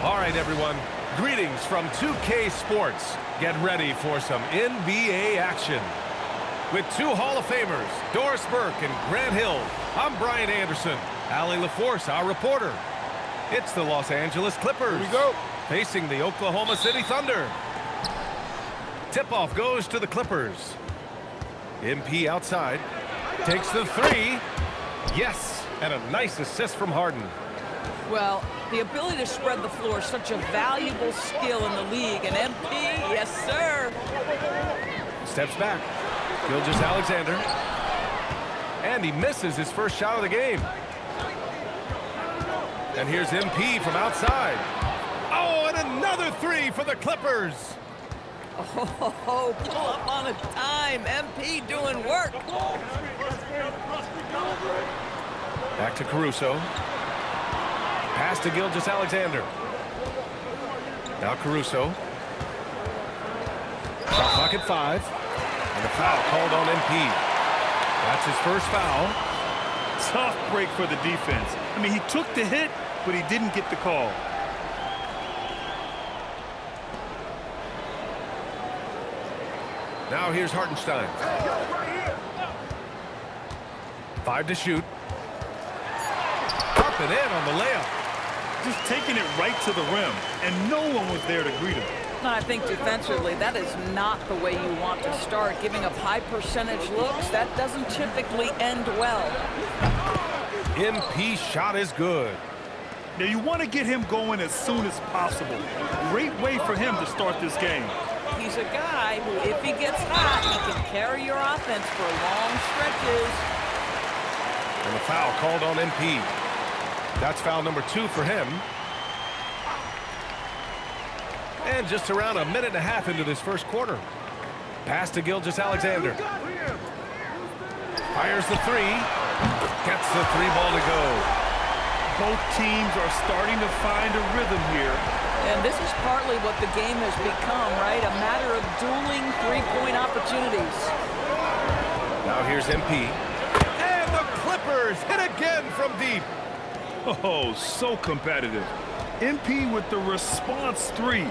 All right, everyone. Greetings from 2K Sports. Get ready for some NBA action. With two Hall of Famers, Doris Burke and Grant Hill, I'm Brian Anderson. Allie LaForce, our reporter. It's the Los Angeles Clippers. Here we go. Facing the Oklahoma City Thunder. Tip-off goes to the Clippers. MP outside. Takes the three. Yes, and a nice assist from Harden. Well, the ability to spread the floor is such a valuable skill in the league. And MP, yes, sir. Steps back. Gilgeous-Alexander. And he misses his first shot of the game. And here's MP from outside. Oh, and another three for the Clippers. Oh, pull up on a dime. MP doing work. Back to Caruso. Pass to Gilgeous-Alexander. Now Caruso. Shot clock at 5. And the foul called on MP. That's his first foul. Tough break for the defense. I mean, he took the hit, but he didn't get the call. Now here's Hartenstein. 5 to shoot. Up and in on the layup. Just taking it right to the rim, and no one was there to greet him. I think defensively, that is not the way you want to start. Giving up high percentage looks, that doesn't typically end well. MP's shot is good. Now, you want to get him going as soon as possible. Great way for him to start this game. He's a guy who, if he gets hot, he can carry your offense for long stretches. And the foul called on MP. That's foul number 2 for him. And just around a minute and a half into this first quarter. Pass to Gilgeous-Alexander. Fires the three. Gets the three ball to go. Both teams are starting to find a rhythm here. And this is partly what the game has become, right? A matter of dueling three-point opportunities. Now here's MP. And the Clippers hit again from deep. Oh, so competitive. MP with the response three.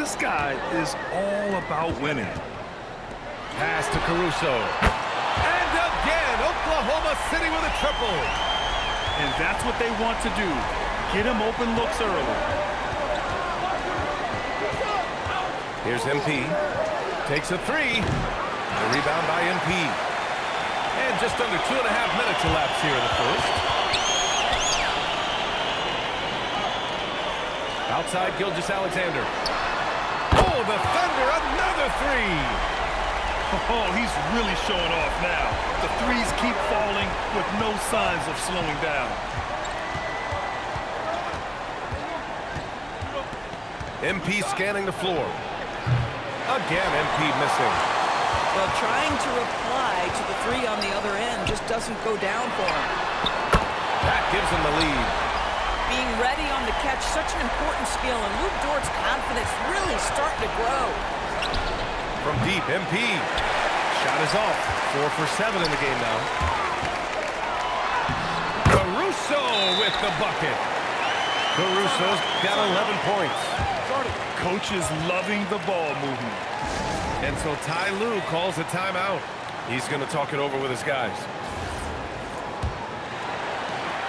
This guy is all about winning. Pass to Caruso. And again, Oklahoma City with a triple. And that's what they want to do. Get him open looks early. Here's MP. Takes a three. The rebound by MP. And just under 2.5 minutes elapsed here in the first. Outside Gilgeous-Alexander. Oh, the Thunder, another three. Oh, he's really showing off now. The threes keep falling with no signs of slowing down. MP scanning the floor. Again, MP missing. Well, trying to reply to the three on the other end just doesn't go down for him. That gives him the lead. Being ready on the catch, such an important skill, and Luke Dort's confidence really starting to grow. From deep, MP. Shot is off. 4 for 7 in the game now. Caruso with the bucket. Caruso's got 11 points. Coach is loving the ball movement. And so Ty Lue calls a timeout. He's going to talk it over with his guys.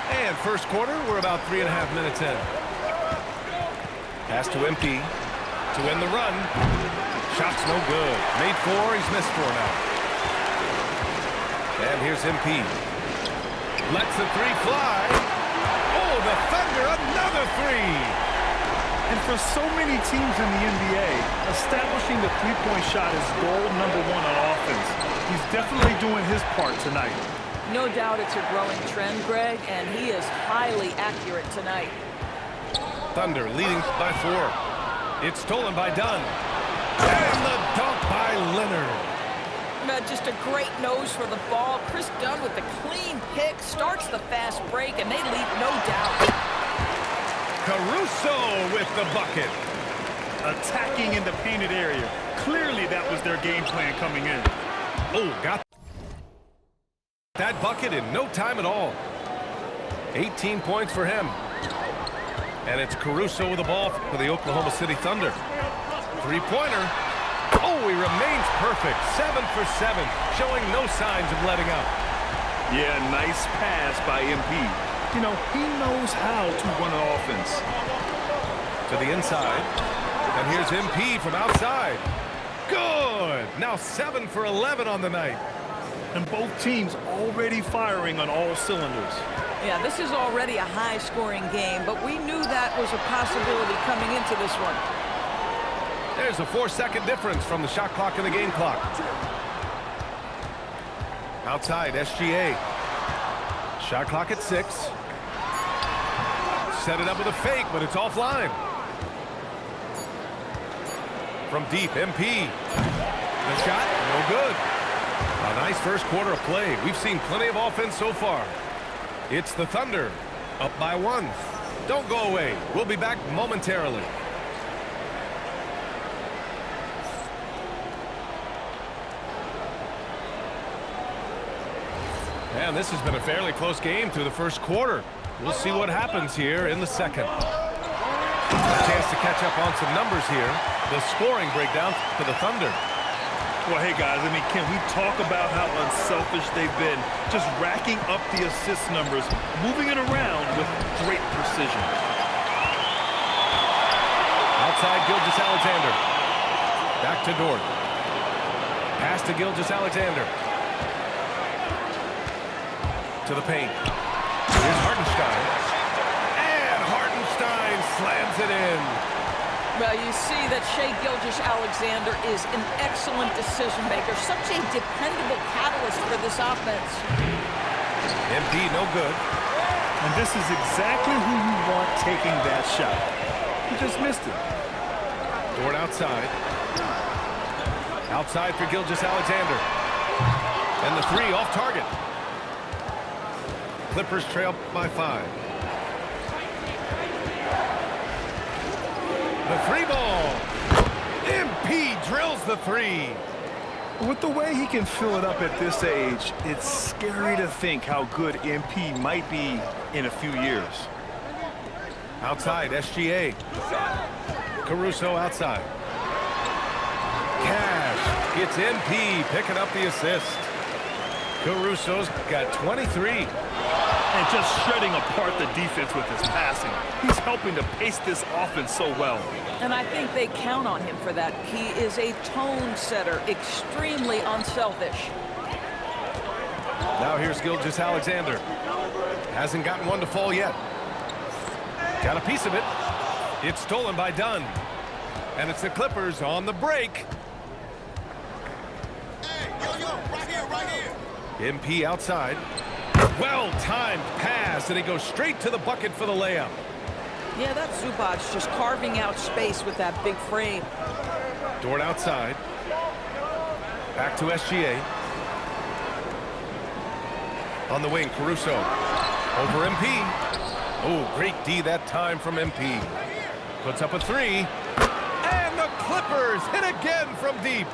And first quarter, we're about 3.5 minutes in. Pass to MP to win the run. Shot's no good. Made 4, he's missed 4 now. And here's MP. Lets the three fly. Oh, the Thunder, another three. And for so many teams in the NBA, establishing the three-point shot is goal number 1 on offense. He's definitely doing his part tonight. No doubt it's a growing trend, Greg, and he is highly accurate tonight. Thunder leading by 4. It's stolen by Dunn. And the dunk by Leonard. Just a great nose for the ball. Chris Dunn with the clean pick starts the fast break, and they leave no doubt. Caruso with the bucket. Attacking in the painted area. Clearly that was their game plan coming in. Oh, got that bucket in no time at all. 18 points for him. And it's Caruso with the ball for the Oklahoma City Thunder. Three-pointer. Oh, he remains perfect. 7 for 7, showing no signs of letting up. Yeah, nice pass by MP. You know, he knows how to run an offense. To the inside. And here's MP from outside. Good. Now 7 for 11 on the night. And both teams already firing on all cylinders. Yeah, this is already a high-scoring game, but we knew that was a possibility coming into this one. There's a 4-second difference from the shot clock and the game clock. Outside, SGA. Shot clock at 6. Set it up with a fake, but it's offline. From deep, MP. The shot, no good. A nice first quarter of play. We've seen plenty of offense so far. It's the Thunder, up by 1. Don't go away. We'll be back momentarily. And this has been a fairly close game through the first quarter. We'll see what happens here in the second. A chance to catch up on some numbers here. The scoring breakdown for the Thunder. Well, hey, guys, I mean, can we talk about how unselfish they've been? Just racking up the assist numbers, moving it around with great precision. Outside, Gilgeous-Alexander. Back to Dort. Pass to Gilgeous-Alexander. To the paint. Here's Hartenstein. And Hartenstein slams it in. Well, you see that Shai Gilgeous-Alexander is an excellent decision maker, such a dependable catalyst for this offense. MP, no good. And this is exactly who you want taking that shot. He just missed it. Dort outside. Outside for Gilgeous-Alexander. And the 3 off target. Clippers trail by 5. The 3 ball. MP drills the 3. With the way he can fill it up at this age, it's scary to think how good MP might be in a few years. Outside, SGA. Caruso outside. Cash. It's MP picking up the assist. Caruso's got 23. And just shredding apart the defense with his passing. He's helping to pace this offense so well. And I think they count on him for that. He is a tone setter, extremely unselfish. Now here's Gilgeous-Alexander. Hasn't gotten one to fall yet. Got a piece of it. It's stolen by Dunn. And it's the Clippers on the break. Hey, yo, right here. MP outside. Well-timed pass, and he goes straight to the bucket for the layup. Yeah, that's Zubac just carving out space with that big frame. Dort outside. Back to SGA. On the wing, Caruso. Over MP. Oh, great D that time from MP. Puts up a 3. And the Clippers hit again from deep.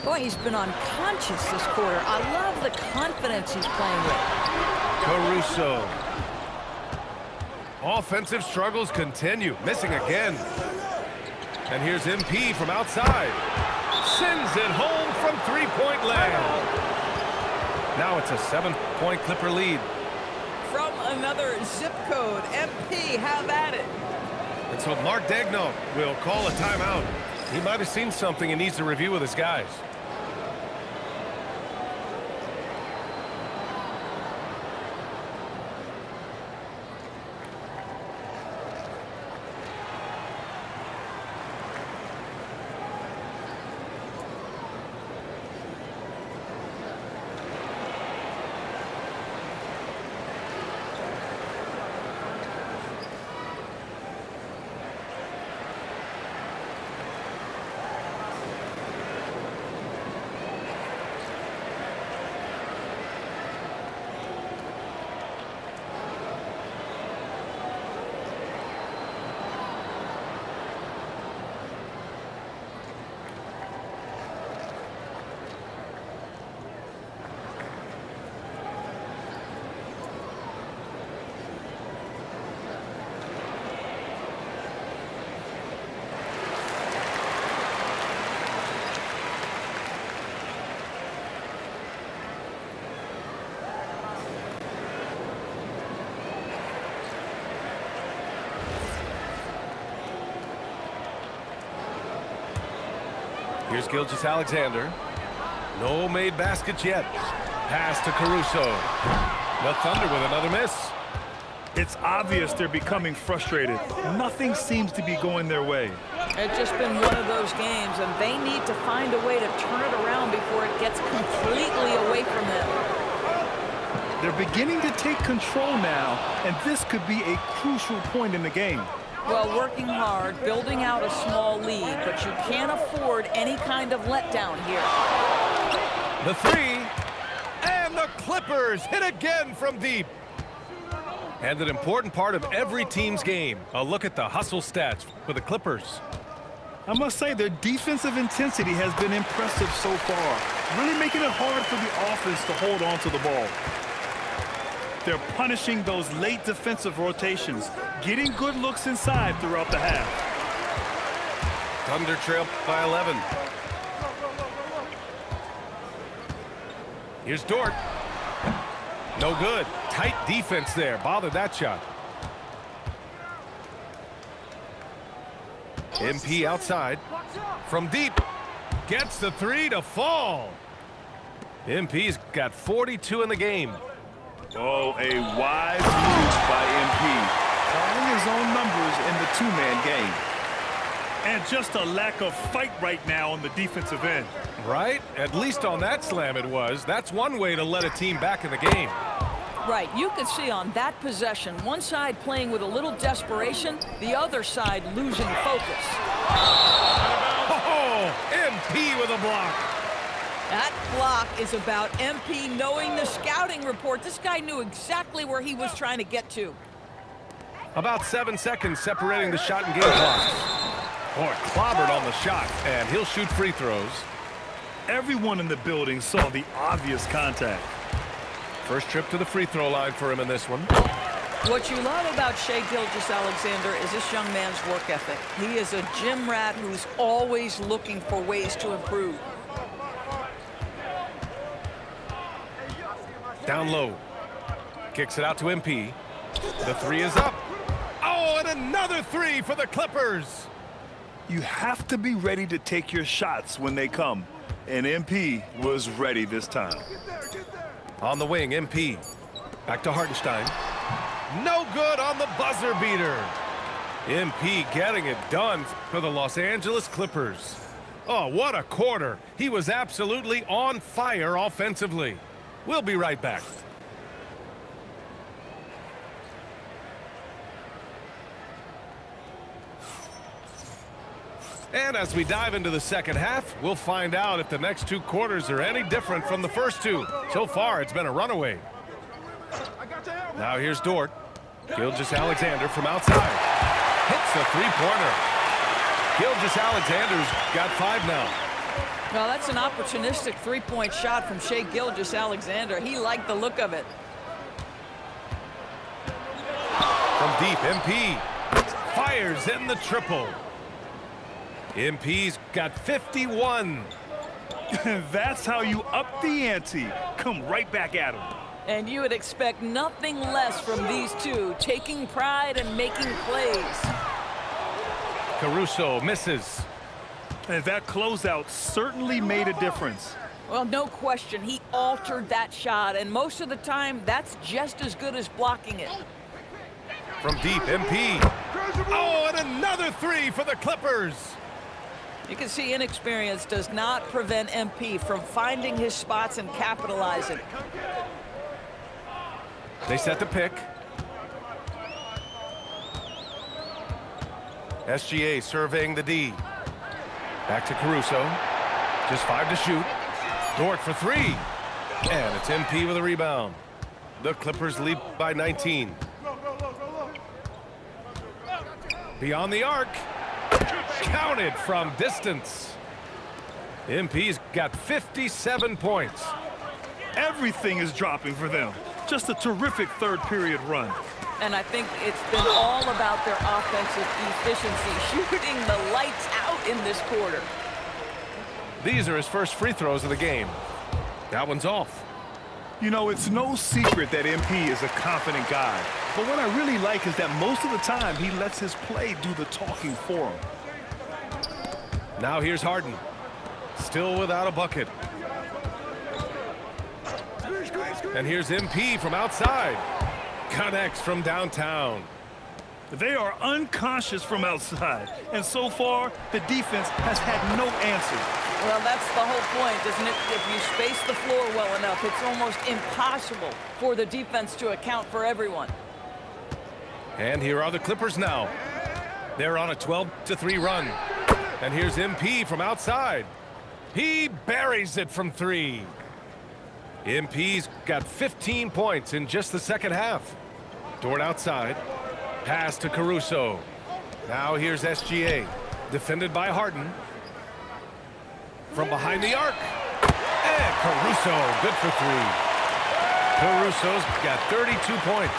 Boy, he's been unconscious this quarter. I love the confidence he's playing with. Caruso. Offensive struggles continue. Missing again. And here's MP from outside. Sends it home from three-point land. Now it's a 7-point Clipper lead. From another zip code, MP, have at it. And so Mark Daigneault will call a timeout. He might have seen something and needs to review with his guys. Here's Gilgeous-Alexander. No made baskets yet. Pass to Caruso. The Thunder with another miss. It's obvious they're becoming frustrated. Nothing seems to be going their way. It's just been one of those games, and they need to find a way to turn it around before it gets completely away from them. They're beginning to take control now, and this could be a crucial point in the game. Well, working hard, building out a small lead, but you can't afford any kind of letdown here. The three, and the Clippers hit again from deep. And an important part of every team's game. A look at the hustle stats for the Clippers. I must say their defensive intensity has been impressive so far, really making it hard for the offense to hold on to the ball. They're punishing those late defensive rotations, getting good looks inside throughout the half. Thunder trail by 11. Here's Dort. No good. Tight defense there. Bothered that shot. MP outside. From deep. Gets the three to fall. MP's got 42 in the game. Oh, a wise move by MP. Calling his own numbers in the two-man game. And just a lack of fight right now on the defensive end. Right? At least on that slam it was. That's one way to let a team back in the game. Right, you could see on that possession, one side playing with a little desperation, the other side losing focus. Oh, MP with a block. That block is about MP knowing the scouting report. This guy knew exactly where he was trying to get to. About 7 seconds separating the shot and game clock. Boy, clobbered on the shot, and he'll shoot free throws. Everyone in the building saw the obvious contact. First trip to the free throw line for him in this one. What you love about Shai Gilgeous-Alexander is this young man's work ethic. He is a gym rat who's always looking for ways to improve. Down low. Kicks it out to MP. The three is up. Oh, and another three for the Clippers. You have to be ready to take your shots when they come. And MP was ready this time. On the wing, MP. Back to Hartenstein. No good on the buzzer beater. MP getting it done for the Los Angeles Clippers. Oh, what a quarter. He was absolutely on fire offensively. We'll be right back. And as we dive into the second half, we'll find out if the next two quarters are any different from the first two. So far, it's been a runaway. Now here's Dort. Gilgeous-Alexander from outside. Hits the three-pointer. Gilgeous-Alexander's got 5 now. Well, that's an opportunistic three-point shot from Shai Gilgeous-Alexander. He liked the look of it. From deep, MP fires in the triple. MP's got 51. That's how you up the ante. Come right back at him. And you would expect nothing less from these two, taking pride and making plays. Caruso misses. And that closeout certainly made a difference. Well, no question, he altered that shot, and most of the time, that's just as good as blocking it. From deep, MP. Oh, and another three for the Clippers. You can see inexperience does not prevent MP from finding his spots and capitalizing. They set the pick. SGA surveying the D. Back to Caruso. Just 5 to shoot. Dort for 3. And it's MP with a rebound. The Clippers lead by 19. Beyond the arc. Counted from distance. MP's got 57 points. Everything is dropping for them. Just a terrific third period run. And I think it's been all about their offensive efficiency, shooting the lights out in this quarter. These are his first free throws of the game. That one's off. You know, it's no secret that MP is a confident guy. But what I really like is that most of the time he lets his play do the talking for him. Now here's Harden. Still without a bucket. And here's MP from outside. Connects from downtown. They are unconscious from outside, and so far, the defense has had no answer. Well, that's the whole point, isn't it? If you space the floor well enough, it's almost impossible for the defense to account for everyone. And here are the Clippers now. They're on a 12-3 run. And here's MP from outside. He buries it from 3. MP's got 15 points in just the second half. Dort outside. Pass to Caruso. Now here's SGA. Defended by Harden. From behind the arc. And Caruso, good for 3. Caruso's got 32 points.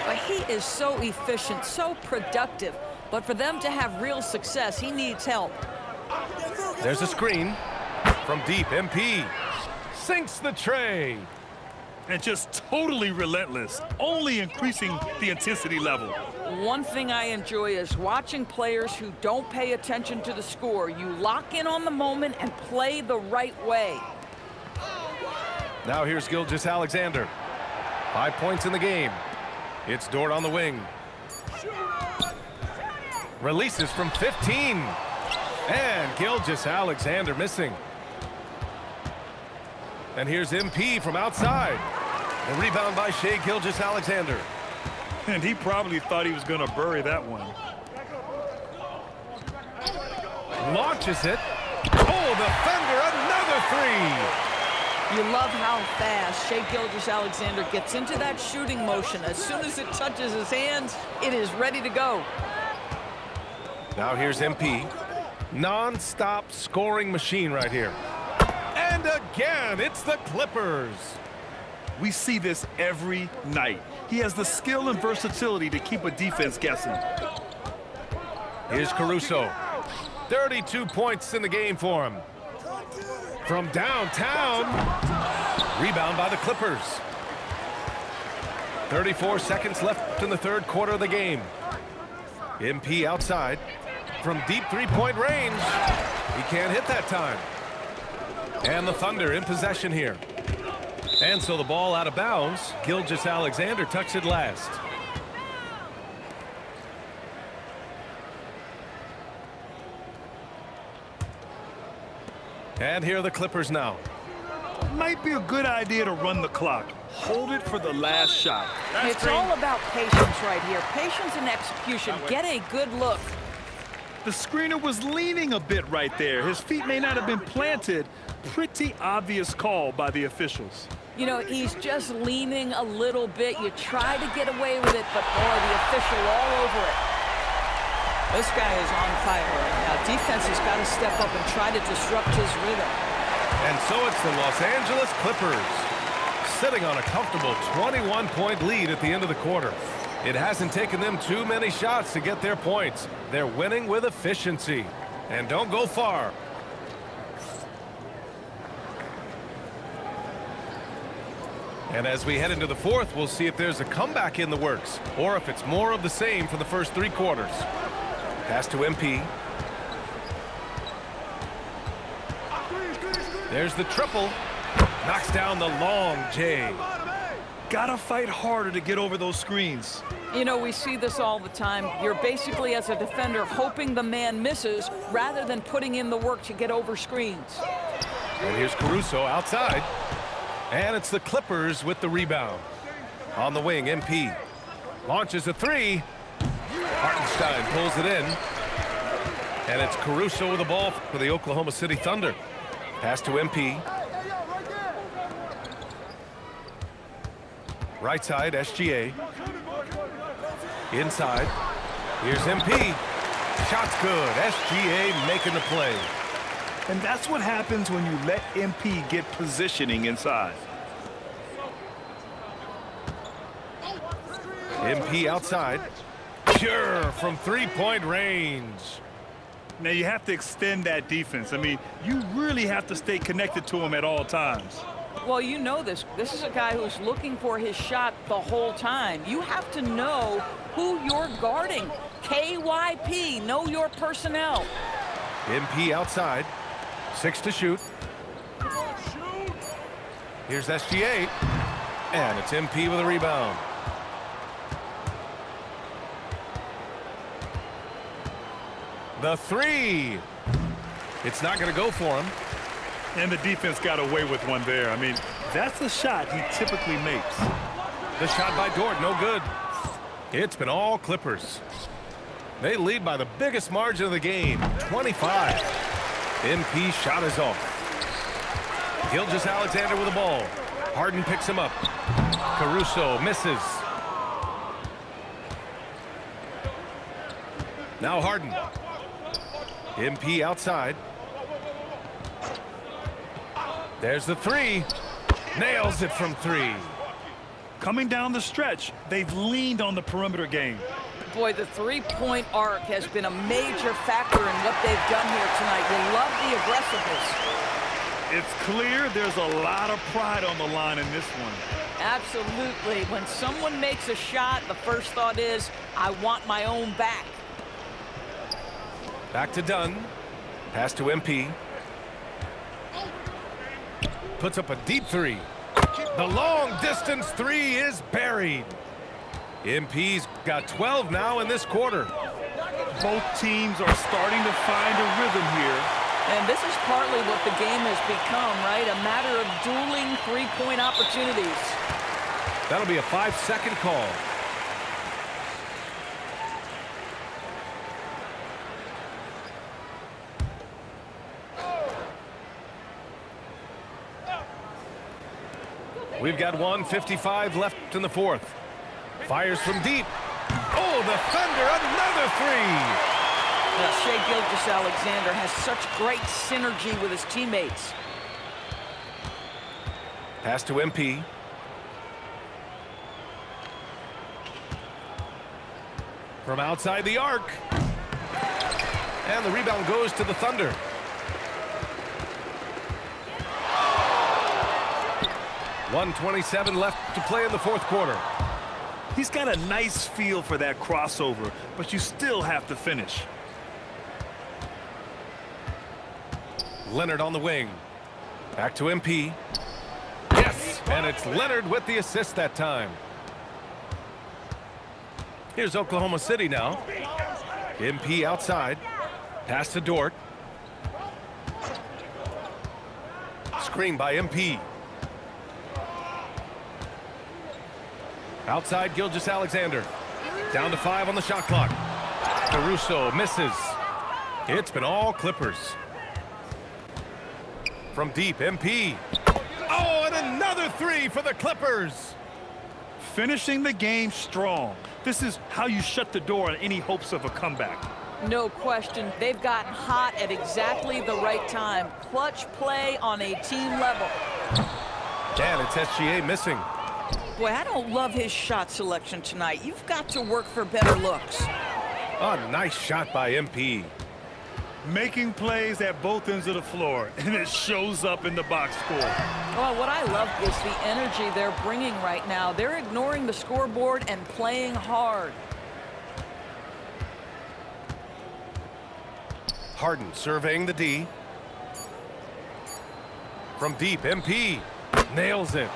But he is so efficient, so productive. But for them to have real success, he needs help. There's a screen. From deep, MP. Sinks the tray. And just totally relentless, only increasing the intensity level. One thing I enjoy is watching players who don't pay attention to the score. You lock in on the moment and play the right way. Now here's Gilgeous-Alexander. 5 points in the game. It's Dort on the wing. Releases from 15. And Gilgeous-Alexander missing. And here's MP from outside. The rebound by Shai Gilgeous-Alexander. And he probably thought he was going to bury that one. Launches it. Oh, the Thunder, another 3. You love how fast Shai Gilgeous-Alexander gets into that shooting motion. As soon as it touches his hands, it is ready to go. Now here's MP. Non-stop scoring machine right here. And again, it's the Clippers. We see this every night. He has the skill and versatility to keep a defense guessing. Here's Caruso. 32 points in the game for him. From downtown. Rebound by the Clippers. 34 seconds left in the third quarter of the game. MP outside. From deep three-point range. He can't hit that time. And the Thunder in possession here. And so the ball out of bounds. Gilgeous-Alexander tucks it last. And here are the Clippers now. Might be a good idea to run the clock. Hold it for the last shot. It's all about patience right here. Patience and execution. Get a good look. The screener was leaning a bit right there. His feet may not have been planted. Pretty obvious call by the officials. You know, he's just leaning a little bit. You try to get away with it, but boy, the official all over it. This guy is on fire right now. Defense has got to step up and try to disrupt his rhythm. And so it's the Los Angeles Clippers sitting on a comfortable 21-point lead at the end of the quarter. It hasn't taken them too many shots to get their points. They're winning with efficiency. And don't go far. And as we head into the fourth, we'll see if there's a comeback in the works or if it's more of the same for the first 3 quarters. Pass to MP. There's the triple. Knocks down the long J. Gotta fight harder to get over those screens. You know, we see this all the time. You're basically, as a defender, hoping the man misses rather than putting in the work to get over screens. And here's Caruso outside. And it's the Clippers with the rebound. On the wing, MP. Launches a 3. Hartenstein pulls it in. And it's Caruso with the ball for the Oklahoma City Thunder. Pass to MP. Right side, SGA. Inside. Here's MP. Shot's good. SGA making the play. And that's what happens when you let MP get positioning inside. MP outside. Pure from three-point range. Now you have to extend that defense. I mean, you really have to stay connected to him at all times. Well, you know this. This is a guy who's looking for his shot the whole time. You have to know who you're guarding. KYP, know your personnel. MP outside. 6 to shoot. Here's SGA. And it's MP with a rebound. The three. It's not going to go for him. And the defense got away with one there. I mean, that's the shot he typically makes. The shot by Dort, no good. It's been all Clippers. They lead by the biggest margin of the game, 25. MP shot is off. Gilgeous-Alexander with the ball. Harden picks him up. Caruso misses. Now Harden. MP outside. There's the three. Nails it from 3. Coming down the stretch, they've leaned on the perimeter game. Boy, the three-point arc has been a major factor in what they've done here tonight. You love the aggressiveness. It's clear there's a lot of pride on the line in this one. Absolutely. When someone makes a shot, the first thought is, I want my own back. Back to Dunn. Pass to MP. Puts up a deep 3. The long-distance 3 is buried. MP's got 12 now in this quarter. Both teams are starting to find a rhythm here. And this is partly what the game has become, right? A matter of dueling three-point opportunities. That'll be a 5-second call. We've got 1:55 left in the fourth. Fires from deep. Oh, the Thunder, another 3. Now, Shai Gilgeous-Alexander has such great synergy with his teammates. Pass to MP. From outside the arc. And the rebound goes to the Thunder. .127 left to play in the fourth quarter. He's got a nice feel for that crossover, but you still have to finish. Leonard on the wing. Back to MP. Yes, and it's Leonard with the assist that time. Here's Oklahoma City now. MP outside. Pass to Dort. Screen by MP. Outside Gilgeous-Alexander. Down to 5 on the shot clock. Caruso misses. It's been all Clippers. From deep, MP. Oh, and another 3 for the Clippers. Finishing the game strong. This is how you shut the door on any hopes of a comeback. No question. They've gotten hot at exactly the right time. Clutch play on a team level. And it's SGA missing. Boy, I don't love his shot selection tonight. You've got to work for better looks. A nice shot by MP. Making plays at both ends of the floor, and it shows up in the box score. Well, what I love is the energy they're bringing right now. They're ignoring the scoreboard and playing hard. Harden surveying the D. From deep, MP nails it.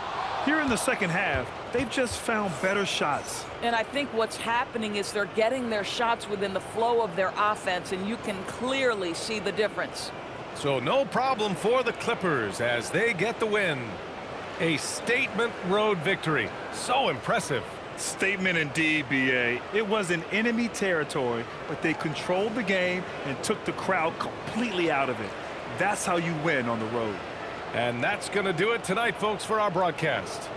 Here in the second half, they've just found better shots. And I think what's happening is they're getting their shots within the flow of their offense, and you can clearly see the difference. So no problem for the Clippers as they get the win. A statement road victory. So impressive. Statement indeed, BA. It was in enemy territory, but they controlled the game and took the crowd completely out of it. That's how you win on the road. And that's going to do it tonight, folks, for our broadcast.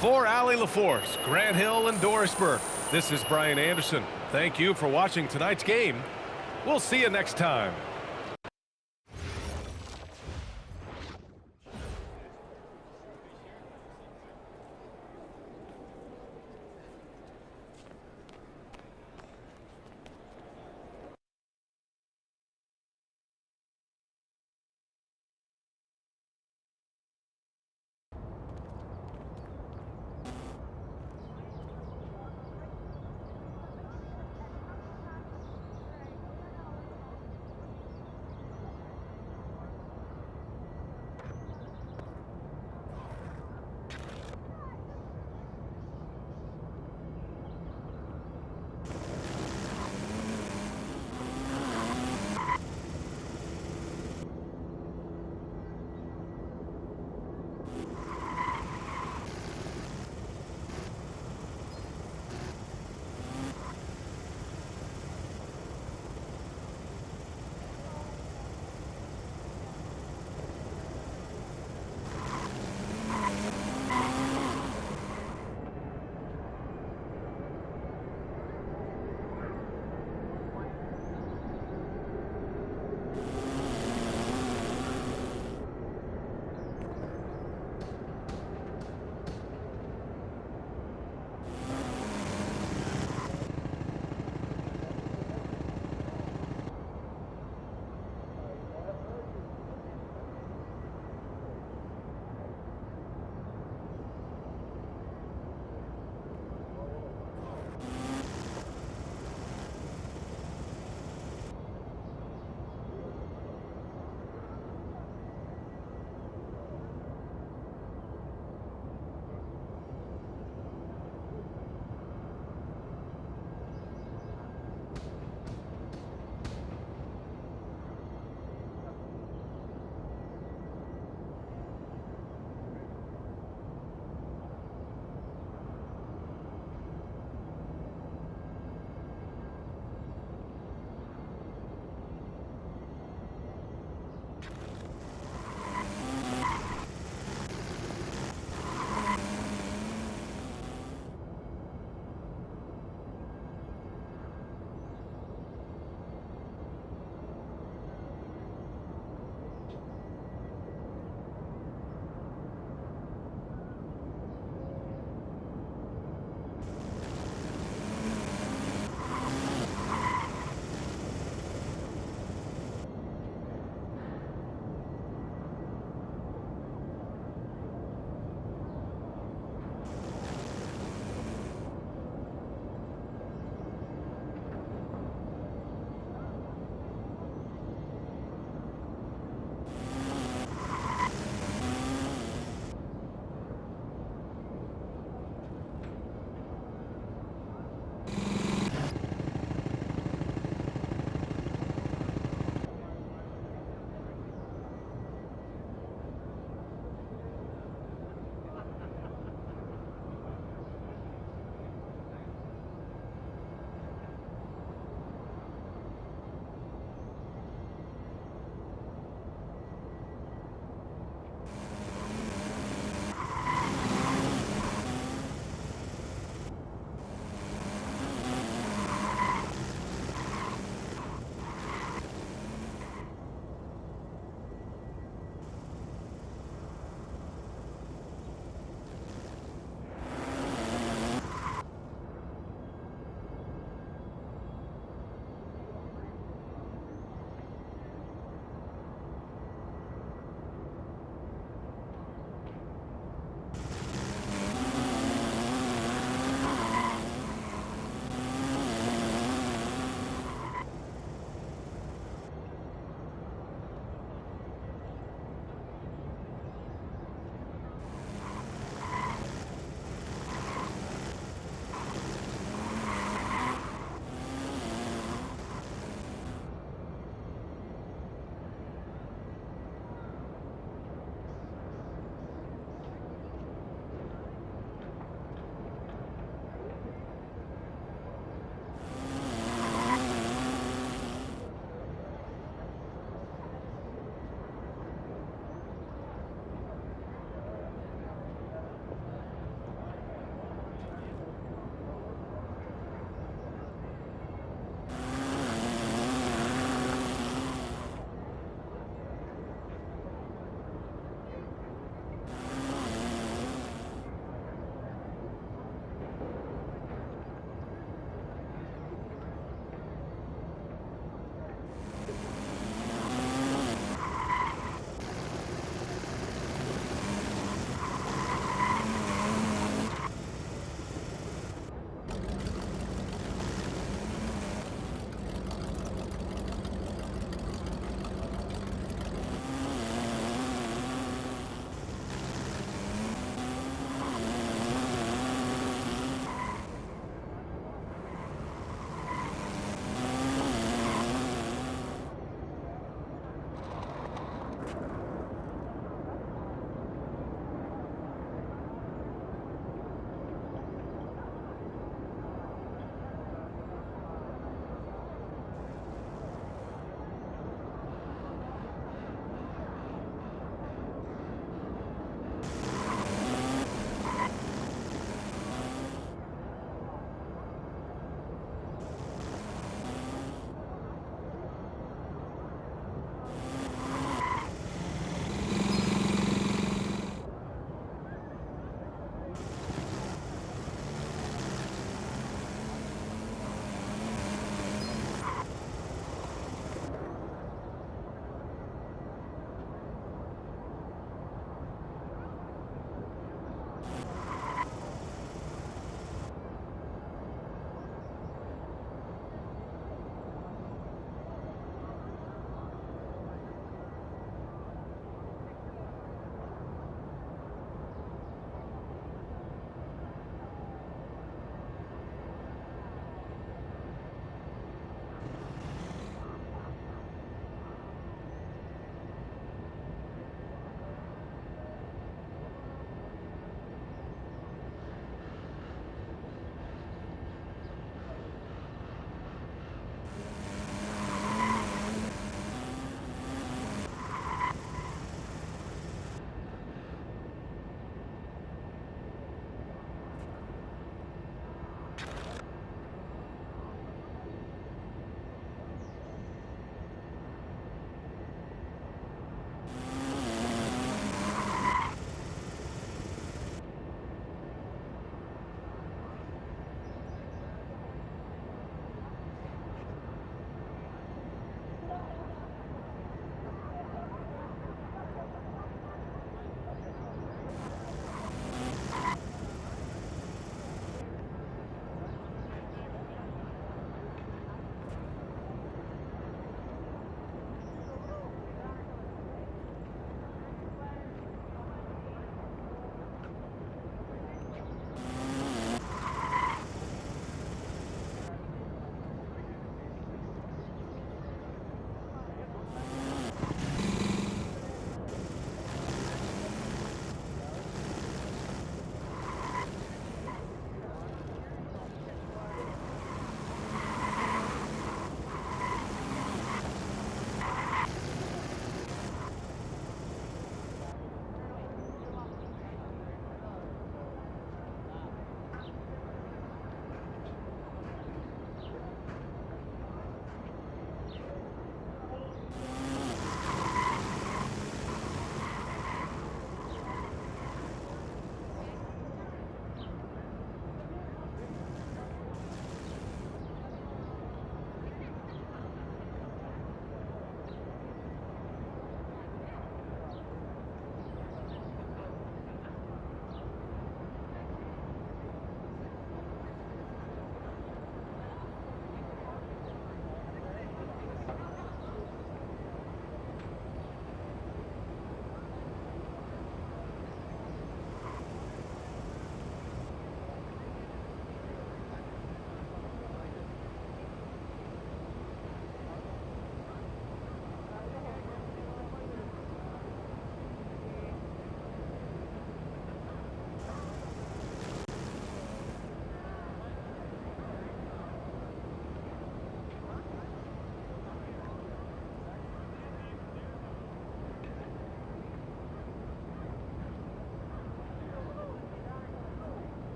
For Allie LaForce, Grant Hill, and Doris Burke, this is Brian Anderson. Thank you for watching tonight's game. We'll see you next time.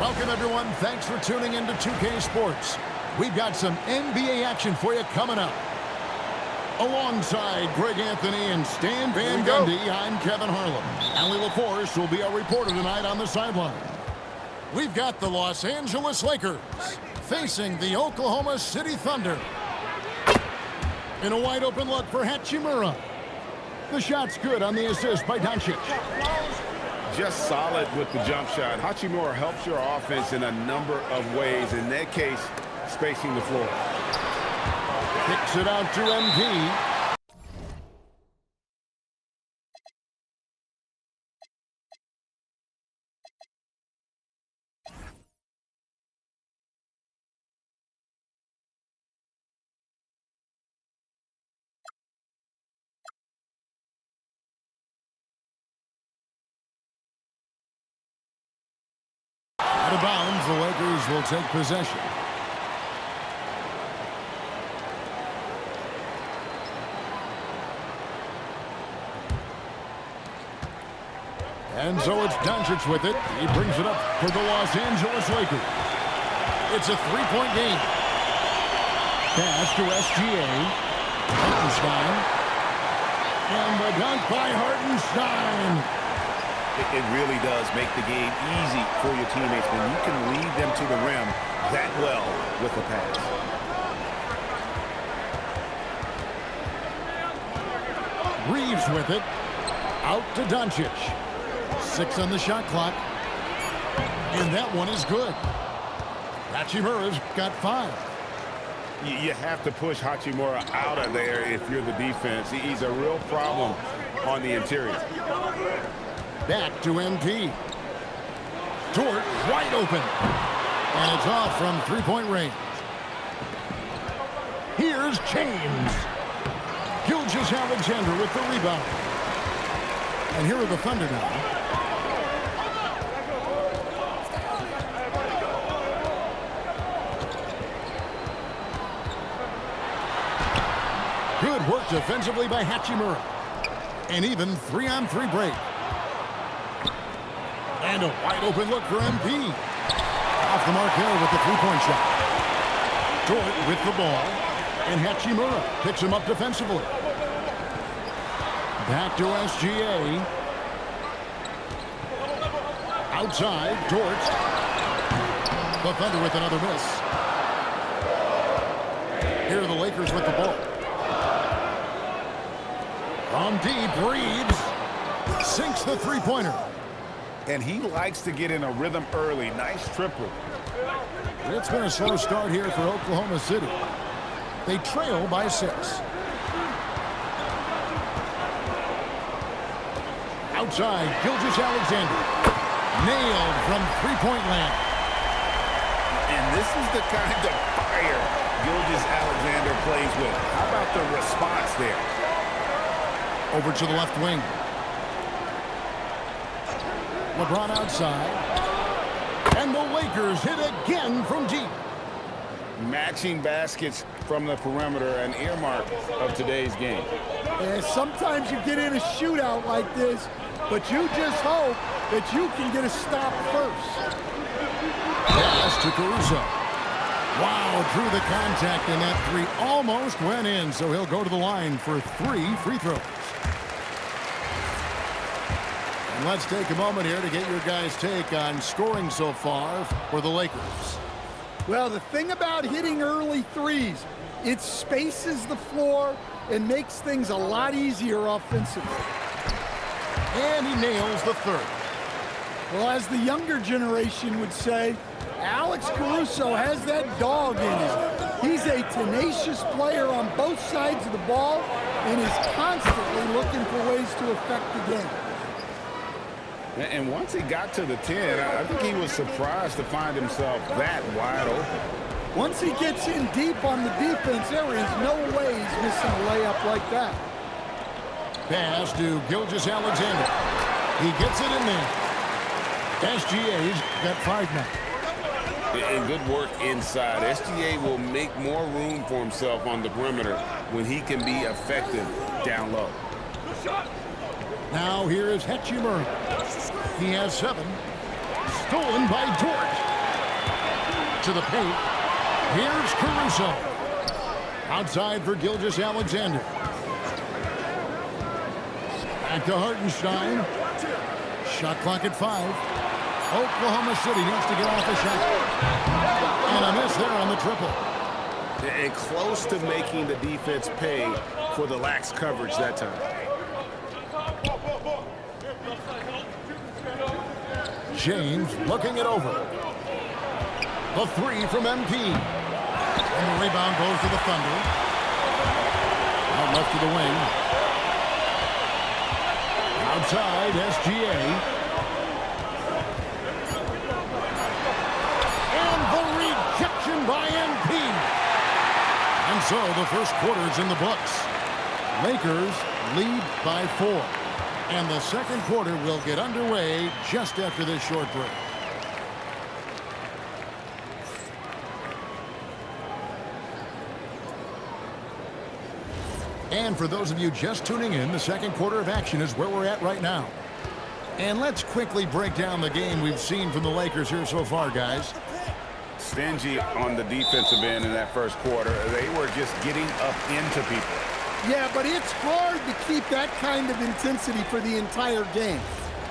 Welcome, everyone. Thanks for tuning into 2K Sports. We've got some NBA action for you coming up. Alongside Greg Anthony and Stan Van Gundy, I'm Kevin Harlan. Allie LaForce will be our reporter tonight on the sideline. We've got the Los Angeles Lakers facing the Oklahoma City Thunder. In a wide-open look for Hachimura. The shot's good on the assist by Doncic. Just solid with the jump shot. Hachimura helps your offense in a number of ways. In that case, spacing the floor. Kicks it out to MP. Out of bounds, the Lakers will take possession. And so it's Doncic with it. He brings it up for the Los Angeles Lakers. It's a three-point game. Pass to SGA. Hartenstein. And the dunk by Hartenstein. It really does make the game easy for your teammates when you can lead them to the rim that well with a pass. Reeves with it. Out to Doncic. 6 on the shot clock. And that one is good. Hachimura's got 5. You have to push Hachimura out of there if you're the defense. He's a real problem on the interior. Back to MP. Dort wide open. And it's off from three-point range. Here's James. Gilgeous-Alexander with the rebound. And here are the Thunder now. Good work defensively by Hachimura. An even 3-on-3 break. And a wide open look for MP. Off the mark here with the three-point shot. Dort with the ball. And Hachimura picks him up defensively. Back to SGA. Outside, Dort. The Thunder with another miss. Here are the Lakers with the ball. From deep, Reeves sinks the three-pointer. And he likes to get in a rhythm early. Nice triple. It's been a slow start here for Oklahoma City. They trail by 6. Outside, Gilgeous-Alexander. Nailed from three-point land. And this is the kind of fire Gilgeous-Alexander plays with. How about the response there? Over to the left wing. LeBron outside. And the Lakers hit again from deep. Matching baskets from the perimeter, an earmark of today's game. Sometimes you get in a shootout like this, but you just hope that you can get a stop first. Pass to Caruso. Wow, drew the contact, and that three almost went in, so he'll go to the line for 3 free throws. And let's take a moment here to get your guys' take on scoring so far for the Lakers. Well, the thing about hitting early threes, it spaces the floor and makes things a lot easier offensively. And he nails the third. Well, as the younger generation would say, Alex Caruso has that dog in him. He's a tenacious player on both sides of the ball and is constantly looking for ways to affect the game. And once he got to the 10, I think he was surprised to find himself that wide open. Once he gets in deep on the defense, there is no way he's missing a layup like that. Pass to Gilgeous-Alexander. He gets it in there. SGA's got 5 now. And good work inside. SGA will make more room for himself on the perimeter when he can be effective down low. Now here is Hachimura. He has 7. Stolen by Dort. To the paint. Here's Caruso. Outside for Gilgeous-Alexander. Back to Hartenstein. Shot clock at 5. Oklahoma City needs to get off a shot. And a miss there on the triple. And close to making the defense pay for the lax coverage that time. James looking it over. The 3 from MP. And the rebound goes to the Thunder. Out left to the wing. Outside, SGA. And the rejection by MP. And so the first quarter's in the books. Lakers lead by 4. And the second quarter will get underway just after this short break. And for those of you just tuning in, the second quarter of action is where we're at right now. And let's quickly break down the game we've seen from the Lakers here so far, guys. Stingy on the defensive end in that first quarter. They were just getting up into people. Yeah, but it's hard to keep that kind of intensity for the entire game.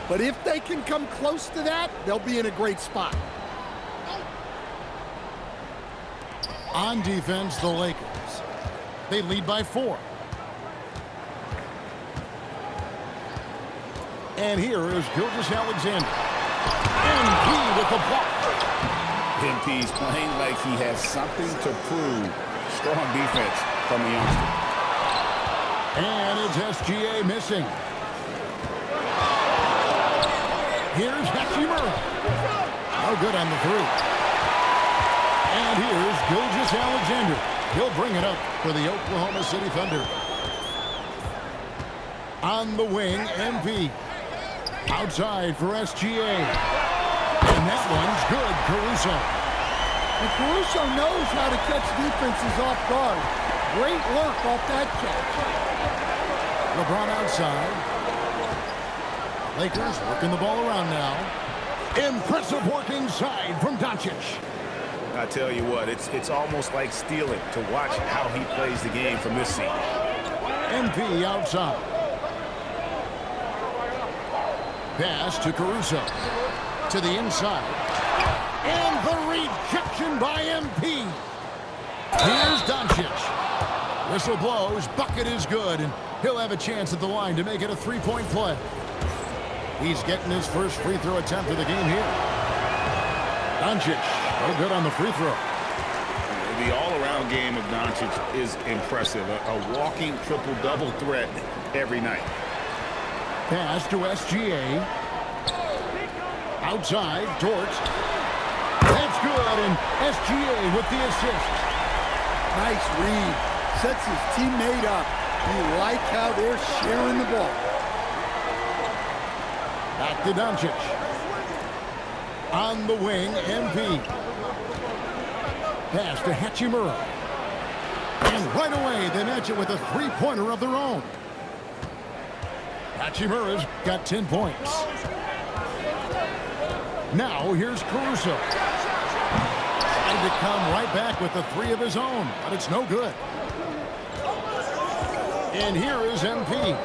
But if they can come close to that, they'll be in a great spot. On defense, the Lakers. They lead by 4. And here is Gilgeous-Alexander. MP with the block. MP's playing like he has something to prove. Strong defense from the youngster. And it's SGA missing. Here's Hachimura. No good on the 3. And here's Gilgeous-Alexander. He'll bring it up for the Oklahoma City Thunder. On the wing, MP. Outside for SGA. And that one's good, Caruso. And Caruso knows how to catch defenses off guard. Great work off that catch. LeBron outside. Lakers working the ball around now. Impressive work inside from Doncic. I tell you what, it's almost like stealing to watch how he plays the game from this seat. MP outside. Pass to Caruso. To the inside. And the rejection by MP. Here's Doncic. Whistle blows. Bucket is good. And he'll have a chance at the line to make it a 3-point play. He's getting his first free throw attempt of the game here. Doncic. No good on the free throw. The all-around game of Doncic is impressive. A walking triple-double threat every night. Pass to SGA. Outside, Dort. That's good, and SGA with the assist. Nice read. Sets his teammate up. You like how they're sharing the ball. Back to Doncic. On the wing, MP. Pass to Hachimura. And right away, they match it with a 3-pointer of their own. Hachimura's got 10 points. Now, here's Caruso. Trying to come right back with the 3 of his own, but it's no good. And here is MP.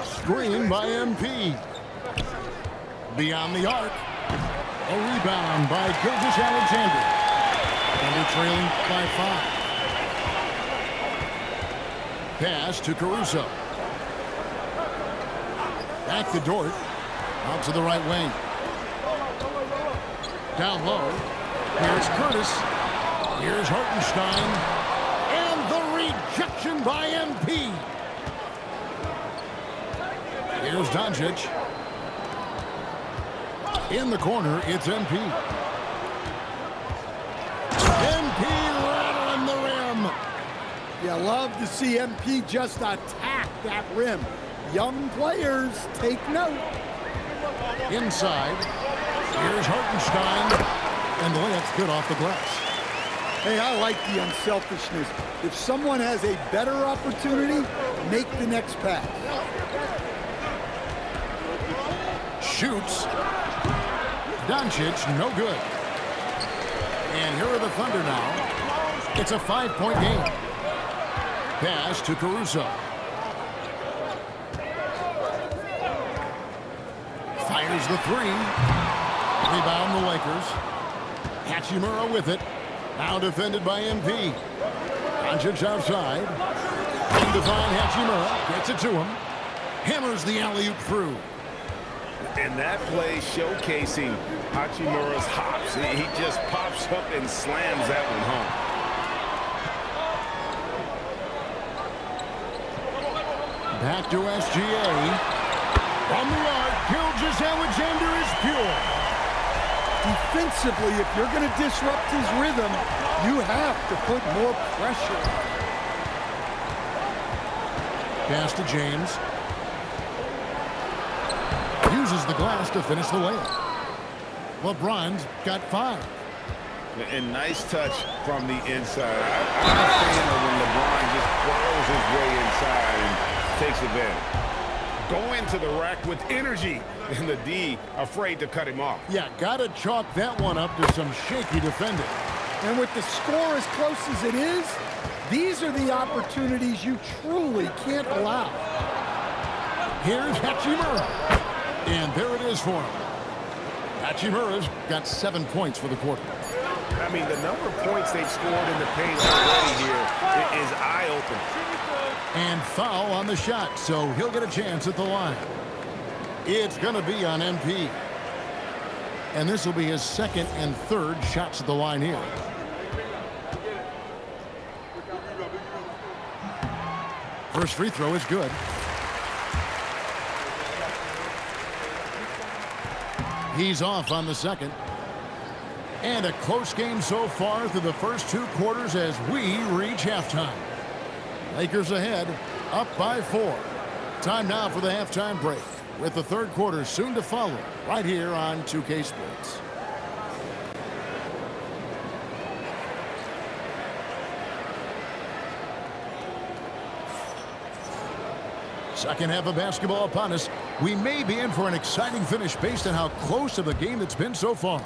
Screen by MP. Beyond the arc. A rebound by Gilgeous-Alexander. And they're trailing by 5. Pass to Caruso. Back to Dort. Out to the right wing. Down low. Here's Curtis. Here's Hartenstein. And the rejection by MP. Here's Doncic. In the corner, it's MP. MP rattling the rim. You love to see MP just attack that rim. Young players, take note. Inside. Here's Hartenstein. And the layup's good off the glass. Hey, I like the unselfishness. If someone has a better opportunity, make the next pass. Doncic, no good. And here are the Thunder now. It's a 5-point game. Pass to Caruso. Fires the three. Rebound the Lakers. Hachimura with it. Now defended by MP. Doncic outside. And Divine Hachimura gets it to him. Hammers the alley-oop through. And that play showcasing Hachimura's hops. He just pops up and slams that one home. Back to SGA. From the arc, Gilgeous-Alexander is pure. Defensively, if you're going to disrupt his rhythm, you have to put more pressure. Pass to James. Uses the glass to finish the layup. LeBron's got 5. And nice touch from the inside. I'm a fan of when LeBron just plows his way inside and takes advantage. Going to the rack with energy, and the D afraid to cut him off. Yeah, got to chalk that one up to some shaky defending. And with the score as close as it is, these are the opportunities you truly can't allow. Here's Hachimura. And there it is for him. Hachimura's got 7 points for the quarter. I mean, the number of points they've scored in the paint already here is eye-opening. And foul on the shot, so he'll get a chance at the line. It's going to be on MP. And this will be his 2nd and 3rd shots at the line here. First free throw is good. He's off on the 2nd. And a close game so far through the first 2 quarters as we reach halftime. Lakers ahead, up by 4. Time now for the halftime break, with the 3rd quarter soon to follow, right here on 2K Sports. Second half of basketball upon us. We may be in for an exciting finish based on how close of a game it's been so far.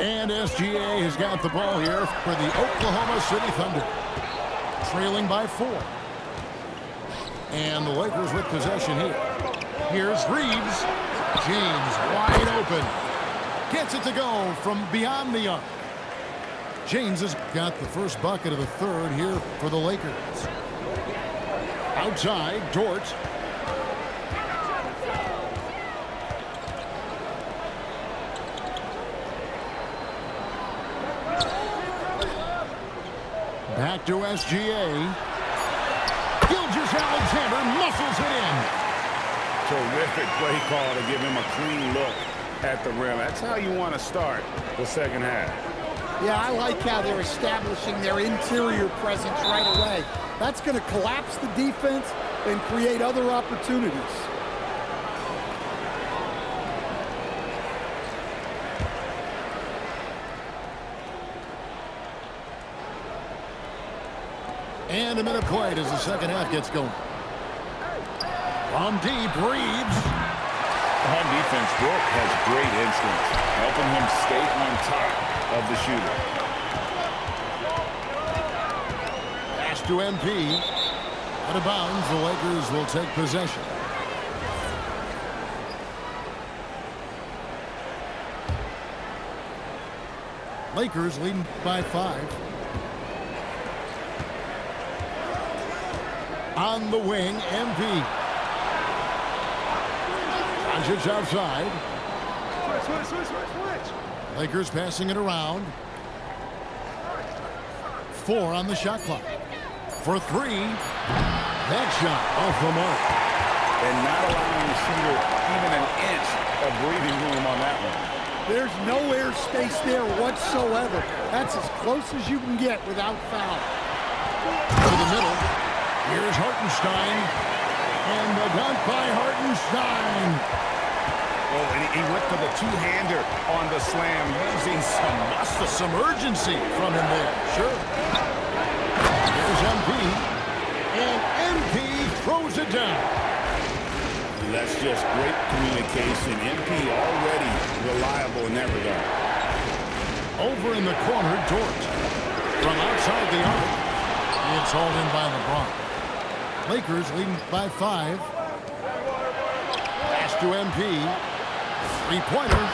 And SGA has got the ball here for the Oklahoma City Thunder. Trailing by 4. And the Lakers with possession here. Here's Reeves. James wide open. Gets it to go from beyond the arc. James has got the first bucket of the 3rd here for the Lakers. Outside, Dort. Back to SGA. Gilgeous-Alexander muscles it in. Terrific play call to give him a clean look at the rim. That's how you want to start the 2nd half. Yeah, I like how they're establishing their interior presence right away. That's going to collapse the defense and create other opportunities. And a minute played as the 2nd half gets going. From deep, Reeves. The home defense, Dort has great instincts, helping him stay on top of the shooter. Pass to MP. Out of bounds, the Lakers will take possession. Lakers leading by 5. On the wing, MP. Doncic outside. Switch. Lakers passing it around. 4 on the shot clock. For 3. That shot off the mark. And not allowing the shooter even an inch of breathing room on that one. There's no air space there whatsoever. That's as close as you can get without foul. To the middle. Here's Hartenstein. And the dunk by Hartenstein. Oh, and he went for the two-hander on the slam, using some muscle. Some urgency from him there. Sure. Here's MP. And MP throws it down. That's just great communication. MP already reliable in that regard. Over in the corner, Dort. From outside the arc. It's hauled in by LeBron. Lakers leading by 5. Pass to MP. Three-pointer.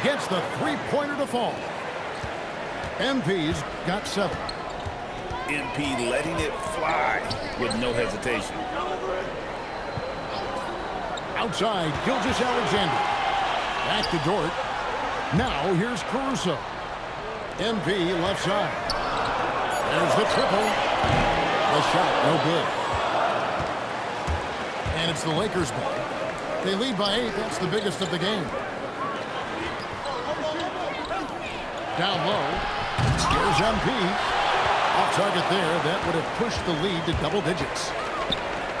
Gets the three-pointer to fall. MP's got 7. MP letting it fly with no hesitation. Outside, Gilgeous-Alexander. Back to Dort. Now here's Caruso. MP left side. There's the triple. The shot, no good. And it's the Lakers' ball. They lead by 8. That's the biggest of the game. Down low. Here's MP. Off target there. That would have pushed the lead to double digits.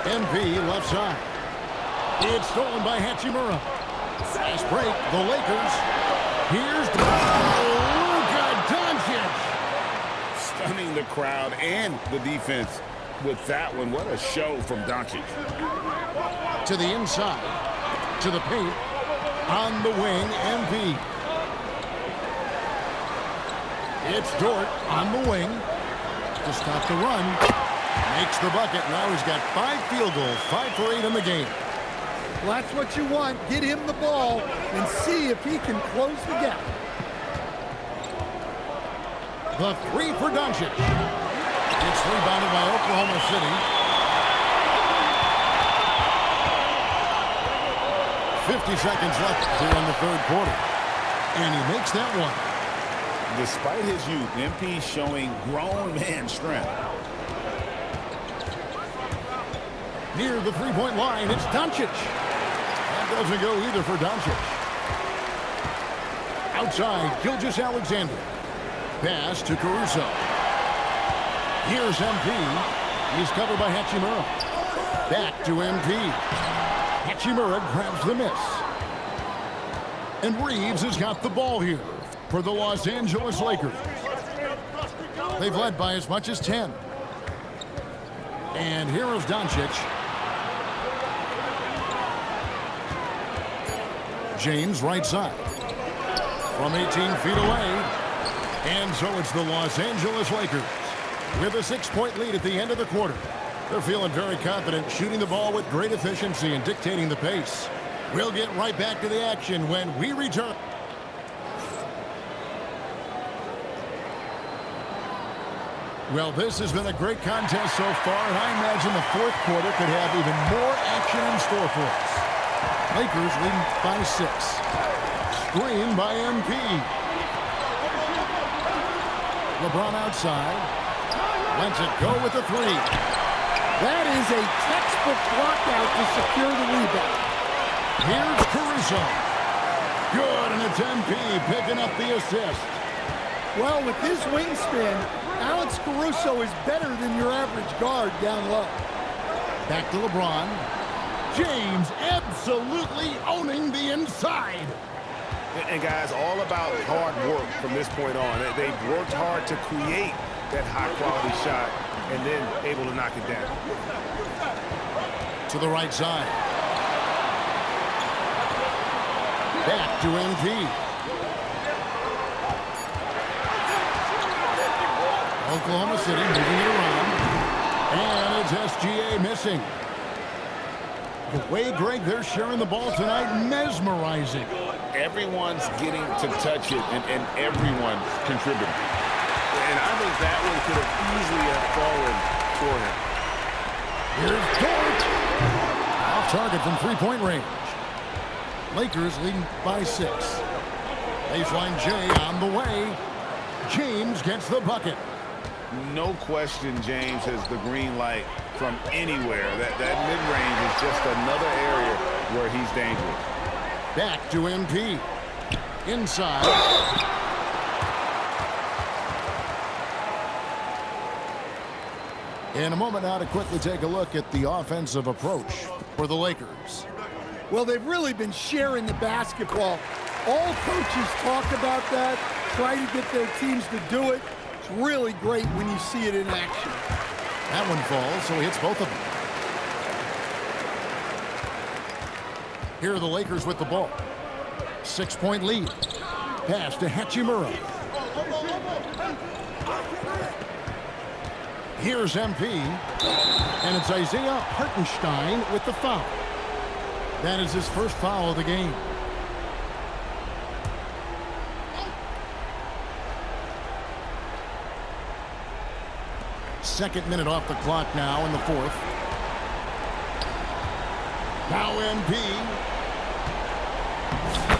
MP left side. It's stolen by Hachimura. Fast break. The Lakers. Here's Luka Doncic. Stunning the crowd and the defense with that one. What a show from Doncic. To the inside. To the paint. On the wing, MP. It's Dort on the wing. To stop the run. Makes the bucket. Now he's got 5 field goals. 5 for 8 in the game. Well, that's what you want. Get him the ball and see if he can close the gap. The 3 for Doncic. It's rebounded by Oklahoma City. 50 seconds left here in the third quarter. And he makes that one. Despite his youth, MP showing grown man strength. Near the three-point line, it's Doncic. That doesn't go either for Doncic. Outside, Gilgeous-Alexander. Pass to Caruso. Here's MP. He's covered by Hachimura. Back to MP. Hachimura grabs the miss. And Reeves has got the ball here for the Los Angeles Lakers. They've led by as much as 10. And here is Doncic. James right side. From 18 feet away. And so it's the Los Angeles Lakers with a 6-point lead at the end of the quarter. They're feeling very confident, shooting the ball with great efficiency and dictating the pace. We'll get right back to the action when we return. Well, this has been a great contest so far, and I imagine the fourth quarter could have even more action in store for us. Lakers leading by 6. Screen by MP. LeBron outside. Lets it go with the 3. That is a textbook blockout to secure the rebound. Here's Caruso. Good, and it's MP picking up the assist. Well, with his wingspan, Alex Caruso is better than your average guard down low. Back to LeBron. James absolutely owning the inside. And guys, all about hard work from this point on. They've worked hard to create that high-quality shot and then able to knock it down. To the right side. Back to MP. Oklahoma City moving it around. And it's SGA missing. The way, Greg, they're sharing the ball tonight, mesmerizing. Everyone's getting to touch it, and everyone's contributing. And I think that one could have easily have fallen for him. Here's Dort. Off target from three-point range. Lakers leading by 6. Baseline J on the way. James gets the bucket. No question James has the green light from anywhere. That mid-range is just another area where he's dangerous. Back to MP. Inside. In a moment now to quickly take a look at the offensive approach for the Lakers. Well, they've really been sharing the basketball. All coaches talk about that, try to get their teams to do it. It's really great when you see it in action. That one falls, so he hits both of them. Here are the Lakers with the ball. 6-point lead. Pass to Hachimura. Here's MP. And it's Isaiah Hartenstein with the foul. That is his first foul of the game. Second minute off the clock now in the fourth. Now MP.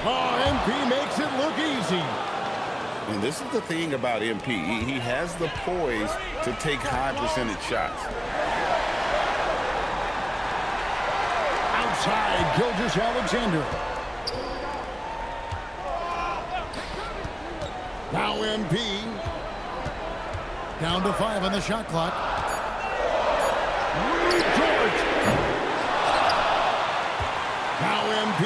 Oh, MP makes it look easy. And this is the thing about MP. He has the poise to take high percentage shots. Outside, Gilgeous-Alexander. Now MP. Down to 5 on the shot clock. George. Now MP.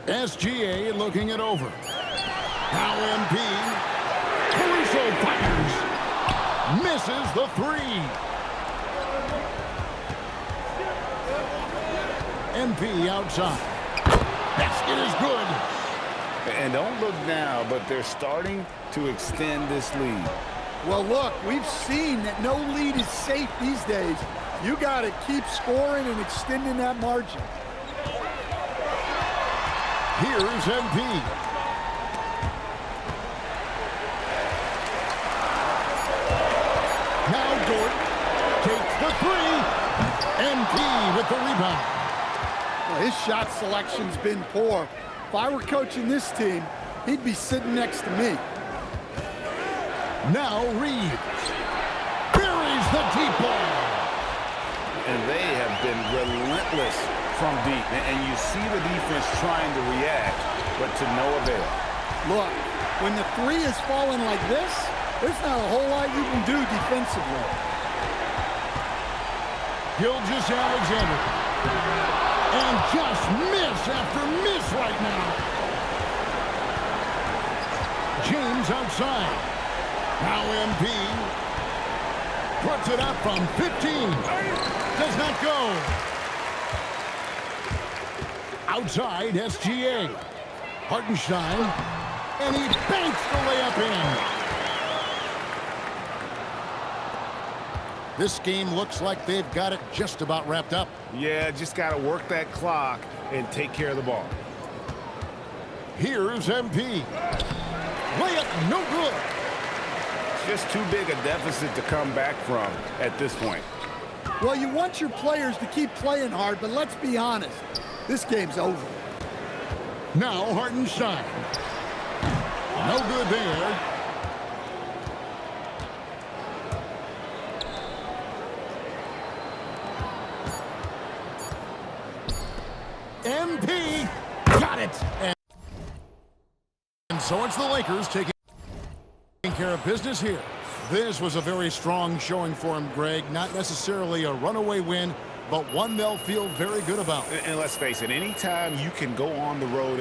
SGA looking it over. Now MP. Caruso fires. Misses the three. MP outside. Basket is good. And don't look now, but they're starting to extend this lead. Well, look, we've seen that no lead is safe these days. You got to keep scoring and extending that margin. Here's MP. Now Dort takes the three. MP with the rebound. Well, his shot selection's been poor. If I were coaching this team, he'd be sitting next to me. Now Reed buries the deep ball. And they have been relentless from deep. And you see the defense trying to react, but to no avail. Look, when the three is falling like this, there's not a whole lot you can do defensively. Gilgeous-Alexander. And just miss after miss right now. James outside. Now MP. Puts it up from 15. Does not go. Outside SGA. Hartenstein. And he banks the layup in. This game looks like they've got it just about wrapped up. Yeah, just got to work that clock and take care of the ball. Here's MP. Layup no good. Just too big a deficit to come back from at this point. Well, you want your players to keep playing hard, but let's be honest. This game's over. Now Hartenstein. No good there. MP got it. And so it's the Lakers taking care of business here. This was a very strong showing for him, Greg. Not necessarily a runaway win, but one they'll feel very good about. And let's face it, anytime you can go on the road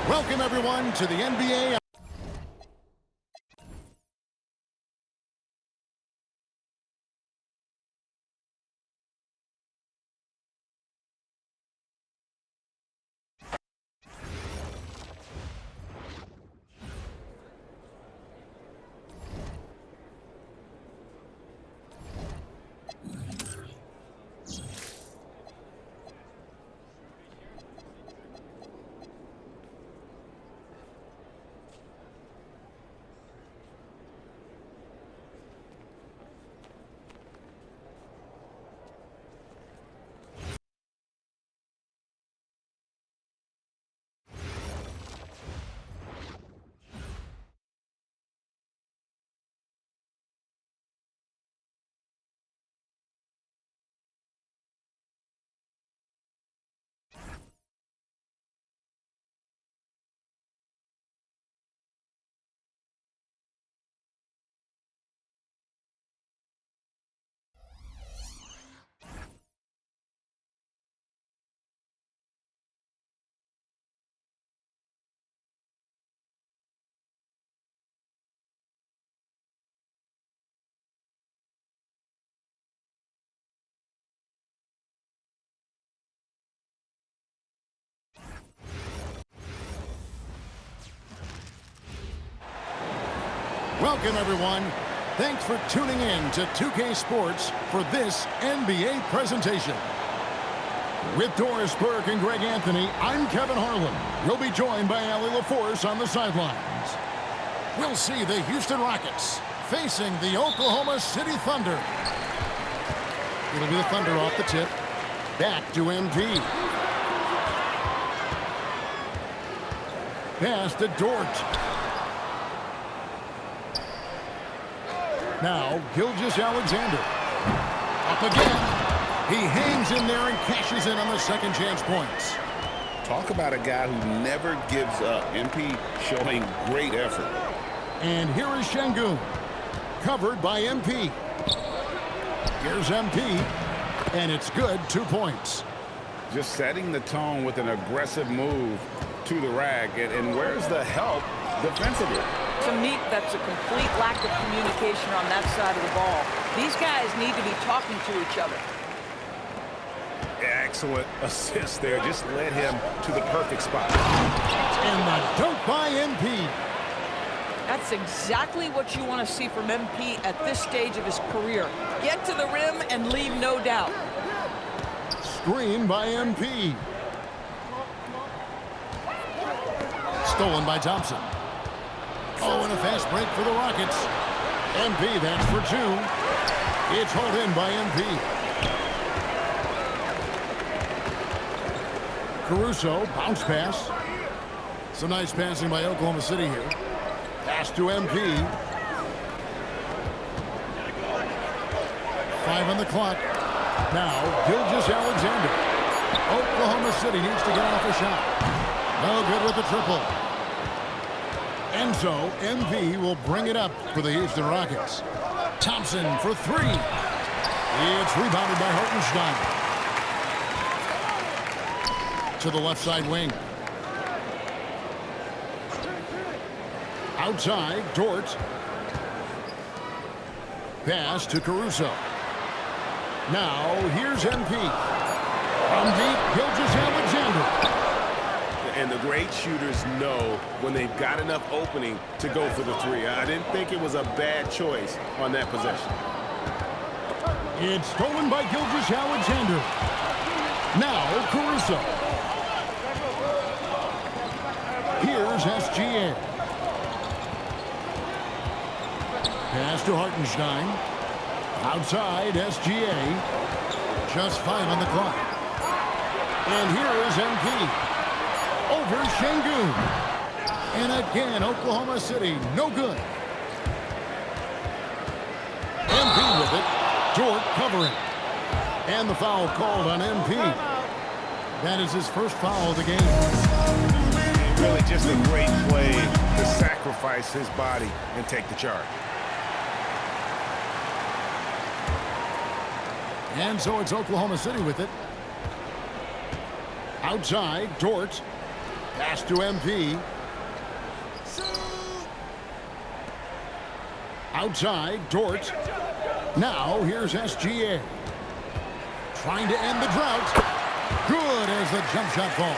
Welcome, everyone, to the NBA. Welcome, everyone. Thanks for tuning in to 2K Sports for this NBA presentation. With Doris Burke and Greg Anthony, I'm Kevin Harlan. We'll be joined by Allie LaForce on the sidelines. We'll see the Houston Rockets facing the Oklahoma City Thunder. It'll be the Thunder off the tip. Back to MP. Pass to Dort. Now, Gilgeous-Alexander. Up again. He hangs in there and cashes in on the second chance points. Talk about a guy who never gives up. MP showing great effort. And here is Şengün. Covered by MP. Here's MP. And it's good, 2 points. Just setting the tone with an aggressive move to the rack. And where's the help defensively? To me, that's a complete lack of communication on that side of the ball. These guys need to be talking to each other. Excellent assist there. Just led him to the perfect spot. And the dunk by MP. That's exactly what you want to see from MP at this stage of his career. Get to the rim and leave no doubt. Screen by MP. Stolen by Thompson. Oh, and a fast break for the Rockets. MP, that's for 2. It's hauled in by MP. Caruso, bounce pass. Some nice passing by Oklahoma City here. Pass to MP. 5 on the clock. Now, Gilgeous-Alexander. Oklahoma City needs to get off a shot. No good with the triple. And so, MP will bring it up for the Houston Rockets. Thompson for 3. It's rebounded by Hartenstein. To the left side wing. Outside, Dort. Pass to Caruso. Now, here's MP. From deep, Gilgeous-Alexander. And the great shooters know when they've got enough opening to go for the 3. I didn't think it was a bad choice on that possession. It's stolen by Gilgeous-Alexander. Now, Caruso. Here's SGA. Pass to Hartenstein. Outside, SGA. Just 5 on the clock. And here is MP. Over Şengün. And again, Oklahoma City, no good. MP with it. Dort covering. And the foul called on MP. That is his first foul of the game. Really just a great play to sacrifice his body and take the charge. And so it's Oklahoma City with it. Outside, Dort. Pass to MP. Outside, Dort. Now, here's SGA. Trying to end the drought. Good as the jump shot falls.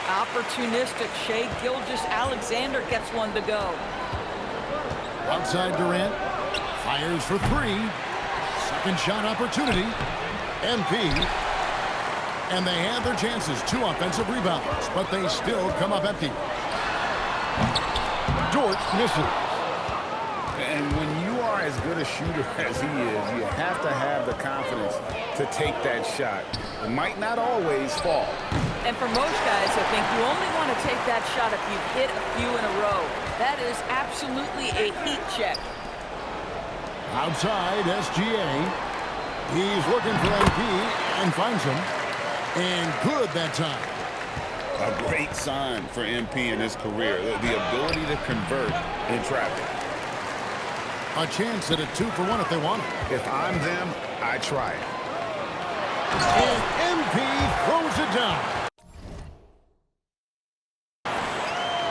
Opportunistic. Shea Gilgeous-Alexander gets one to go. Outside Durant. Fires for three. Second shot opportunity. MP. And they have their chances. 2 offensive rebounds, but they still come up empty. Dort misses. And when you are as good a shooter as he is, you have to have the confidence to take that shot. It might not always fall. And for most guys, I think you only want to take that shot if you've hit a few in a row. That is absolutely a heat check. Outside, SGA. He's looking for MP and finds him. And good that time. A great sign for MP in his career, the ability to convert in traffic. A chance at a 2-for-1 if they want it. If I'm them, I try it. And MP throws it down.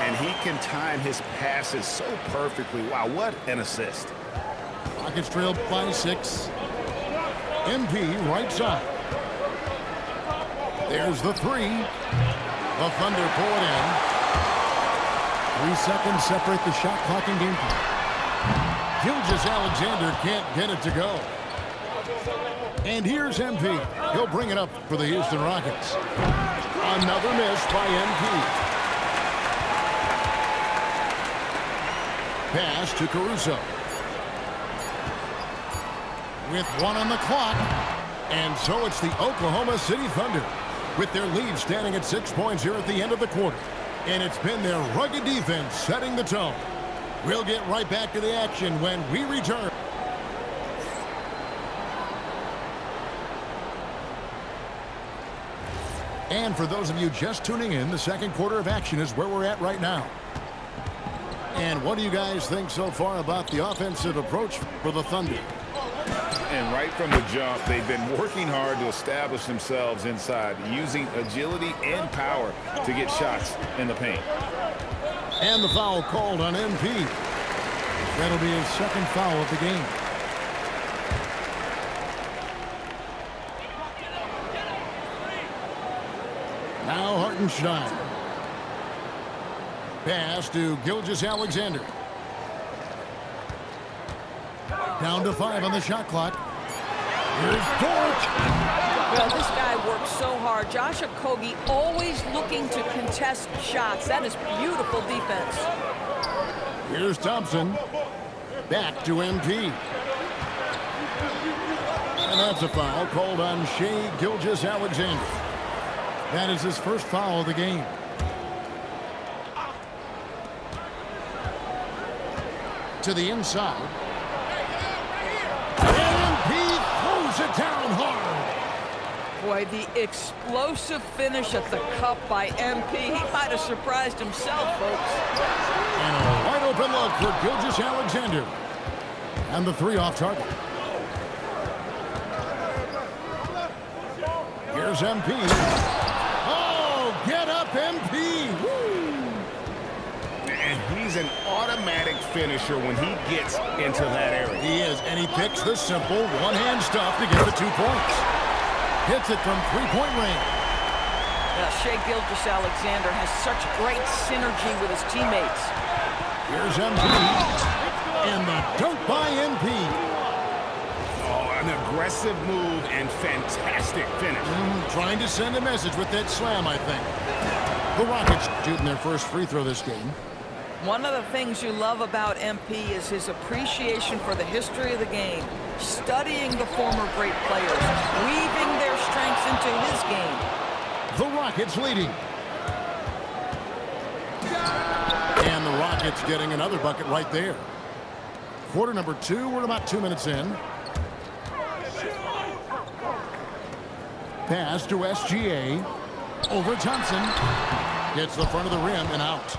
And he can time his passes so perfectly. Wow, what an assist. Rockets trail by 6. MP right side. There's the 3. The Thunder pull it in. 3 seconds separate the shot clock and game clock. Gilgeous-Alexander can't get it to go. And here's MP. He'll bring it up for the Houston Rockets. Another miss by MP. Pass to Caruso. With 1 on the clock. And so it's the Oklahoma City Thunder with their lead standing at 6 points here at the end of the quarter. And it's been their rugged defense setting the tone. We'll get right back to the action when we return. And for those of you just tuning in, the second quarter of action is where we're at right now. And what do you guys think so far about the offensive approach for the Thunder? And right from the jump, they've been working hard to establish themselves inside, using agility and power to get shots in the paint. And the foul called on MP. That'll be his second foul of the game. Now Hartenstein. Pass to Gilgeous-Alexander. Down to 5 on the shot clock. Here's Dort. Well, this guy works so hard. Josh Okogie always looking to contest shots. That is beautiful defense. Here's Thompson. Back to MP. And that's a foul called on Shea Gilgeous-Alexander. That is his first foul of the game. To the inside. MP throws it down hard. Boy, the explosive finish at the cup by MP. He might have surprised himself, folks. And a wide open look for Gilgeous-Alexander. And the 3 off target. Here's MP. Oh, get up, MP. Woo. And he's an automatic finisher when he gets into that area. He is, and he picks the simple one-hand stuff to get the 2 points. Hits it from 3-point range. Shea Gilgeous-Alexander has such great synergy with his teammates. Here's MP. And the dunk by MP. Oh, an aggressive move and fantastic finish. Trying to send a message with that slam, I think. The Rockets shooting their first free throw this game. One of the things you love about MP is his appreciation for the history of the game, studying the former great players, weaving their strengths into his game. The Rockets leading. And the Rockets getting another bucket right there. Quarter number 2, we're about 2 minutes in. Pass to SGA. Over Thompson. Gets the front of the rim and out.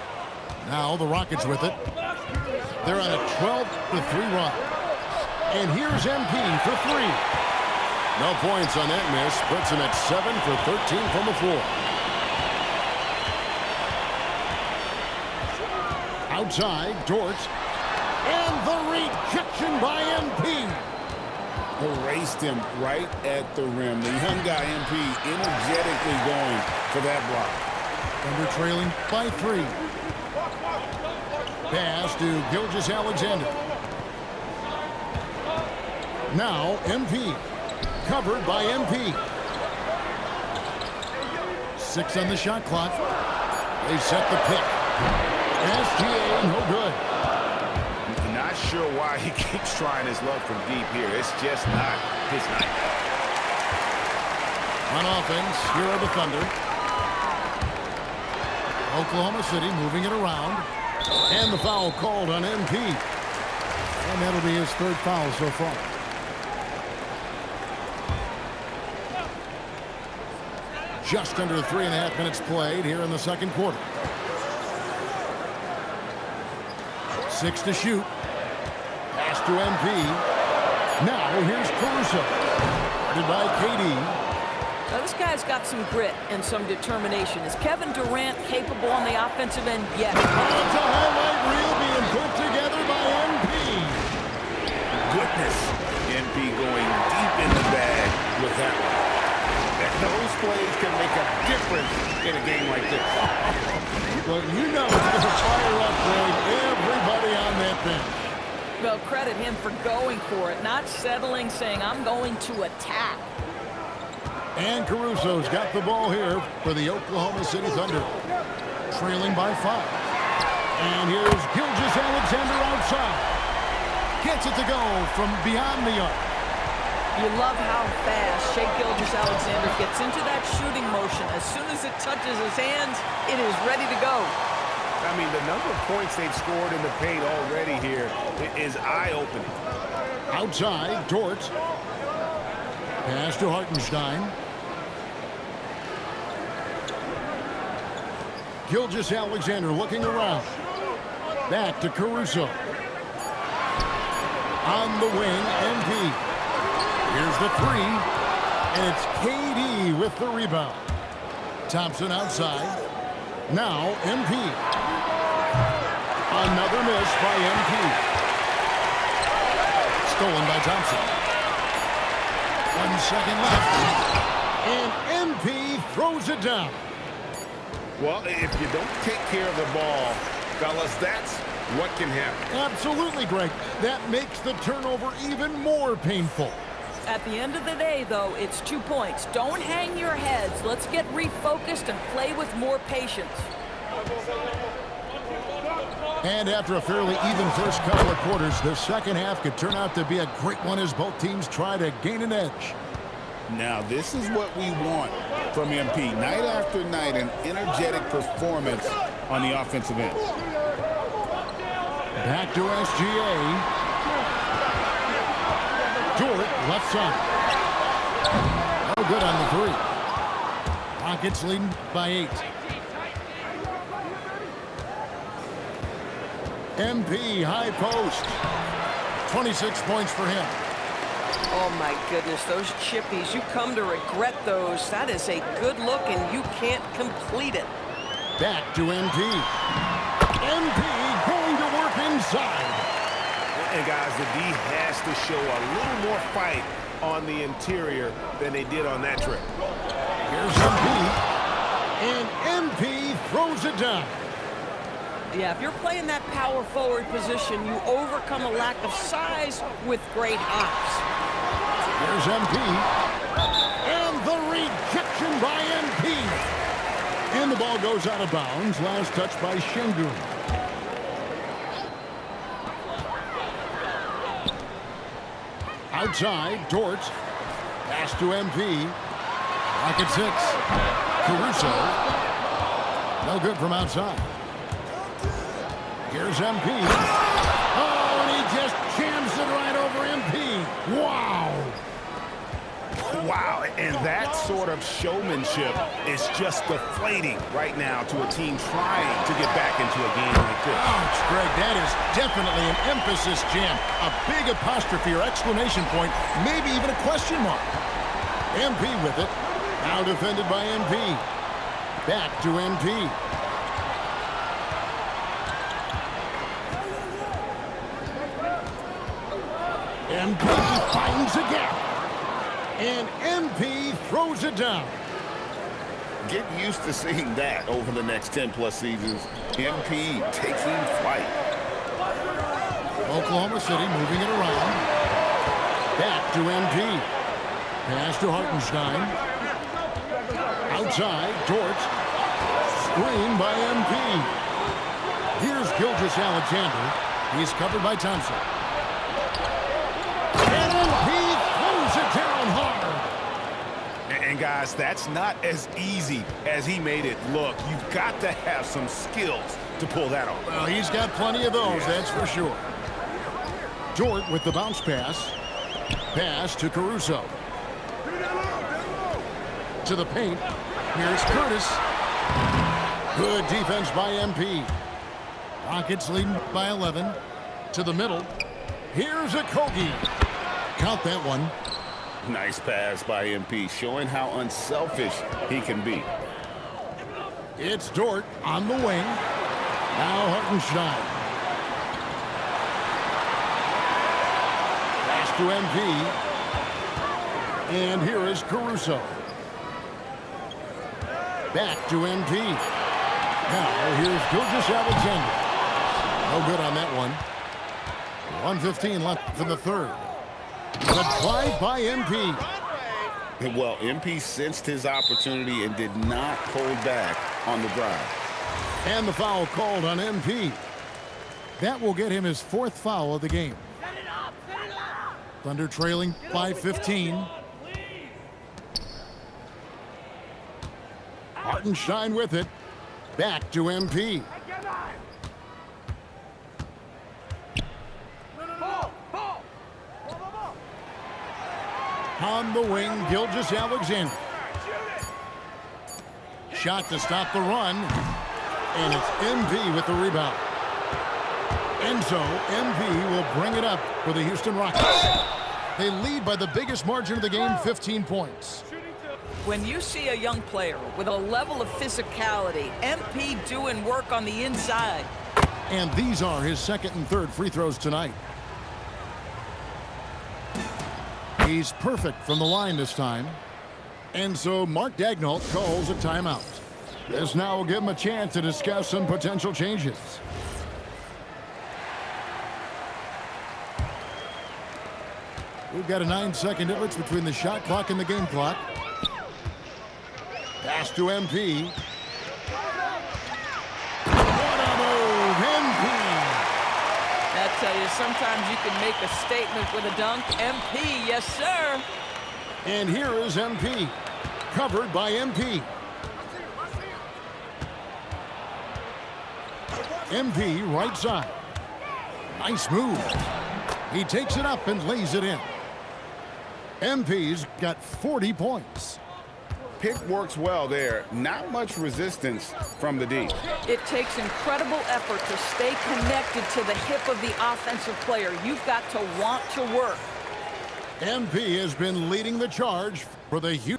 Now the Rockets with it. They're on a 12-3 run. And here's MP for 3. No points on that miss. Puts him at 7 for 13 from the floor. Outside, Dort. And the rejection by MP. Erased him right at the rim. The young guy, MP, energetically going for that block. Thunder trailing by 3. Pass to Gilgeous-Alexander. Now, MP. Covered by MP. 6 on the shot clock. They set the pick. SGA, no good. Not sure why he keeps trying his luck from deep here. It's just not his night. On offense, here are the Thunder. Oklahoma City moving it around. And the foul called on MP. And that'll be his 3rd foul so far. Just under 3.5 minutes played here in the 2nd quarter. 6 to shoot. Pass to MP. Now here's Caruso. Guarded by KD. Now this guy's got some grit and some determination. Is Kevin Durant capable on the offensive end? Yes. It's a highlight reel being put together by MP. Goodness. MP going deep in the bag with that one. Those plays can make a difference in a game like this. Well, you know it's going to fire up, Greg, everybody on that bench. Well, credit him for going for it, not settling, saying, I'm going to attack. And Caruso's got the ball here for the Oklahoma City Thunder. Trailing by 5. And here's Gilgeous-Alexander outside. Gets it to go from beyond the arc. You love how fast Shai Gilgeous-Alexander gets into that shooting motion. As soon as it touches his hands, it is ready to go. I mean, the number of points they've scored in the paint already here is eye-opening. Outside, Dort. Pass to Hartenstein. Gilgeous-Alexander looking around. Back to Caruso. On the wing, MP. Here's the 3, and it's KD with the rebound. Thompson outside. Now, MP. Another miss by MP. Stolen by Thompson. 1 second left. And MP throws it down. Well, if you don't take care of the ball, fellas, that's what can happen. Absolutely, Greg. That makes the turnover even more painful. At the end of the day, though, it's 2 points. Don't hang your heads. Let's get refocused and play with more patience. And after a fairly even first couple of quarters, the second half could turn out to be a great one as both teams try to gain an edge. Now, this is what we want from MP. Night after night, an energetic performance on the offensive end. Back to SGA. Dort, left side. No good on the 3. Rockets leading by 8. MP, high post. 26 points for him. Oh, my goodness, those chippies, you come to regret those. That is a good look, and you can't complete it. Back to MP. MP going to work inside. And guys, the D has to show a little more fight on the interior than they did on that trip. Here's MP. And MP throws it down. Yeah, if you're playing that power forward position, you overcome a lack of size with great hops. Here's MP. And the rejection by MP. And the ball goes out of bounds. Last touch by Şengün. Outside, Dort. Pass to MP. Rocket 6. Caruso. No good from outside. Here's MP. Oh, and he just jams it right over MP. Wow. Wow, and that sort of showmanship is just deflating right now to a team trying to get back into a game like this. Ouch, Greg, that is definitely an emphasis jam. A big apostrophe or exclamation point, maybe even a question mark. MP with it. Now defended by MP. Back to MP. MP finds a gap. And MP throws it down. Get used to seeing that over the next 10-plus seasons. MP taking flight. Oklahoma City moving it around. Back to MP. Pass to Hartenstein. Outside, Dort. Screen by MP. Here's Gilgeous-Alexander. He's covered by Thompson. And MP throws it down hard. And guys, that's not as easy as he made it look. You've got to have some skills to pull that off. Well, he's got plenty of those, that's for sure. Dort with the bounce pass. Pass to Caruso. To the paint. Here's Curtis. Good defense by MP. Rockets leading by 11. To the middle. Here's a Kogi. Count that one. Nice pass by MP, showing how unselfish he can be. It's Dort on the wing. Now Hartenstein. Pass to MP. And here is Caruso. Back to MP. Now here's Gilgeous-Alexander. No good on that one. 1:15 left in the third. The drive by MP. Well, MP sensed his opportunity and did not hold back on the drive. And the foul called on MP. That will get him his 4th foul of the game. Thunder trailing by 15. Hartenstein with it. Back to MP. On the wing, Gilgeous-Alexander. Shot to stop the run. And it's MP with the rebound. And so MP will bring it up for the Houston Rockets. They lead by the biggest margin of the game, 15 points. When you see a young player with a level of physicality, MP doing work on the inside. And these are his 2nd and 3rd free throws tonight. He's perfect from the line this time. And so Mark Daigneault calls a timeout. This now will give him a chance to discuss some potential changes. We've got a 9-second difference between the shot clock and the game clock. Pass to MP. What a move, MP! I tell you, sometimes you can make a statement with a dunk. MP, yes, sir. And here is MP. Covered by MP. MP right side. Nice move. He takes it up and lays it in. MP's got 40 points. Pick works well there. Not much resistance from the D. It takes incredible effort to stay connected to the hip of the offensive player. You've got to want to work. MP has been leading the charge for the Houston.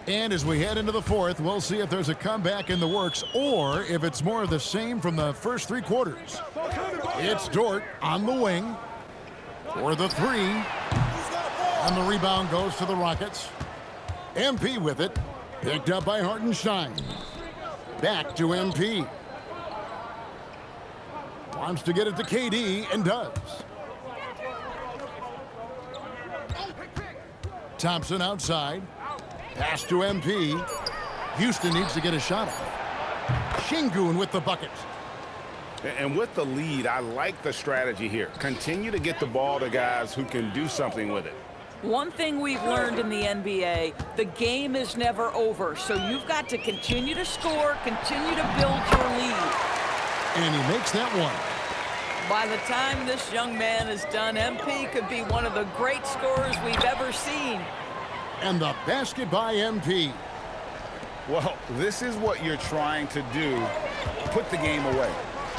And as we head into the 4th, we'll see if there's a comeback in the works or if it's more of the same from the first 3 quarters. It's Dort on the wing for the 3. And the rebound goes to the Rockets. MP with it. Picked up by Hartenstein. Back to MP. Wants to get it to KD and does. Thompson outside. Pass to MP. Houston needs to get a shot off. Şengün with the bucket. And with the lead, I like the strategy here. Continue to get the ball to guys who can do something with it. One thing we've learned in the NBA, the game is never over. So you've got to continue to score, continue to build your lead. And he makes that one. By the time this young man is done, MP could be one of the great scorers we've ever seen. And the basket by MP. Well, this is what you're trying to do. Put the game away.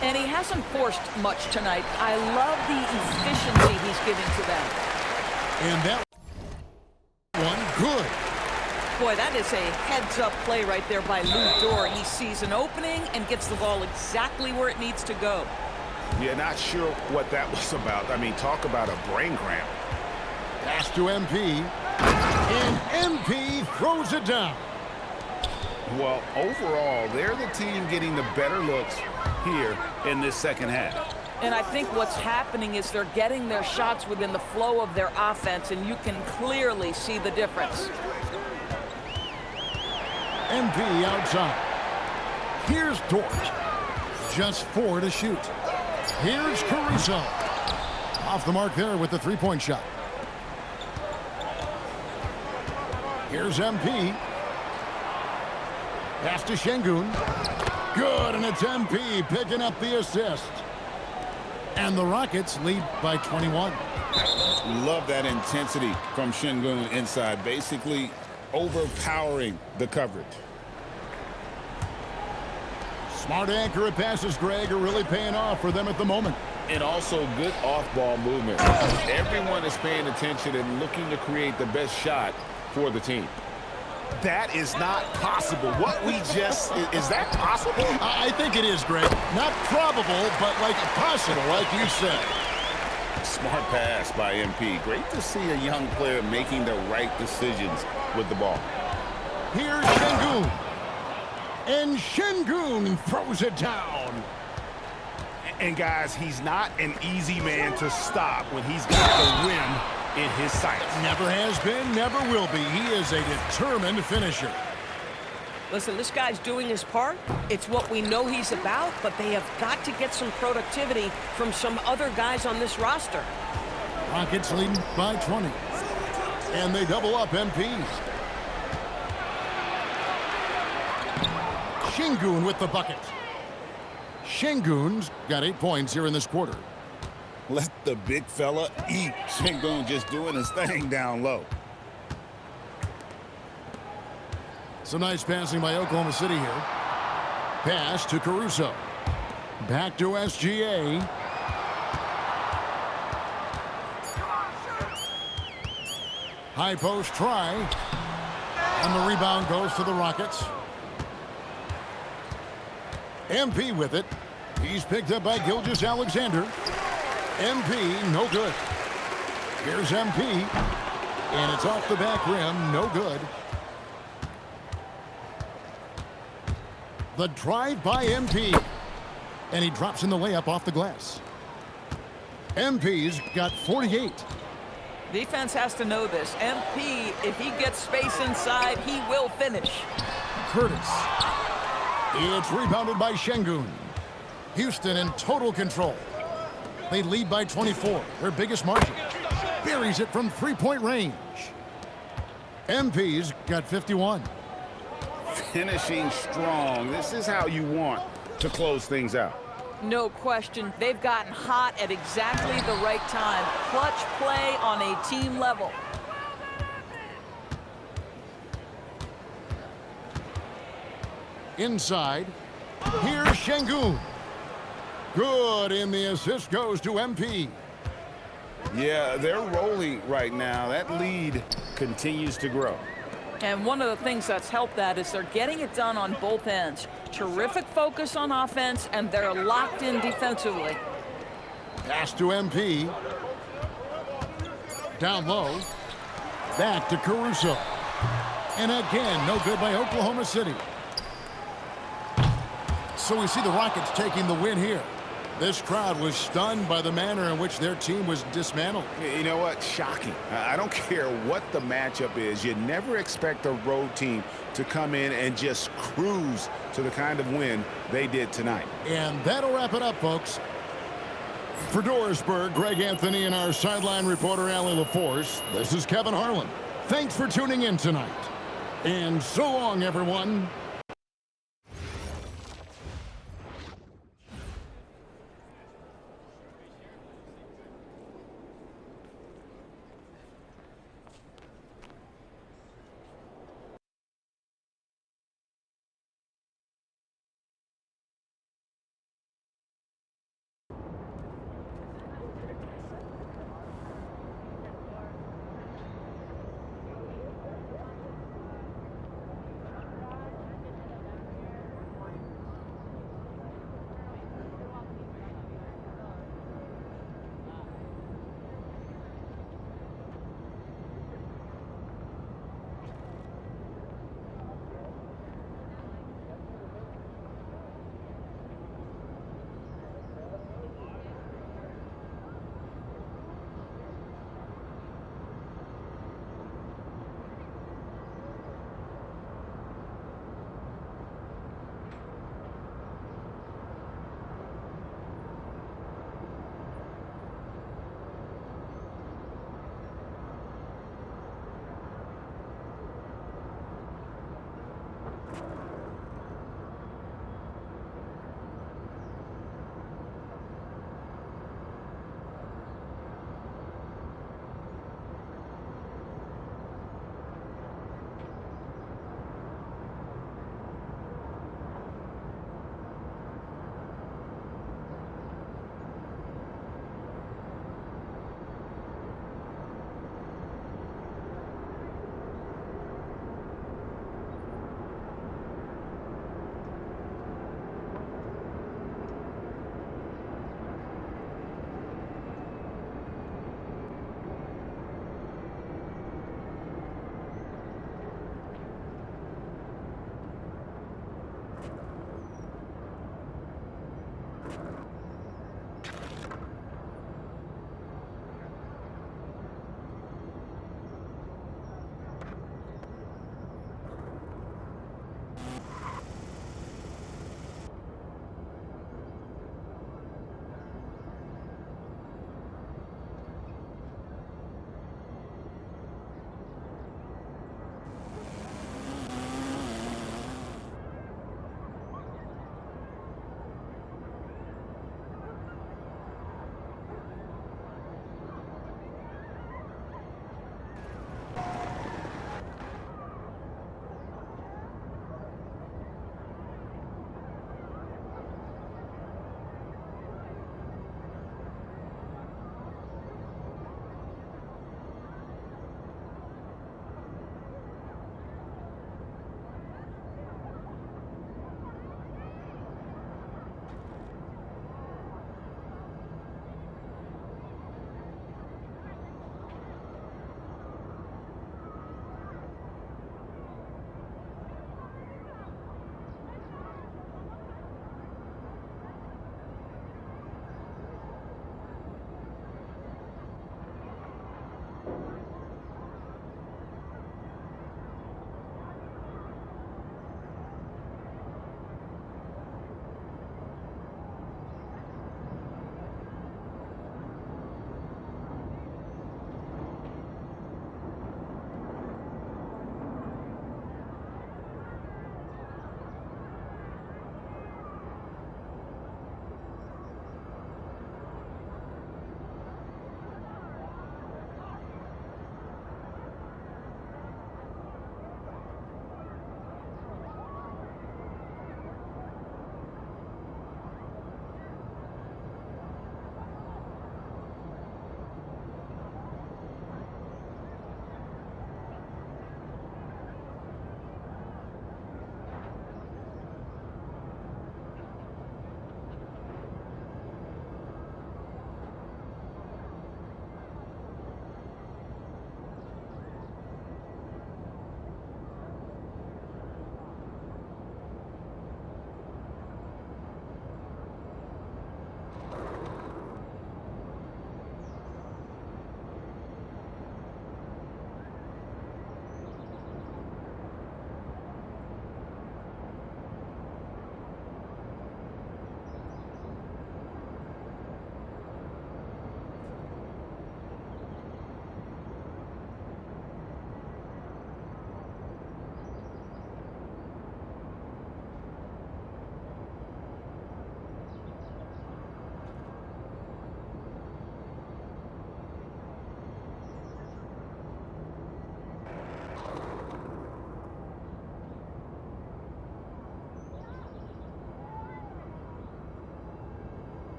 And he hasn't forced much tonight. I love the efficiency he's giving to them. And that one good. Boy, that is a heads-up play right there by Lou Dort. He sees an opening and gets the ball exactly where it needs to go. Yeah, not sure what that was about. I mean, talk about a brain cramp. Pass to MP. And MP throws it down. Well, overall, they're the team getting the better looks here in this second half. And I think what's happening is they're getting their shots within the flow of their offense, and you can clearly see the difference. MP outside. Here's Dort. Just 4 to shoot. Here's Caruso. Off the mark there with the three-point shot. Here's MP. Pass to Şengün. Good, and it's MP picking up the assist. And the Rockets lead by 21. Love that intensity from Şengün inside, basically overpowering the coverage. Smart, accurate passes, Greg, are really paying off for them at the moment. And also good off-ball movement. Everyone is paying attention and looking to create the best shot for the team. That is not possible. What we just... Is that possible? I think it is, Greg. Not probable, but like possible, like you said. Smart pass by MP. Great to see a young player making the right decisions with the ball. Here's Şengün. And Şengün throws it down. And guys, he's not an easy man to stop when he's got the win in his sights. Never has been, never will be. He is a determined finisher. Listen, this guy's doing his part. It's what we know he's about, but they have got to get some productivity from some other guys on this roster. Rockets leading by 20. And they double up MP. Şengün with the bucket. Şengün's got 8 points here in this quarter. Let the big fella eat. Şengün just doing his thing down low. Some nice passing by Oklahoma City here. Pass to Caruso. Back to SGA. High post try. And the rebound goes to the Rockets. MP with it. He's picked up by Gilgeous-Alexander. MP, no good. Here's MP. And it's off the back rim, no good. The drive by MP. And he drops in the layup off the glass. MP's got 48. Defense has to know this. MP, if he gets space inside, he will finish. Curtis. It's rebounded by Şengün. Houston in total control. They lead by 24, their biggest margin. Buries it from three-point range. MP's got 51. Finishing strong. This is how you want to close things out. No question. They've gotten hot at exactly the right time. Clutch play on a team level. Inside. Here's Şengün. Good, and the assist goes to MP. Yeah, they're rolling right now. That lead continues to grow. And one of the things that's helped that is they're getting it done on both ends. Terrific focus on offense, and they're locked in defensively. Pass to MP. Down low. Back to Caruso. And again, no good by Oklahoma City. So we see the Rockets taking the win here. This crowd was stunned by the manner in which their team was dismantled. You know what? Shocking. I don't care what the matchup is. You never expect a road team to come in and just cruise to the kind of win they did tonight. And that'll wrap it up, folks. For Dorisburg, Greg Anthony and our sideline reporter, Allie LaForce, this is Kevin Harlan. Thanks for tuning in tonight. And so long, everyone.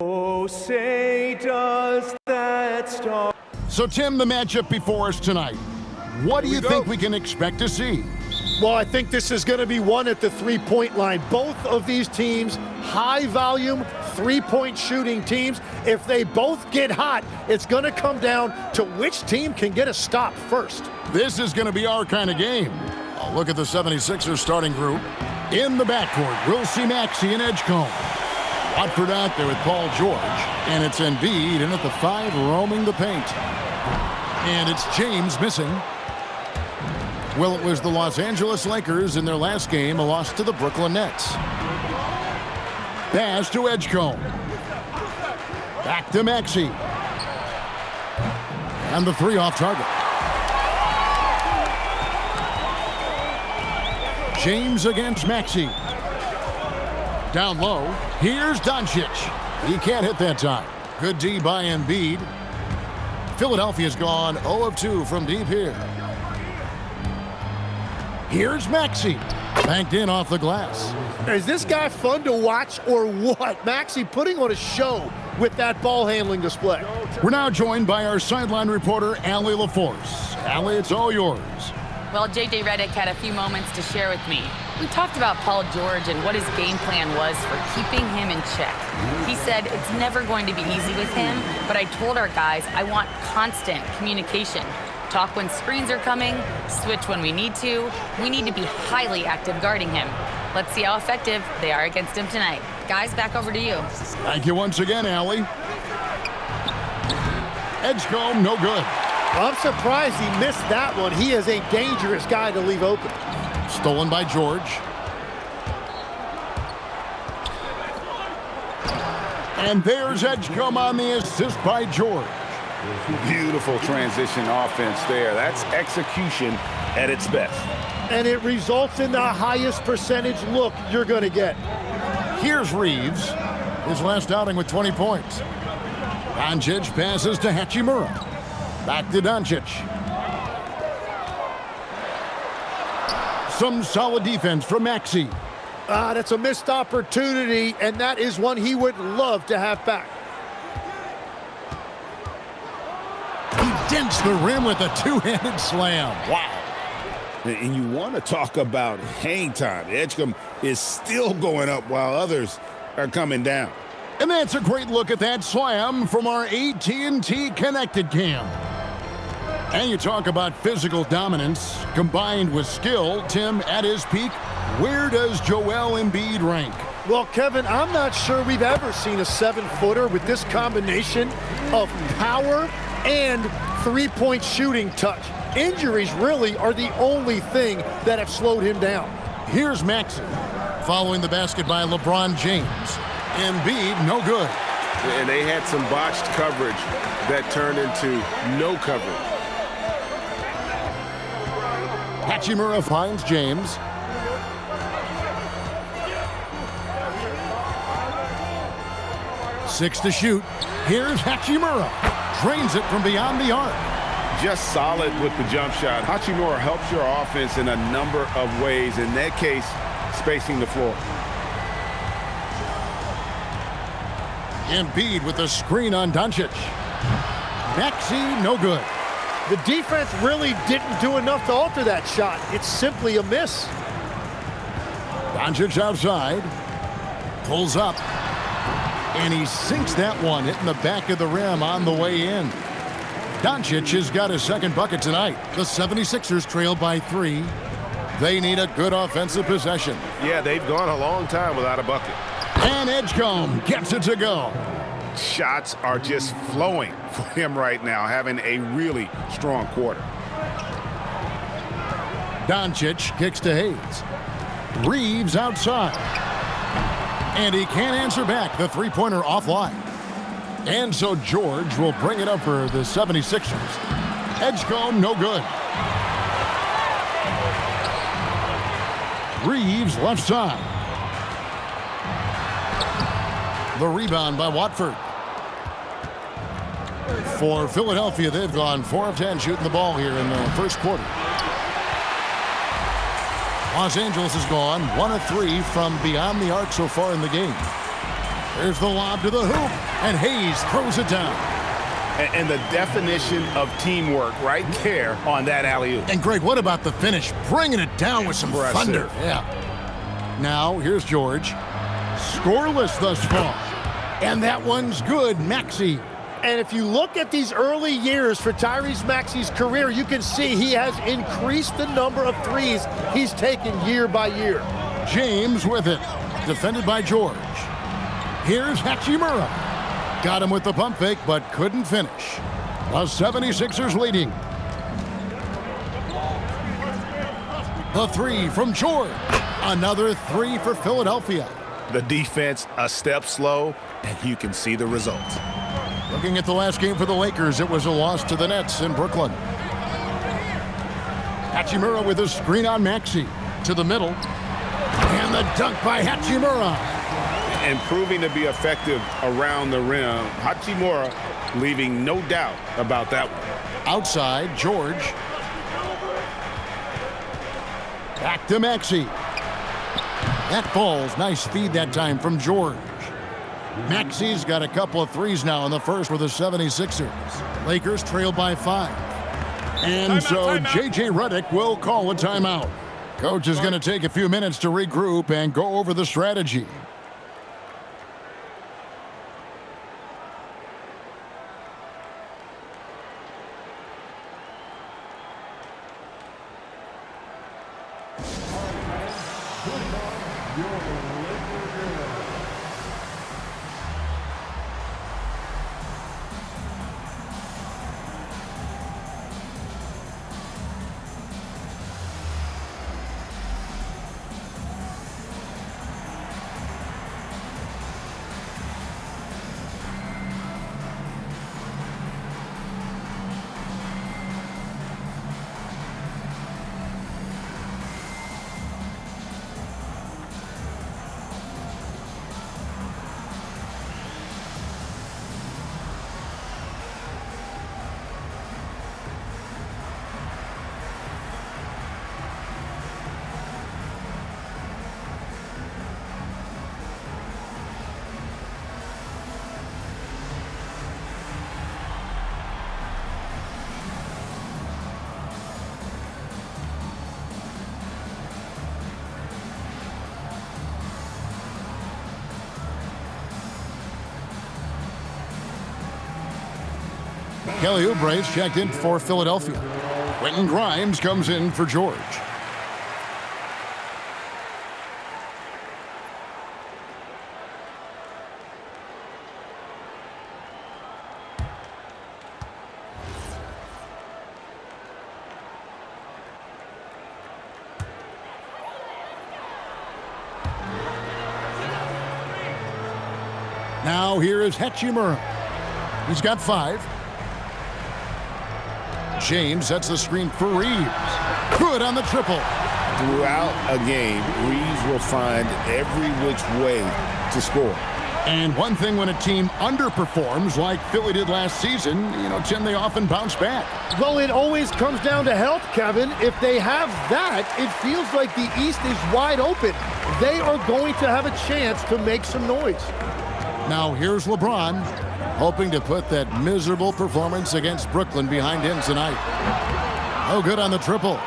Oh, say does that star... So, Tim, the matchup before us tonight. What do you think we can expect to see? Well, I think this is going to be one at the three-point line. Both of these teams, high-volume, three-point shooting teams. If they both get hot, it's going to come down to which team can get a stop first. This is going to be our kind of game. A look at the 76ers starting group. In the backcourt, we'll see Maxey and Edgecombe. Watford out there with Paul George. And it's Embiid in at the 5, roaming the paint. And it's James missing. Well, it was the Los Angeles Lakers in their last game, a loss to the Brooklyn Nets. Pass to Edgecombe. Back to Maxey. And the 3 off target. James against Maxey. Down low. Here's Doncic. He can't hit that time. Good D by Embiid. Philadelphia's gone 0 of 2 from deep here. Here's Maxey. Banked in off the glass. Is this guy fun to watch or what? Maxey putting on a show with that ball handling display. We're now joined by our sideline reporter, Allie LaForce. Allie, it's all yours. Well, J.J. Redick had a few moments to share with me. We talked about Paul George and what his game plan was for keeping him in check. He said it's never going to be easy with him, but I told our guys I want constant communication. Talk when screens are coming, switch when we need to. We need to be highly active guarding him. Let's see how effective they are against him tonight. Guys, back over to you. Thank you once again, Allie. Edgecombe, no good. I'm surprised he missed that one. He is a dangerous guy to leave open. Stolen by George. And there's Edgecombe on the assist by George. Beautiful transition offense there. That's execution at its best. And it results in the highest percentage look you're going to get. Here's Reeves. His last outing with 20 points. Doncic passes to Hachimura. Back to Doncic. Some solid defense from Maxey. That's a missed opportunity, and that is one he would love to have back. He dents the rim with a two-handed slam. Wow. And you want to talk about hang time. Edgecombe is still going up while others are coming down. And that's a great look at that slam from our AT&T Connected Cam. And you talk about physical dominance combined with skill. Tim, at his peak, where does Joel Embiid rank? Well, Kevin, I'm not sure we've ever seen a 7-footer with this combination of power and three-point shooting touch. Injuries really are the only thing that have slowed him down. Here's Maxey following the basket by LeBron James. Embiid, no good. And they had some botched coverage that turned into no coverage. Hachimura finds James. Six to shoot. Here's Hachimura. Drains it from beyond the arc. Just solid with the jump shot. Hachimura helps your offense in a number of ways. In that case, spacing the floor. Embiid with the screen on Doncic. Maxey, no good. The defense really didn't do enough to alter that shot. It's simply a miss. Doncic outside. Pulls up. And he sinks that one, hitting the back of the rim on the way in. Doncic has got his second bucket tonight. The 76ers trail by 3. They need a good offensive possession. Yeah, they've gone a long time without a bucket. And Edgecombe gets it to go. Shots are just flowing for him right now, having a really strong quarter. Doncic kicks to Hayes. Reeves outside. And he can't answer back. The three-pointer offline. And so George will bring it up for the 76ers. Edgecombe, no good. Reeves left side. The rebound by Watford. For Philadelphia, they've gone 4 of 10 shooting the ball here in the first quarter. Los Angeles has gone 1 of 3 from beyond the arc so far in the game. There's the lob to the hoop, and Hayes throws it down. And the definition of teamwork right there on that alley-oop. And Greg, what about the finish? Bringing it down with some thunder. Yeah. Now, here's George. Scoreless thus far. And that one's good, Maxey. And if you look at these early years for Tyrese Maxey's career, you can see he has increased the number of threes he's taken year by year. James with it. Defended by George. Here's Hachimura. Got him with the pump fake, but couldn't finish. The 76ers leading. The three from George. Another three for Philadelphia. The defense a step slow, and you can see the results. Looking at the last game for the Lakers, it was a loss to the Nets in Brooklyn. Hachimura with a screen on Maxey. To the middle. And the dunk by Hachimura. And proving to be effective around the rim. Hachimura leaving no doubt about that one. Outside, George. Back to Maxey. That falls. Nice feed that time from George. Maxey's got a couple of threes now in the first for the 76ers. Lakers trail by 5. And timeout. J.J. Redick will call a timeout. Coach is going to take a few minutes to regroup and go over the strategy. Kelly Oubre's checked in for Philadelphia. Quentin Grimes comes in for George. Now here is Hachimura. He's got 5. James sets the screen for Reeves. Good on the triple. Throughout a game, Reeves will find every which way to score. And one thing when a team underperforms like Philly did last season, Tim, they often bounce back. Well, it always comes down to health, Kevin. If they have that, it feels like the East is wide open. They are going to have a chance to make some noise. Now here's LeBron, hoping to put that miserable performance against Brooklyn behind him tonight. Oh, good on the triple.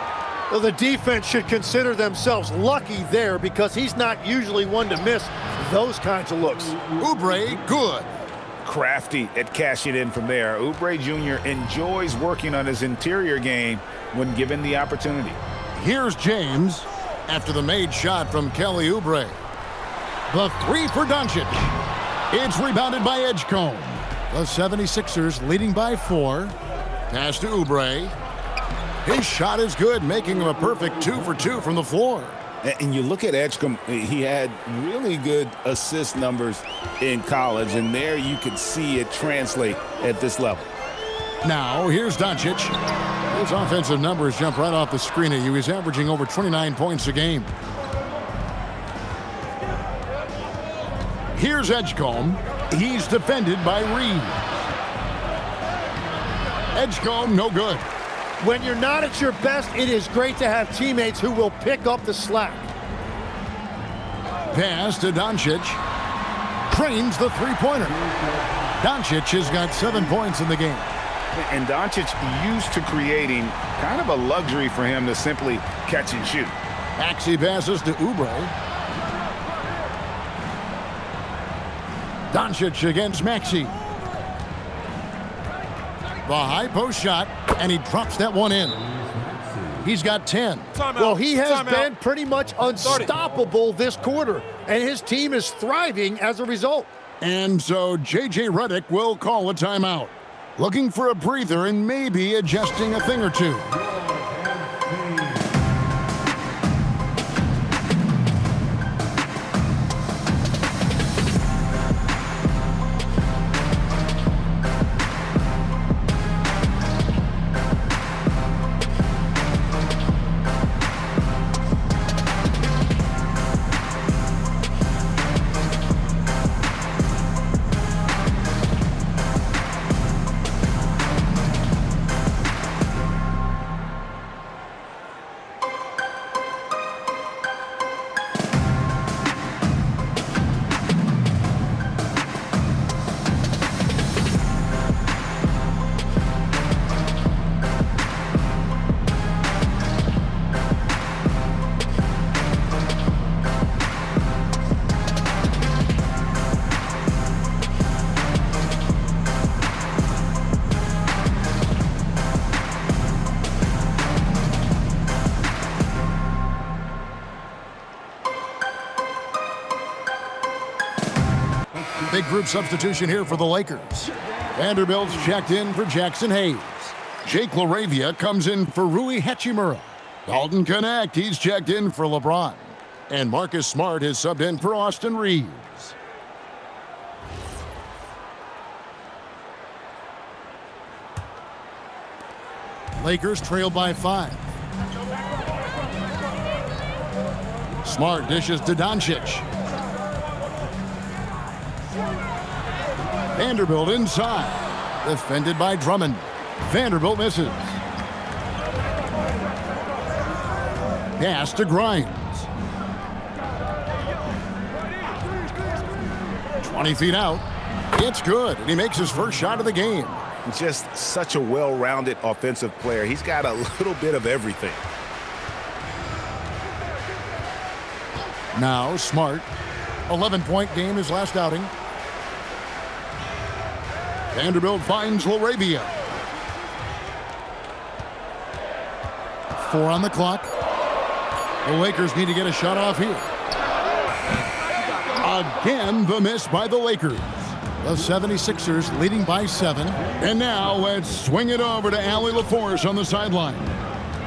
Well, the defense should consider themselves lucky there because he's not usually one to miss those kinds of looks. Oubre, good. Crafty at cashing in from there. Oubre Jr. enjoys working on his interior game when given the opportunity. Here's James after the made shot from Kelly Oubre. The 3 for Doncic. It's rebounded by Edgecombe. The 76ers leading by 4. Pass to Oubre. His shot is good, making him a perfect 2 for 2 from the floor. And you look at Edgecombe, he had really good assist numbers in college, and there you could see it translate at this level. Now, here's Doncic. His offensive numbers jump right off the screen at you. He's averaging over 29 points a game. Here's Edgecombe. He's defended by Reeves. Edgecombe, no good. When you're not at your best, it is great to have teammates who will pick up the slack. Pass to Doncic. Drains the three-pointer. Doncic has got 7 points in the game. And Doncic used to creating kind of a luxury for him to simply catch and shoot. Maxey passes to Oubre. Doncic against Maxey. The high post shot, and he drops that one in. He's got 10. Well, he has been pretty much unstoppable this quarter, and his team is thriving as a result. And so J.J. Redick will call a timeout. Looking for a breather and maybe adjusting a thing or two. Big group substitution here for the Lakers. Vanderbilt's checked in for Jackson Hayes. Jake LaRavia comes in for Rui Hachimura. Dalton Connect, he's checked in for LeBron. And Marcus Smart is subbed in for Austin Reeves. Lakers trail by 5. Smart dishes to Doncic. Vanderbilt inside. Defended by Drummond. Vanderbilt misses. Pass to Grimes. 20 feet out. It's good, and he makes his first shot of the game. Just such a well-rounded offensive player. He's got a little bit of everything. Now Smart. 11-point game his last outing. Vanderbilt finds LaRavia. 4 on the clock. The Lakers need to get a shot off here. Again, the miss by the Lakers. The 76ers leading by 7. And now let's swing it over to Allie LaForce on the sideline.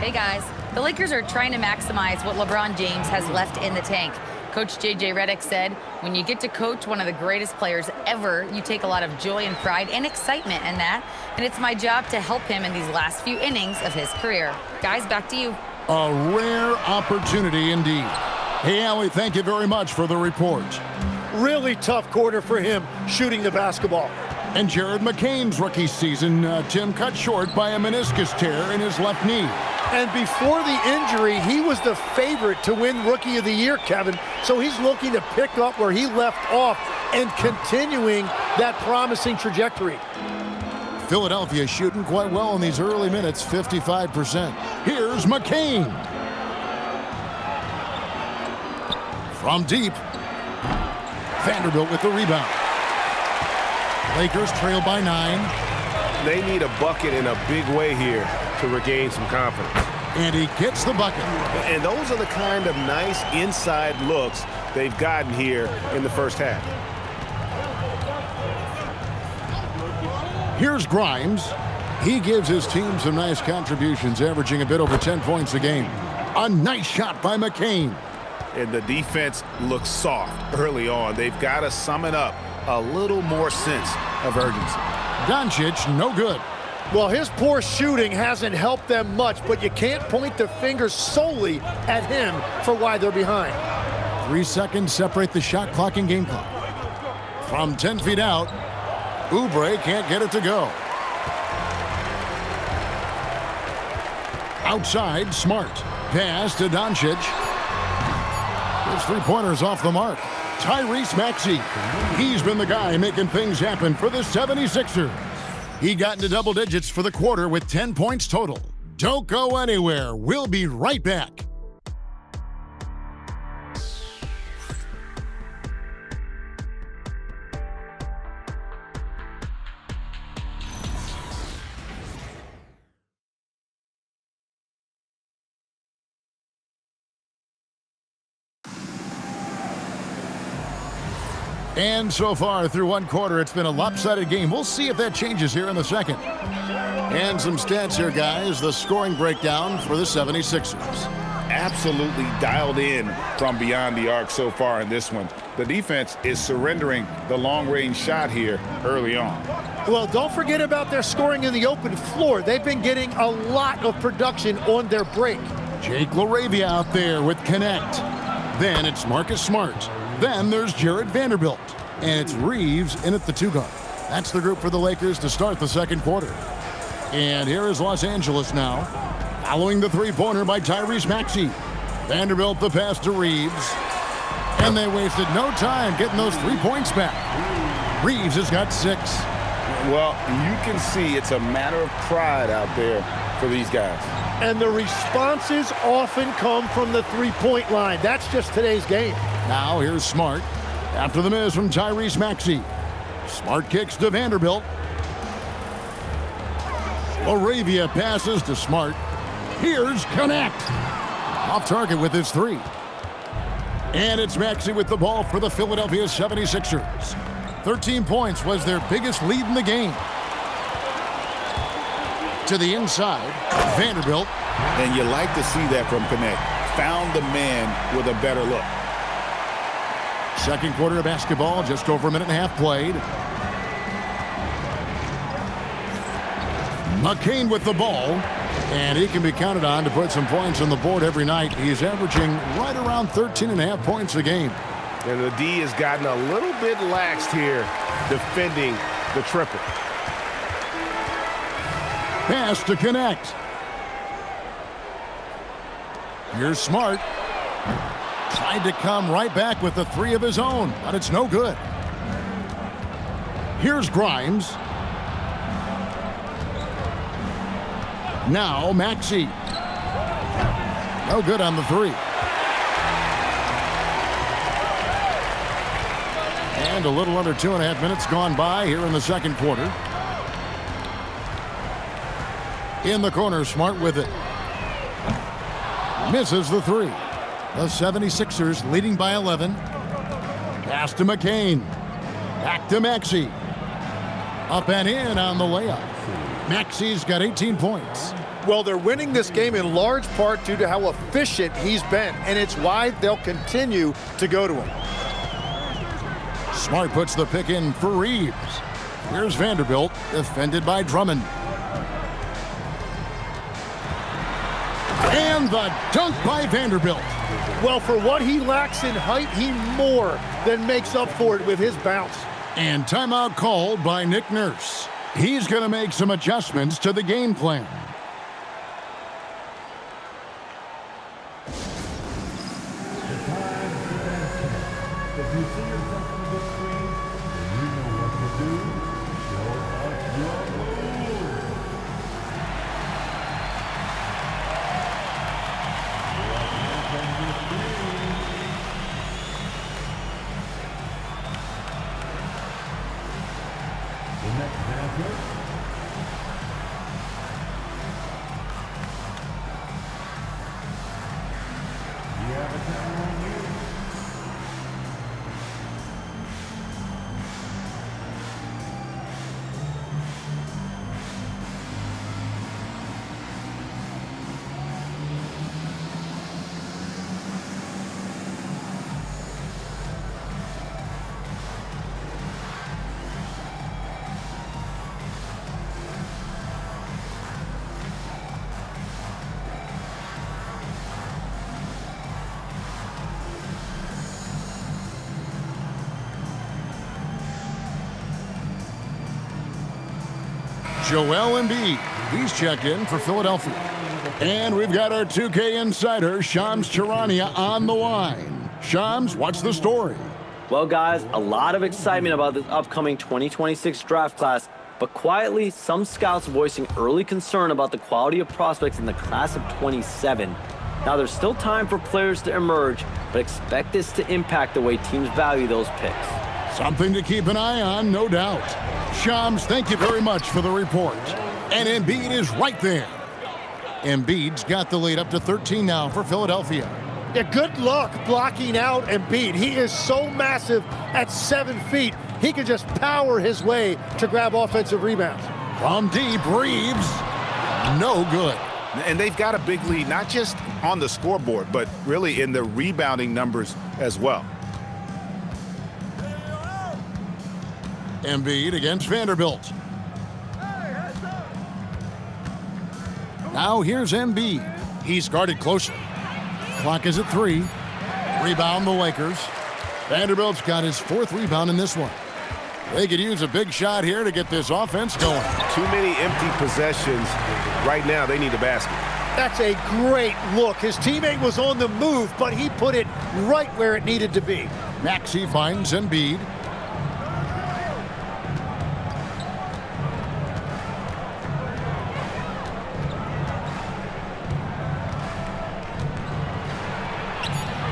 Hey guys, the Lakers are trying to maximize what LeBron James has left in the tank. Coach J.J. Redick said, when you get to coach one of the greatest players ever, you take a lot of joy and pride and excitement in that. And it's my job to help him in these last few innings of his career. Guys, back to you. A rare opportunity indeed. Hey, Allie, thank you very much for the report. Really tough quarter for him shooting the basketball. And Jared McCain's rookie season, Tim, cut short by a meniscus tear in his left knee. And before the injury, he was the favorite to win Rookie of the Year, Kevin. So he's looking to pick up where he left off and continuing that promising trajectory. Philadelphia shooting quite well in these early minutes, 55%. Here's McCain. From deep. Vanderbilt with the rebound. Lakers trail by 9. They need a bucket in a big way here to regain some confidence. And he gets the bucket. And those are the kind of nice inside looks they've gotten here in the first half. Here's Grimes. He gives his team some nice contributions, averaging a bit over 10 points a game. A nice shot by McCain. And the defense looks soft early on. They've got to summon up a little more sense of urgency. Doncic, no good. Well, his poor shooting hasn't helped them much, but you can't point the finger solely at him for why they're behind. 3 seconds separate the shot clock and game clock. From 10 feet out, Oubre can't get it to go. Outside, Smart. Pass to Doncic. His three-pointers off the mark. Tyrese Maxey. He's been the guy making things happen for the 76ers. He got into double digits for the quarter with 10 points total. Don't go anywhere. We'll be right back. And so far through one quarter, it's been a lopsided game. We'll see if that changes here in the second. And some stats here, guys. The scoring breakdown for the 76ers. Absolutely dialed in from beyond the arc so far in this one. The defense is surrendering the long-range shot here early on. Well, don't forget about their scoring in the open floor. They've been getting a lot of production on their break. Jake LaRavia out there with Connect. Then it's Marcus Smart. Then there's Jared Vanderbilt. And it's Reeves in at the 2 guard. That's the group for the Lakers to start the second quarter. And here is Los Angeles now. Following the three-pointer by Tyrese Maxey. Vanderbilt the pass to Reeves. And they wasted no time getting those 3 points back. Reeves has got 6. Well, you can see it's a matter of pride out there for these guys. And the responses often come from the three-point line. That's just today's game. Now here's Smart. After the miss from Tyrese Maxey. Smart kicks to Vanderbilt. LaRavia passes to Smart. Here's Connect. Off target with his 3. And it's Maxey with the ball for the Philadelphia 76ers. 13 points was their biggest lead in the game. To the inside, Vanderbilt. And you like to see that from Connect. Found the man with a better look. Second quarter of basketball, just over a minute and a half played. McCain with the ball, and he can be counted on to put some points on the board every night. He's averaging right around 13.5 points a game. And the D has gotten a little bit laxed here defending the triple. Pass to Connect. Here's Smart. Tried to come right back with the 3 of his own, but it's no good. Here's Grimes. Now Maxey. No good on the 3. And a little under 2.5 minutes gone by here in the second quarter. In the corner, Smart with it. Misses the 3. The 76ers leading by 11. Pass to McCain. Back to Maxey. Up and in on the layup. Maxey's got 18 points. Well, they're winning this game in large part due to how efficient he's been, and it's why they'll continue to go to him. Smart puts the pick in for Reeves. Here's Vanderbilt, defended by Drummond. And the dunk by Vanderbilt. Well, for what he lacks in height, he more than makes up for it with his bounce. And timeout called by Nick Nurse. He's going to make some adjustments to the game plan. If you see yourself on the big screen, then you know what to do. Show us your moves. The next dancer. You have a camera on you. Joel Embiid, he's checked in for Philadelphia. And we've got our 2K insider, Shams Charania, on the line. Shams, what's the story? Well, guys, a lot of excitement about this upcoming 2026 draft class, but quietly, some scouts voicing early concern about the quality of prospects in the class of 27. Now, there's still time for players to emerge, but expect this to impact the way teams value those picks. Something to keep an eye on, no doubt. Shams, thank you very much for the report. And Embiid is right there. Embiid's got the lead up to 13 now for Philadelphia. Yeah, good luck blocking out Embiid. He is so massive at 7 feet. He can just power his way to grab offensive rebounds. From deep, Reeves, no good. And they've got a big lead, not just on the scoreboard, but really in the rebounding numbers as well. Embiid against Vanderbilt. Now here's Embiid. He's guarded closer. Clock is at 3. Rebound the Lakers. Vanderbilt's got his 4th rebound in this one. They could use a big shot here to get this offense going. Too many empty possessions. Right now, they need a basket. That's a great look. His teammate was on the move, but he put it right where it needed to be. Maxey finds Embiid.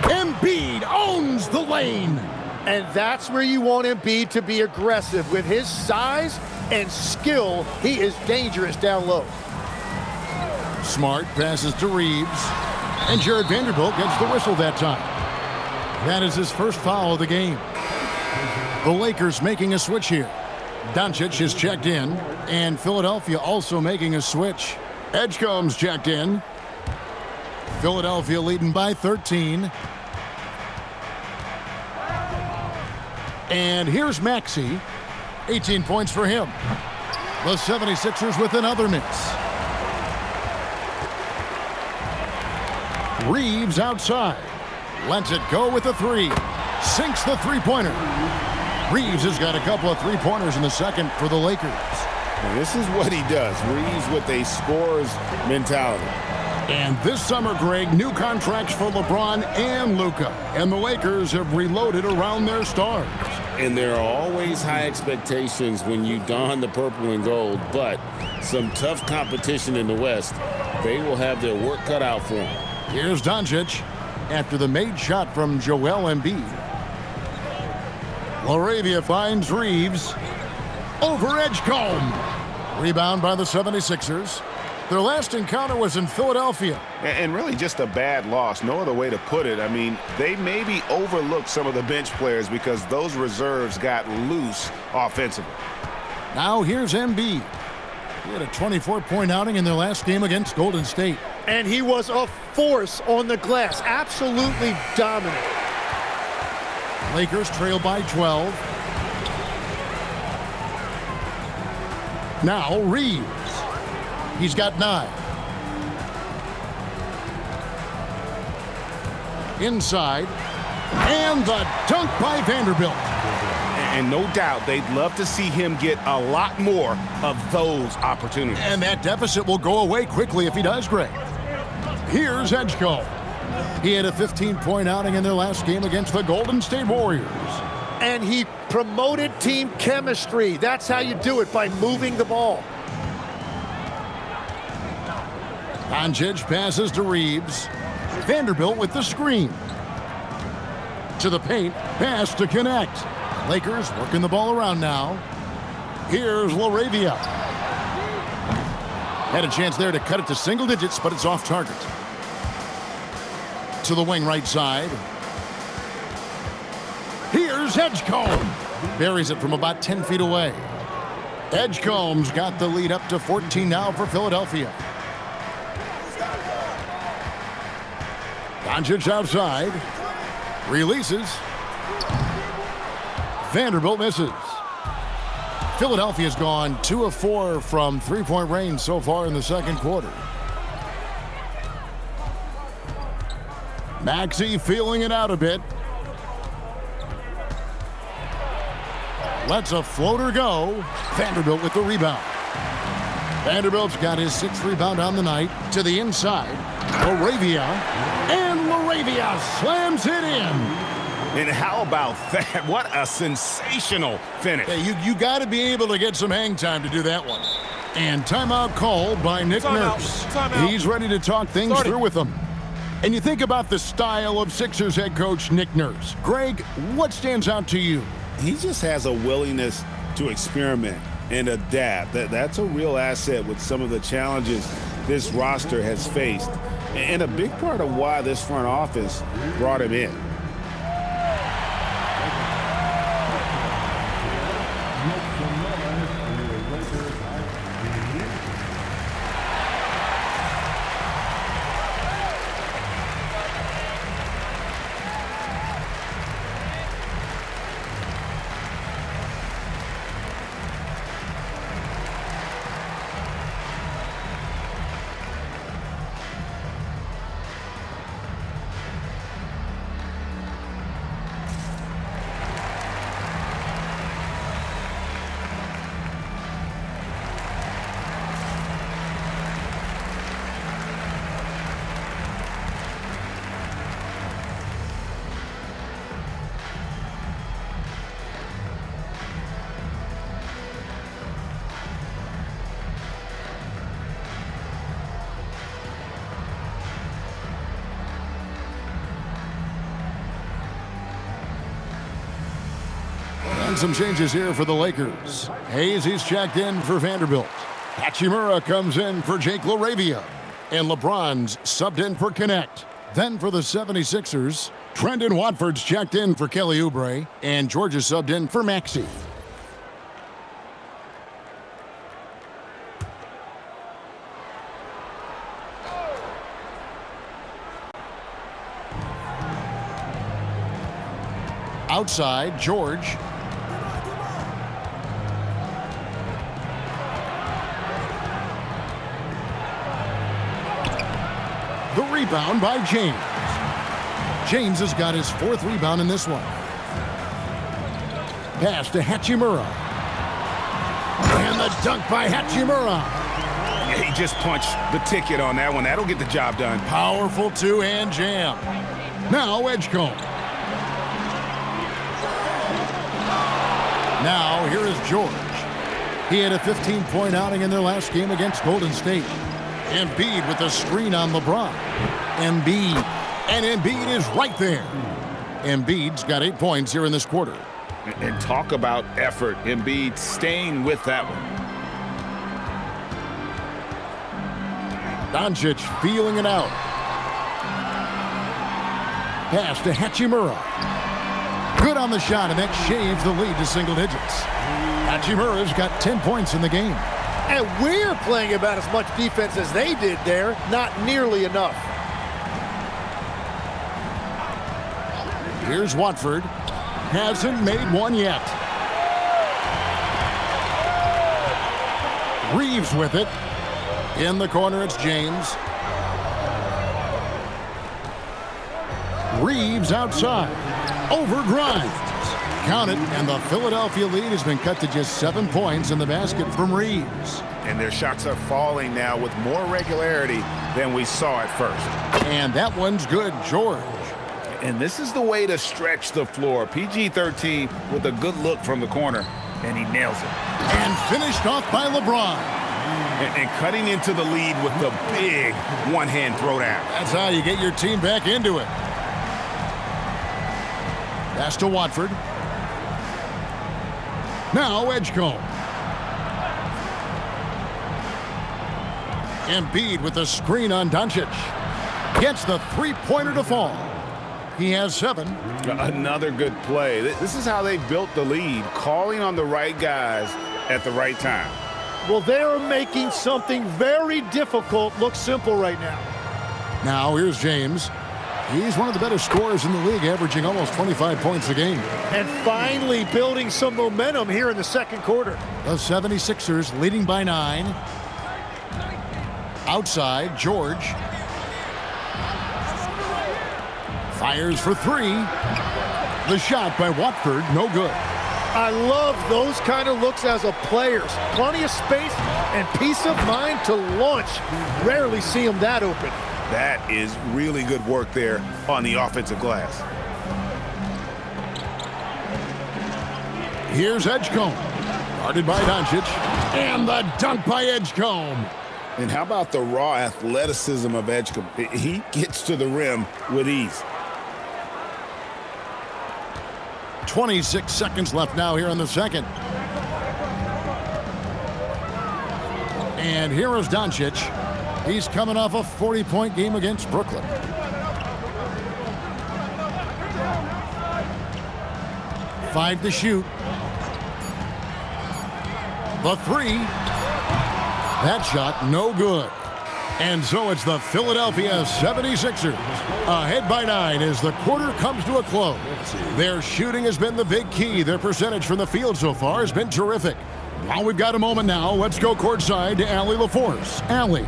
Embiid owns the lane. And that's where you want Embiid to be aggressive. With his size and skill, he is dangerous down low. Smart passes to Reeves. And Jared Vanderbilt gets the whistle that time. That is his first foul of the game. The Lakers making a switch here. Doncic is checked in. And Philadelphia also making a switch. Edgecombe's checked in. Philadelphia leading by 13. And here's Maxey. 18 points for him. The 76ers with another miss. Reeves outside. Lets it go with a 3. Sinks the three-pointer. Reeves has got a couple of three-pointers in the second for the Lakers. And this is what he does. Reeves with a scorer's mentality. And this summer, Greg, new contracts for LeBron and Luka. And the Lakers have reloaded around their stars. And there are always high expectations when you don the purple and gold, but some tough competition in the West. They will have their work cut out for them. Here's Doncic after the made shot from Joel Embiid. Laravia finds Reeves. Over Edgecombe. Rebound by the 76ers. Their last encounter was in Philadelphia. And really just a bad loss. No other way to put it. I mean, they maybe overlooked some of the bench players because those reserves got loose offensively. Now here's Embiid. He had a 24-point outing in their last game against Golden State. And he was a force on the glass. Absolutely dominant. Lakers trail by 12. Now Reeves. He's got 9. Inside. And the dunk by Vanderbilt. And no doubt they'd love to see him get a lot more of those opportunities. And that deficit will go away quickly if he does, Greg. Here's Edgecombe. He had a 15-point outing in their last game against the Golden State Warriors. And he promoted team chemistry. That's how you do it, by moving the ball. Doncic passes to Reeves. Vanderbilt with the screen. To the paint. Pass to connect. Lakers working the ball around now. Here's Laravia. Had a chance there to cut it to single digits, but it's off target. To the wing right side. Here's Edgecombe. Buries it from about 10 feet away. Edgecombe's got the lead up to 14 now for Philadelphia. Doncic outside. Releases. Vanderbilt misses. Philadelphia's gone 2 of 4 from three-point range so far in the second quarter. Maxey feeling it out a bit. Lets a floater go. Vanderbilt with the rebound. Vanderbilt's got his 6th rebound on the night. To the inside. Laravia. And Laravia slams it in. And how about that? What a sensational finish. Hey, you got to be able to get some hang time to do that one. And timeout called by Nick Nurse. He's ready to talk things through with them. And you think about the style of Sixers head coach Nick Nurse. Greg, what stands out to you? He just has a willingness to experiment and adapt. That's a real asset with some of the challenges this roster has faced. And a big part of why this front office brought him in. And some changes here for the Lakers. Hayes, he's checked in for Vanderbilt. Hachimura comes in for Jake LaRavia. And LeBron's subbed in for Connect. Then for the 76ers, Trendon Watford's checked in for Kelly Oubre. And George is subbed in for Maxey. Outside, George. The rebound by James. James has got his 4th rebound in this one. Pass to Hachimura. And the dunk by Hachimura. Yeah, he just punched the ticket on that one. That'll get the job done. Powerful two-hand jam. Now Edgecombe. Now here is George. He had a 15-point outing in their last game against Golden State. Embiid with a screen on LeBron. Embiid. And Embiid is right there. Embiid's got 8 points here in this quarter. And talk about effort. Embiid staying with that one. Doncic feeling it out. Pass to Hachimura. Good on the shot, and that shaves the lead to single digits. Hachimura's got 10 points in the game. And we're playing about as much defense as they did there. Not nearly enough. Here's Watford. Hasn't made one yet. Reeves with it. In the corner, it's James. Reeves outside. Over Grimes. Count it, and the Philadelphia lead has been cut to just 7 points in the basket from Reeves. And their shots are falling now with more regularity than we saw at first. And that one's good, George. And this is the way to stretch the floor. PG-13 with a good look from the corner, and he nails it. And finished off by LeBron. And cutting into the lead with the big one-hand throwdown. That's how you get your team back into it. Pass to Watford. Now Edgecombe. Embiid with a screen on Doncic. Gets the three-pointer to fall. He has 7. Another good play. This is how they built the lead, calling on the right guys at the right time. Well, they're making something very difficult look simple right now. Now here's James. He's one of the better scorers in the league, averaging almost 25 points a game. And finally building some momentum here in the second quarter. The 76ers leading by 9. Outside, George. Fires for 3. The shot by Watford, no good. I love those kind of looks as a player. Plenty of space and peace of mind to launch. Rarely see him that open. That is really good work there on the offensive glass. Here's Edgecombe. Guarded by Doncic. And the dunk by Edgecombe. And how about the raw athleticism of Edgecombe? He gets to the rim with ease. 26 seconds left now here in the second. And here is Doncic. He's coming off a 40-point game against Brooklyn. Five to shoot. The three. That shot no good. And so it's the Philadelphia 76ers ahead by 9 as the quarter comes to a close. Their shooting has been the big key. Their percentage from the field so far has been terrific. While we've got a moment now, let's go courtside to Allie LaForce. Allie.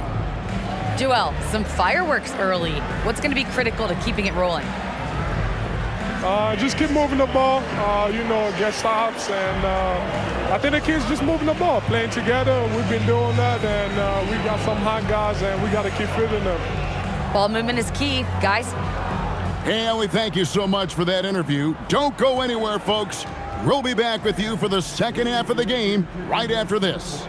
Joel, some fireworks early. What's going to be critical to keeping it rolling? Just keep moving the ball, get stops, and I think the kids just moving the ball, playing together. We've been doing that, and we got some hot guys, and we got to keep fitting them. Ball movement is key, guys. Hey, Allie, thank you so much for that interview. Don't go anywhere, folks. We'll be back with you for the second half of the game right after this.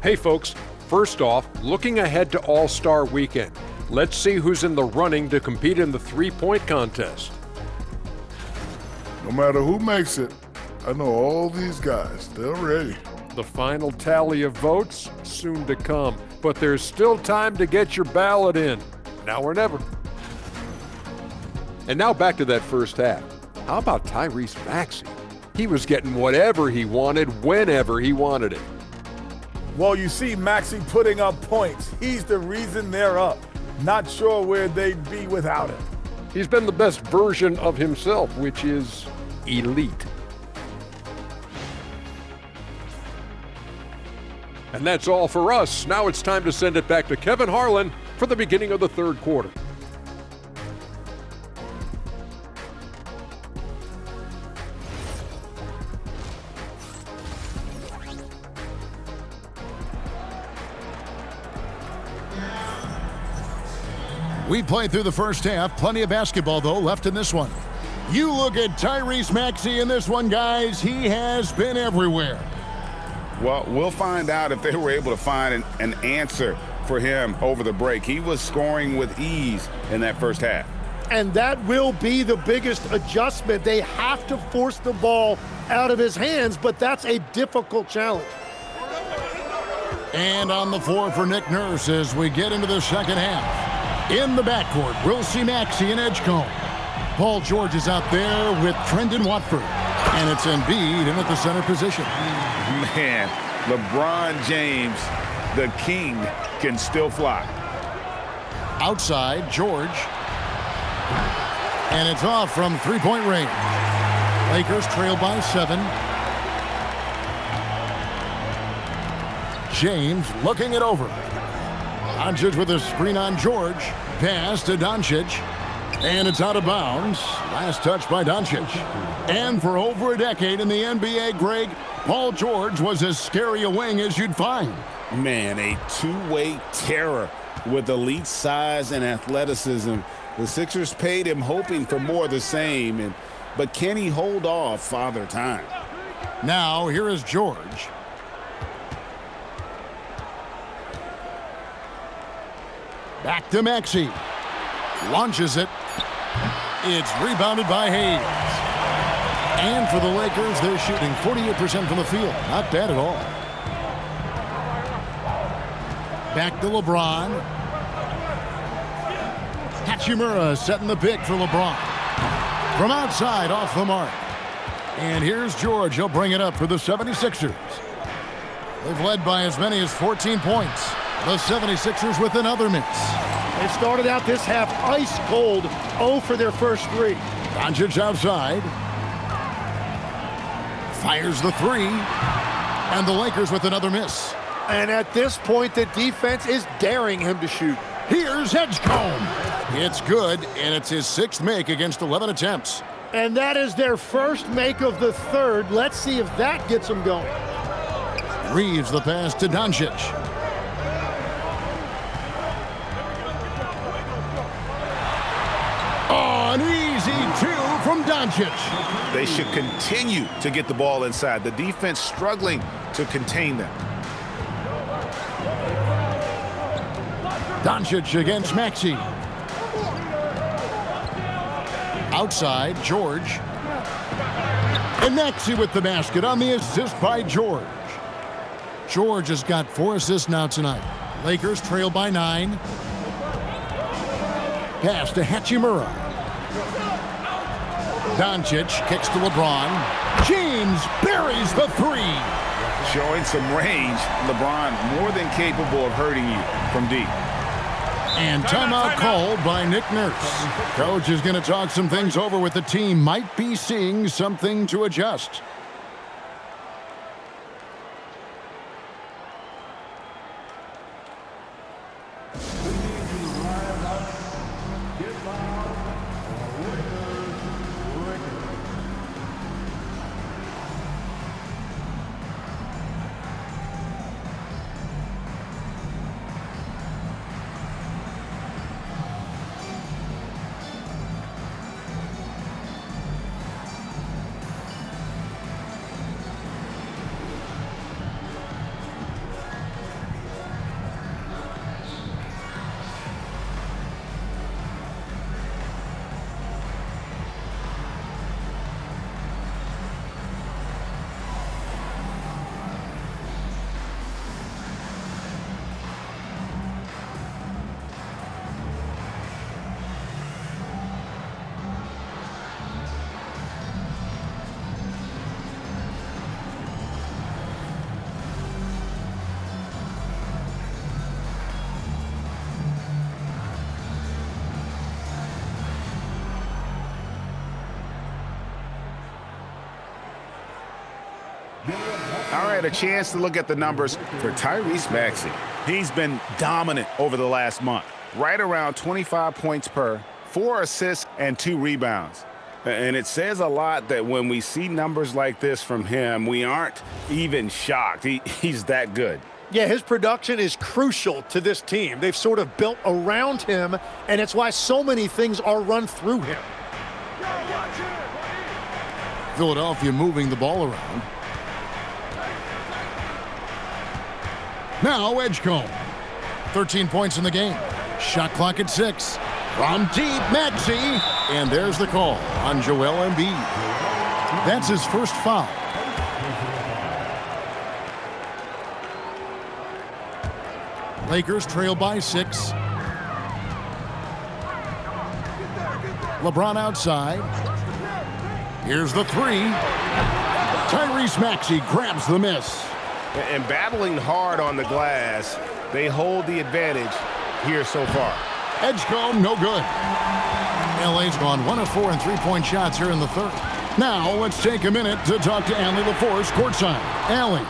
Hey folks, first off, looking ahead to All-Star Weekend. Let's see who's in the running to compete in the three-point contest. No matter who makes it, I know all these guys. They're ready. The final tally of votes soon to come, but there's still time to get your ballot in. Now or never. And now back to that first half. How about Tyrese Maxey? He was getting whatever he wanted, whenever he wanted it. Well, you see Maxey putting up points. He's the reason they're up. Not sure where they'd be without him. He's been the best version of himself, which is elite. And that's all for us. Now it's time to send it back to Kevin Harlan for the beginning of the third quarter. We've played through the first half. Plenty of basketball, though, left in this one. You look at Tyrese Maxey in this one, guys. He has been everywhere. Well, we'll find out if they were able to find an answer for him over the break. He was scoring with ease in that first half. And that will be the biggest adjustment. They have to force the ball out of his hands, but that's a difficult challenge. And on the floor for Nick Nurse as we get into the second half. In the backcourt, we'll see Maxey and Edgecombe. Paul George is out there with Trendon Watford. And it's Embiid in at the center position. Man, LeBron James, the king, can still fly. Outside, George. And it's off from three-point range. Lakers trail by 7. James looking it over. Doncic with a screen on George. Pass to Doncic. And it's out of bounds. Last touch by Doncic. And for over a decade in the NBA, Greg, Paul George was as scary a wing as you'd find. Man, a two-way terror with elite size and athleticism. The Sixers paid him hoping for more of the same, but can he hold off Father Time? Now, here is George. Back to Maxey. Launches it. It's rebounded by Hayes. And for the Lakers, they're shooting 48% from the field. Not bad at all. Back to LeBron. Hachimura setting the pick for LeBron. From outside, off the mark. And here's George. He'll bring it up for the 76ers. They've led by as many as 14 points. The 76ers with another miss. They started out this half ice cold, 0 for their first 3. Doncic outside. Fires the 3. And the Lakers with another miss. And at this point, the defense is daring him to shoot. Here's Edgecombe. It's good, and it's his 6th make against 11 attempts. And that is their first make of the 3rd. Let's see if that gets them going. Reeves the pass to Doncic. An easy 2 from Doncic. They should continue to get the ball inside. The defense struggling to contain them. Doncic against Maxey. Outside, George. And Maxey with the basket on the assist by George. George has got 4 assists now tonight. Lakers trail by 9. Pass to Hachimura. Doncic kicks to LeBron. James buries the 3. Showing some range. LeBron more than capable of hurting you from deep. And timeout called by Nick Nurse. Coach is going to talk some things over with the team. Might be seeing something to adjust. All right, a chance to look at the numbers for Tyrese Maxey. He's been dominant over the last month. Right around 25 points per, 4 assists, and 2 rebounds. And it says a lot that when we see numbers like this from him, we aren't even shocked. He's that good. Yeah, his production is crucial to this team. They've sort of built around him, and it's why so many things are run through him. Philadelphia moving the ball around. Now Edgecombe. 13 points in the game. Shot clock at 6. From deep, Maxey. And there's the call on Joel Embiid. That's his first foul. Lakers trail by 6. LeBron outside. Here's the 3. Tyrese Maxey grabs the miss. And battling hard on the glass, they hold the advantage here so far. Edgecombe, no good. LA's gone 1 of 4 in three-point shots here in the 3rd. Now let's take a minute to talk to Allie LaForce courtside. Allie.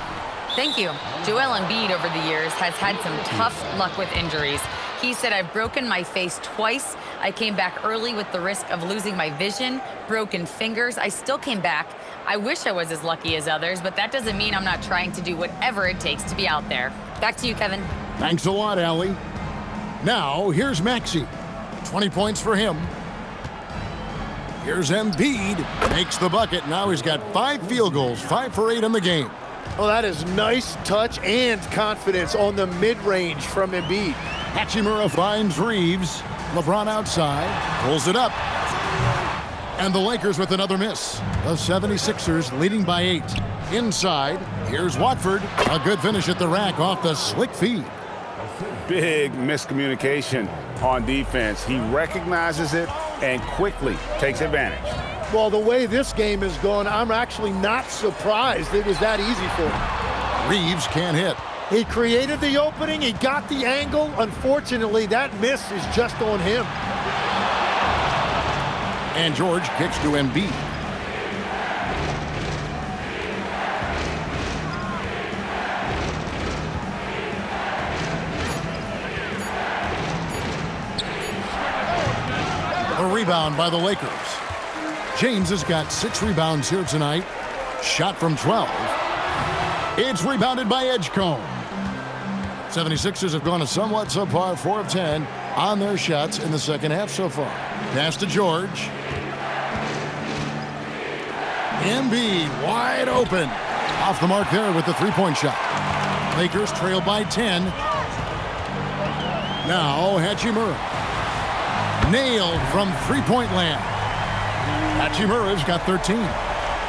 Thank you. Joel Embiid over the years has had some tough luck with injuries. He said, I've broken my face twice. I came back early with the risk of losing my vision, broken fingers. I still came back. I wish I was as lucky as others, but that doesn't mean I'm not trying to do whatever it takes to be out there. Back to you, Kevin. Thanks a lot, Allie. Now, here's Maxey. 20 points for him. Here's Embiid. Makes the bucket. Now he's got 5 field goals, 5 for 8 in the game. Oh, that is nice touch and confidence on the mid-range from Embiid. Hachimura finds Reeves. LeBron outside. Pulls it up. And the Lakers with another miss. The 76ers leading by 8. Inside, here's Watford. A good finish at the rack off the slick feed. Big miscommunication on defense. He recognizes it and quickly takes advantage. Well, the way this game is going, I'm actually not surprised it was that easy for him. Reeves can't hit. He created the opening. He got the angle. Unfortunately, that miss is just on him. And George kicks to Embiid. rebound by the Lakers. James has got 6 rebounds here tonight. Shot from 12. It's rebounded by Edgecombe. 76ers have gone a somewhat subpar 4 of 10 on their shots in the second half so far. Pass to George. Embiid wide open. Off the mark there with the three-point shot. Lakers trail by 10. Now Hachimura. Nailed from three-point land. Hachimura's got 13.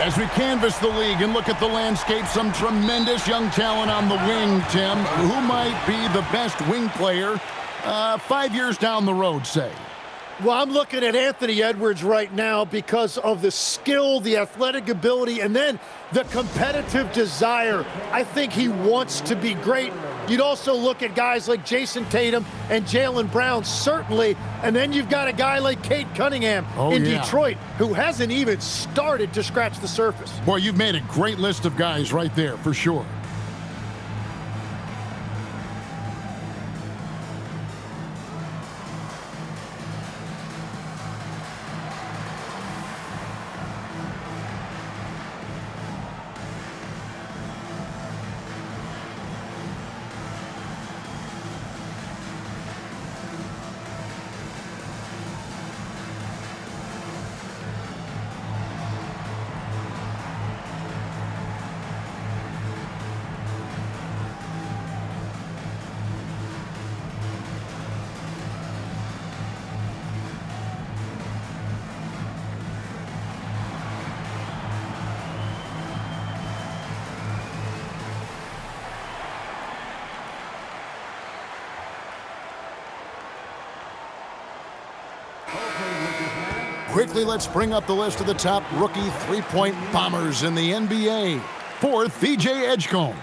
As we canvass the league and look at the landscape, some tremendous young talent on the wing, Tim. Who might be the best wing player 5 years down the road, say? Well, I'm looking at Anthony Edwards right now because of the skill, the athletic ability, and then the competitive desire. I think he wants to be great. You'd also look at guys like Jason Tatum and Jaylen Brown, certainly. And then you've got a guy like Cade Cunningham in Detroit, who hasn't even started to scratch the surface. Boy, you've made a great list of guys right there, for sure. Quickly, let's bring up the list of the top rookie three-point bombers in the NBA. Fourth, VJ Edgecombe.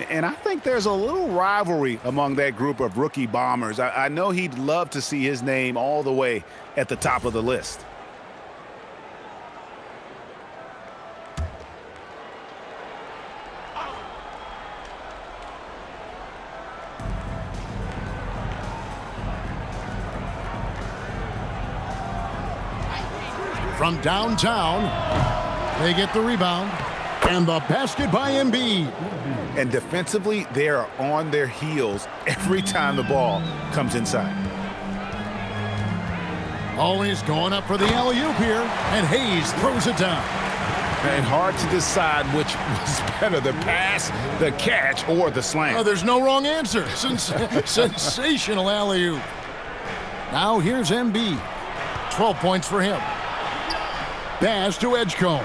And I think there's a little rivalry among that group of rookie bombers. I know he'd love to see his name all the way at the top of the list. From downtown, they get the rebound, and the basket by Embiid. And defensively, they are on their heels every time the ball comes inside. Always going up for the alley-oop here, and Hayes throws it down. And hard to decide which was better, the pass, the catch, or the slam. Oh, there's no wrong answer. Sensational alley-oop. Now here's Embiid. 12 points for him. Pass to Edgecombe.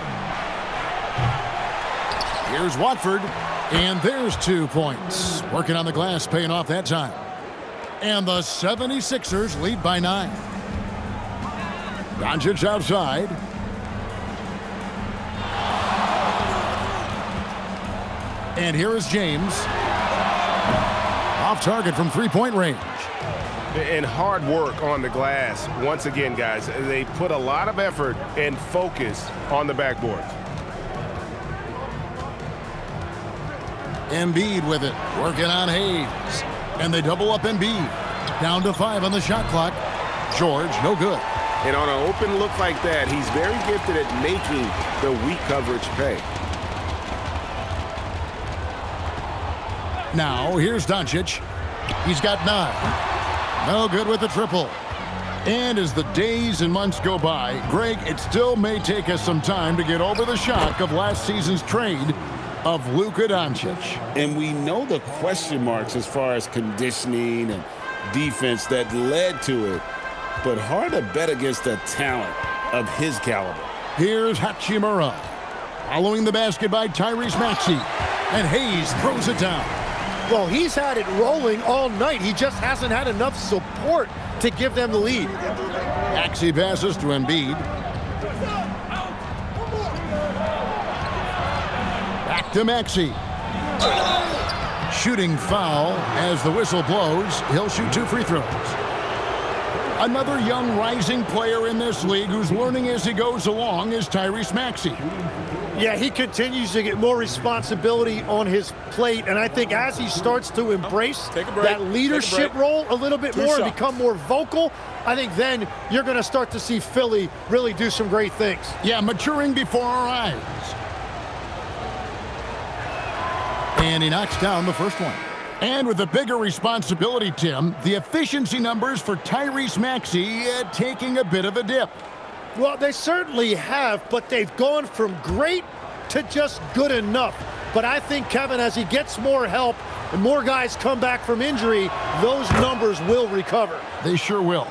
Here's Watford, and there's 2 points. Working on the glass, paying off that time. And the 76ers lead by 9. Doncic outside. And here is James. Off target from three-point range. And hard work on the glass. Once again, guys, they put a lot of effort and focus on the backboard. Embiid with it, working on Hayes. And they double up Embiid. Down to 5 on the shot clock. George, no good. And on an open look like that, he's very gifted at making the weak coverage pay. Now, here's Doncic. He's got 9. No good with the triple. And as the days and months go by, Greg, it still may take us some time to get over the shock of last season's trade of Luka Doncic. And we know the question marks as far as conditioning and defense that led to it, but hard to bet against the talent of his caliber. Here's Hachimura. Following the basket by Tyrese Maxey. And Hayes throws it down. Well, he's had it rolling all night. He just hasn't had enough support to give them the lead. Maxey passes to Embiid. Back to Maxey. Shooting foul as the whistle blows. He'll shoot 2 free throws. Another young rising player in this league who's learning as he goes along is Tyrese Maxey. Yeah, he continues to get more responsibility on his plate, and I think as he starts to embrace that leadership role a little bit more and become more vocal, I think then you're going to start to see Philly really do some great things. Yeah, maturing before our eyes. And he knocks down the first one. And with a bigger responsibility, Tim, the efficiency numbers for Tyrese Maxey taking a bit of a dip. Well, they certainly have, but they've gone from great to just good enough. But I think, Kevin, as he gets more help and more guys come back from injury, those numbers will recover. They sure will.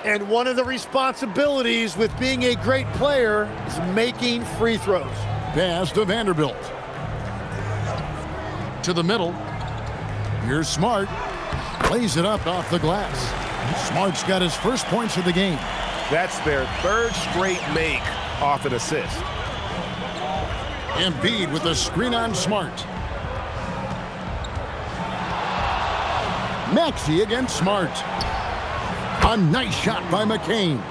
And one of the responsibilities with being a great player is making free throws. Pass to Vanderbilt. To the middle. Here's Smart. Plays it up off the glass. Smart's got his first points of the game. That's their third straight make off an assist. Embiid with a screen on Smart. Maxey against Smart. A nice shot by McCain.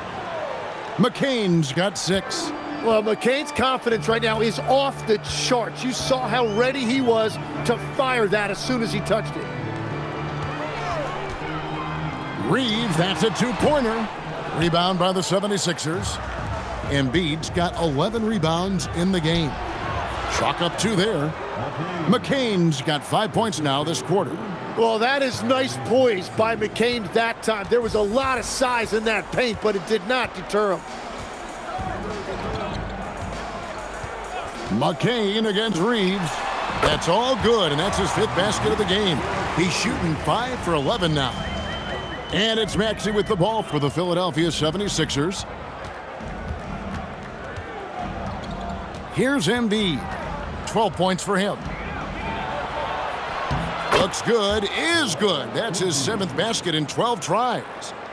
McCain's got 6. Well, McCain's confidence right now is off the charts. You saw how ready he was to fire that as soon as he touched it. Reeves, that's a 2-pointer. Rebound by the 76ers. Embiid's got 11 rebounds in the game. Chalk up 2 there. McCain's got 5 points now this quarter. Well, that is nice poise by McCain that time. There was a lot of size in that paint, but it did not deter him. McCain against Reeves. That's all good, and that's his 5th basket of the game. He's shooting 5 for 11 now. And it's Maxey with the ball for the Philadelphia 76ers. Here's Embiid. 12 points for him. Looks good, is good. That's his 7th basket in 12 tries.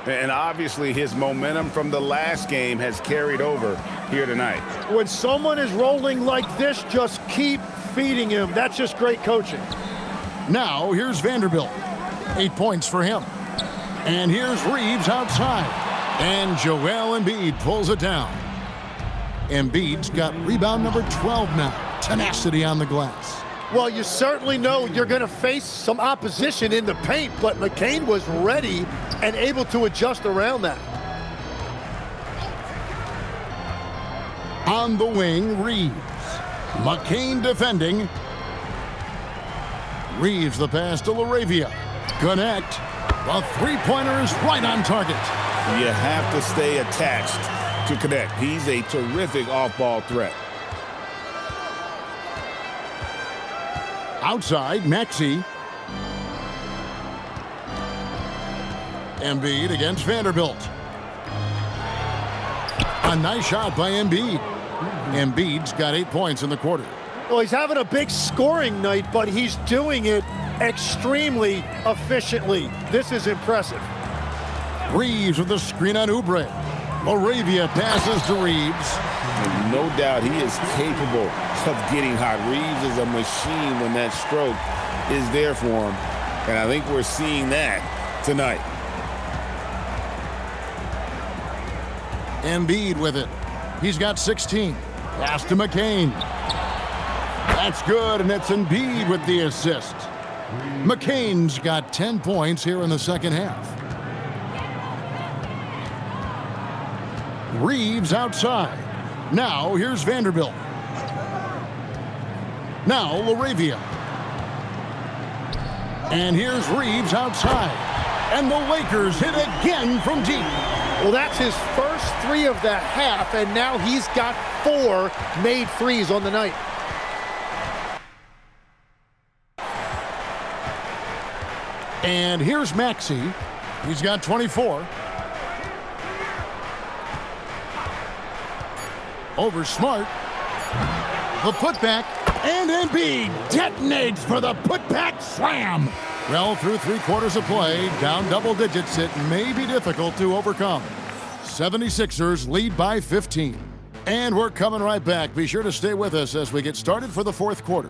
And obviously his momentum from the last game has carried over here tonight. When someone is rolling like this, just keep feeding him. That's just great coaching. Now here's Vanderbilt. 8 points for him. And here's Reeves outside. And Joel Embiid pulls it down. Embiid's got rebound number 12 now. Tenacity on the glass. Well, you certainly know you're going to face some opposition in the paint, but McCain was ready and able to adjust around that. On the wing, Reeves. McCain defending. Reeves the pass to LaRavia. Connect. The 3-pointer is right on target. You have to stay attached to connect. He's a terrific off-ball threat. Outside, Maxey. Embiid against Vanderbilt. A nice shot by Embiid. Embiid's got 8 points in the quarter. Well, he's having a big scoring night, but he's doing it extremely efficiently. This is impressive. Reeves with the screen on Oubre. LaRavia passes to Reeves. And no doubt he is capable of getting hot. Reeves is a machine when that stroke is there for him. And I think we're seeing that tonight. Embiid with it. He's got 16. Pass to McCain. That's good, and it's Embiid with the assist. McCain's got 10 points here in the second half. Reeves outside. Now here's Vanderbilt. Now LaRavia. And here's Reeves outside. And the Lakers hit again from deep. Well, that's his first 3 of the half, and now he's got 4 made threes on the night. And here's Maxey. He's got 24. Over Smart. The putback. And Embiid detonates for the putback slam. Well, through 3/4 of play, down double digits, it may be difficult to overcome. 76ers lead by 15. And we're coming right back. Be sure to stay with us as we get started for the 4th quarter.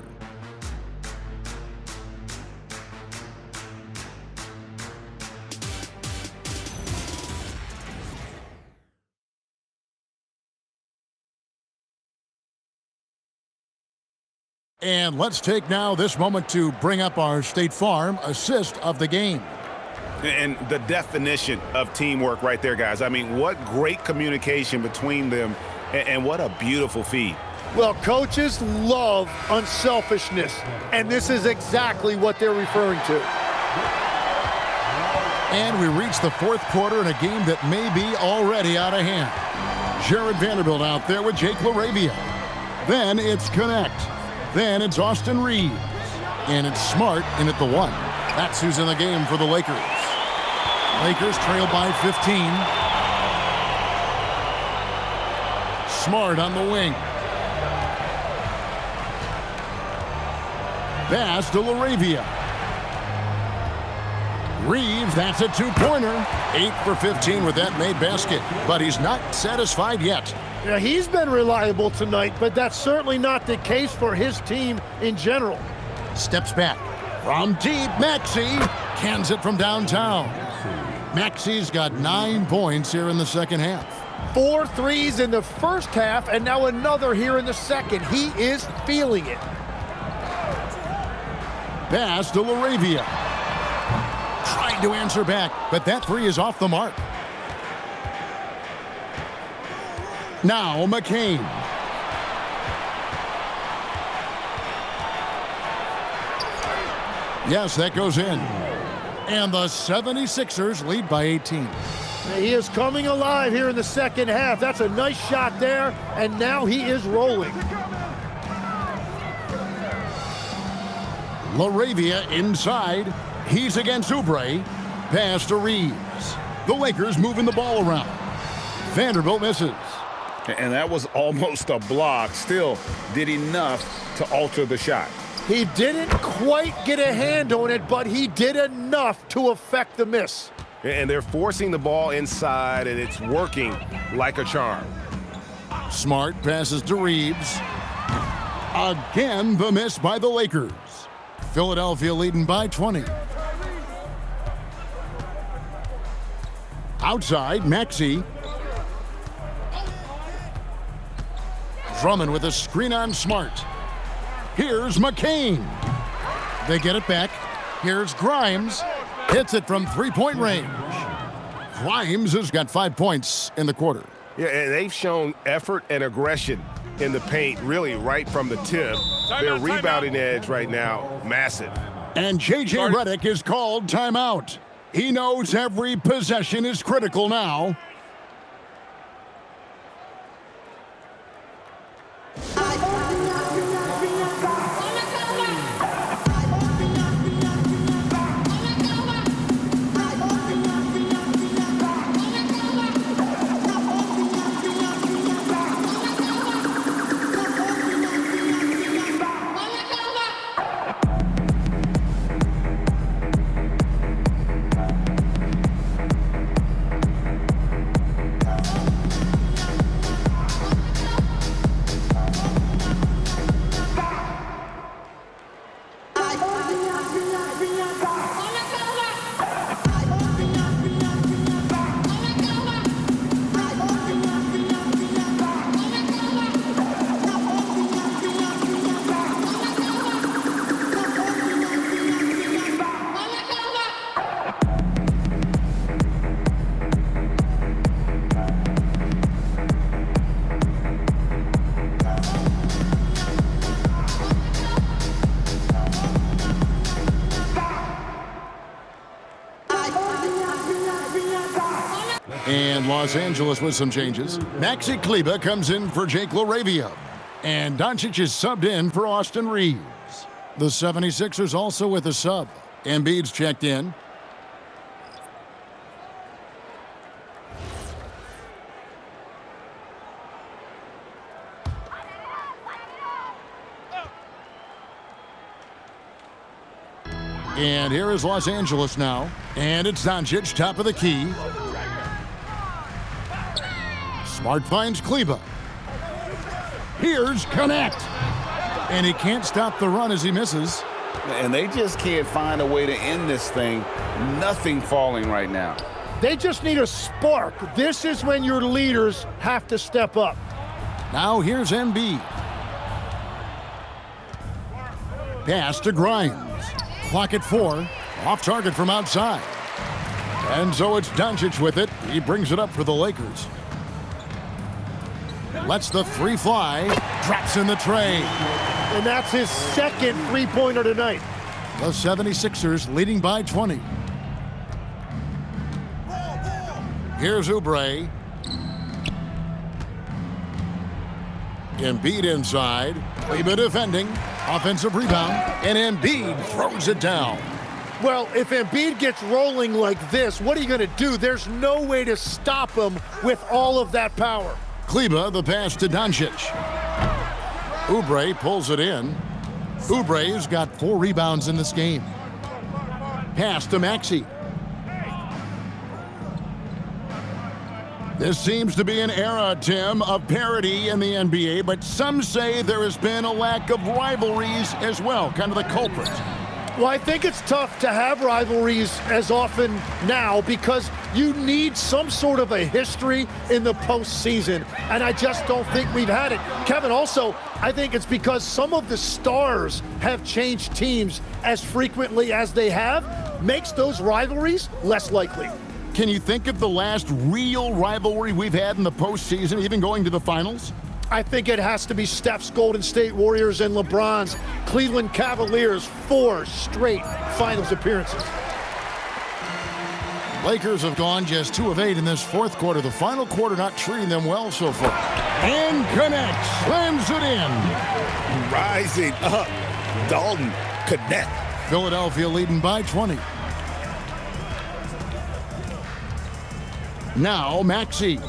And let's take now this moment to bring up our State Farm assist of the game. And the definition of teamwork right there, guys. I mean, what great communication between them, and what a beautiful feed. Well, coaches love unselfishness, and this is exactly what they're referring to. And we reach the fourth quarter in a game that may be already out of hand. Jared Vanderbilt out there with Jake LaRavia. Then it's Connect. Then it's Austin Reeves. And it's Smart in at the 1. That's who's in the game for the Lakers. Lakers trail by 15. Smart on the wing. Pass to LaRavia. Reeves, that's a two-pointer. 8 for 15 with that made basket. But he's not satisfied yet. Yeah, he's been reliable tonight, but that's certainly not the case for his team in general. Steps back. From deep, Maxey cans it from downtown. Maxey's got 9 points here in the second half. 4 threes in the first half, and now another here in the second. He is feeling it. Pass to LaRavia. Trying to answer back, but that 3 is off the mark. Now McCain. Yes, that goes in. And the 76ers lead by 18. He is coming alive here in the second half. That's a nice shot there, and now he is rolling. LaRavia inside. He's against Oubre. Pass to Reeves. The Lakers moving the ball around. Vanderbilt misses. And that was almost a block. Still did enough to alter the shot. He didn't quite get a hand on it, but he did enough to affect the miss. And they're forcing the ball inside, and it's working like a charm. Smart passes to Reeves. Again, the miss by the Lakers. Philadelphia leading by 20. Outside, Maxey. Drummond with a screen on Smart. Here's McCain. They get it back. Here's Grimes. Hits it from three-point range. Grimes has got 5 points in the quarter. Yeah, and they've shown effort and aggression in the paint, really right from the tip. Their rebounding edge right now, massive. And J.J. Redick is called timeout. He knows every possession is critical now. And Los Angeles with some changes. Maxi Kleber comes in for Jake LaRavia. And Doncic is subbed in for Austin Reeves. The 76ers also with a sub. Embiid's checked in. And here is Los Angeles now. And it's Doncic, top of the key. Smart finds Kleber. Here's Connect. And he can't stop the run as he misses. And they just can't find a way to end this thing. Nothing falling right now. They just need a spark. This is when your leaders have to step up. Now here's Embiid. Pass to Grimes. Clock at 4. Off target from outside. And so it's Doncic with it. He brings it up for the Lakers. Lets the three fly. Drops in the tray. And that's his second three-pointer tonight. The 76ers leading by 20. Here's Oubre. Embiid inside. Kleber defending. Offensive rebound. And Embiid throws it down. Well, if Embiid gets rolling like this, what are you going to do? There's no way to stop him with all of that power. Kleber, the pass to Doncic. Oubre pulls it in. Oubre's got 4 rebounds in this game. Pass to Maxey. This seems to be an era, Tim, of parity in the NBA, but some say there has been a lack of rivalries as well, kind of the culprit. Well, I think it's tough to have rivalries as often now because you need some sort of a history in the postseason, and I just don't think we've had it. Kevin, also, I think it's because some of the stars have changed teams as frequently as they have, makes those rivalries less likely. Can you think of the last real rivalry we've had in the postseason, even going to the finals? I think it has to be Steph's Golden State Warriors and LeBron's Cleveland Cavaliers' 4 straight finals appearances. Lakers have gone just 2 of 8 in this fourth quarter. The final quarter not treating them well so far. And connects, slams it in. Rising up, Dalton connect. Philadelphia leading by 20. Now Maxey.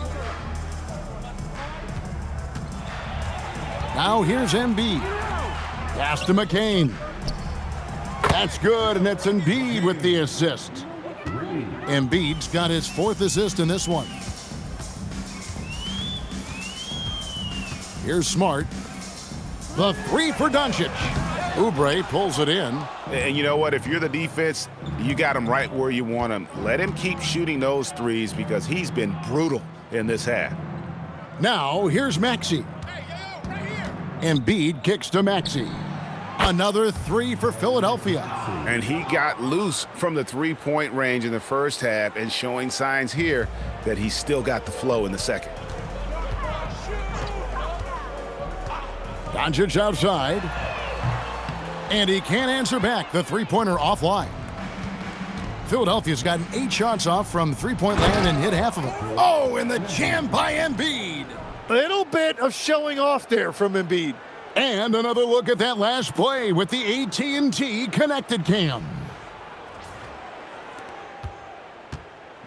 Now here's Embiid. Pass to McCain. That's good, and it's Embiid with the assist. Embiid's got his 4th assist in this one. Here's Smart. The 3 for Doncic. Oubre pulls it in. And you know what? If you're the defense, you got him right where you want him. Let him keep shooting those threes because he's been brutal in this half. Now here's Maxey. Embiid kicks to Maxey. Another 3 for Philadelphia. And he got loose from the three-point range in the first half and showing signs here that he's still got the flow in the second. Doncic outside. And he can't answer back. The three-pointer offline. Philadelphia's gotten 8 shots off from three-point land and hit half of them. Oh, and the jam by Embiid. A little bit of showing off there from Embiid. And another look at that last play with the AT&T connected cam.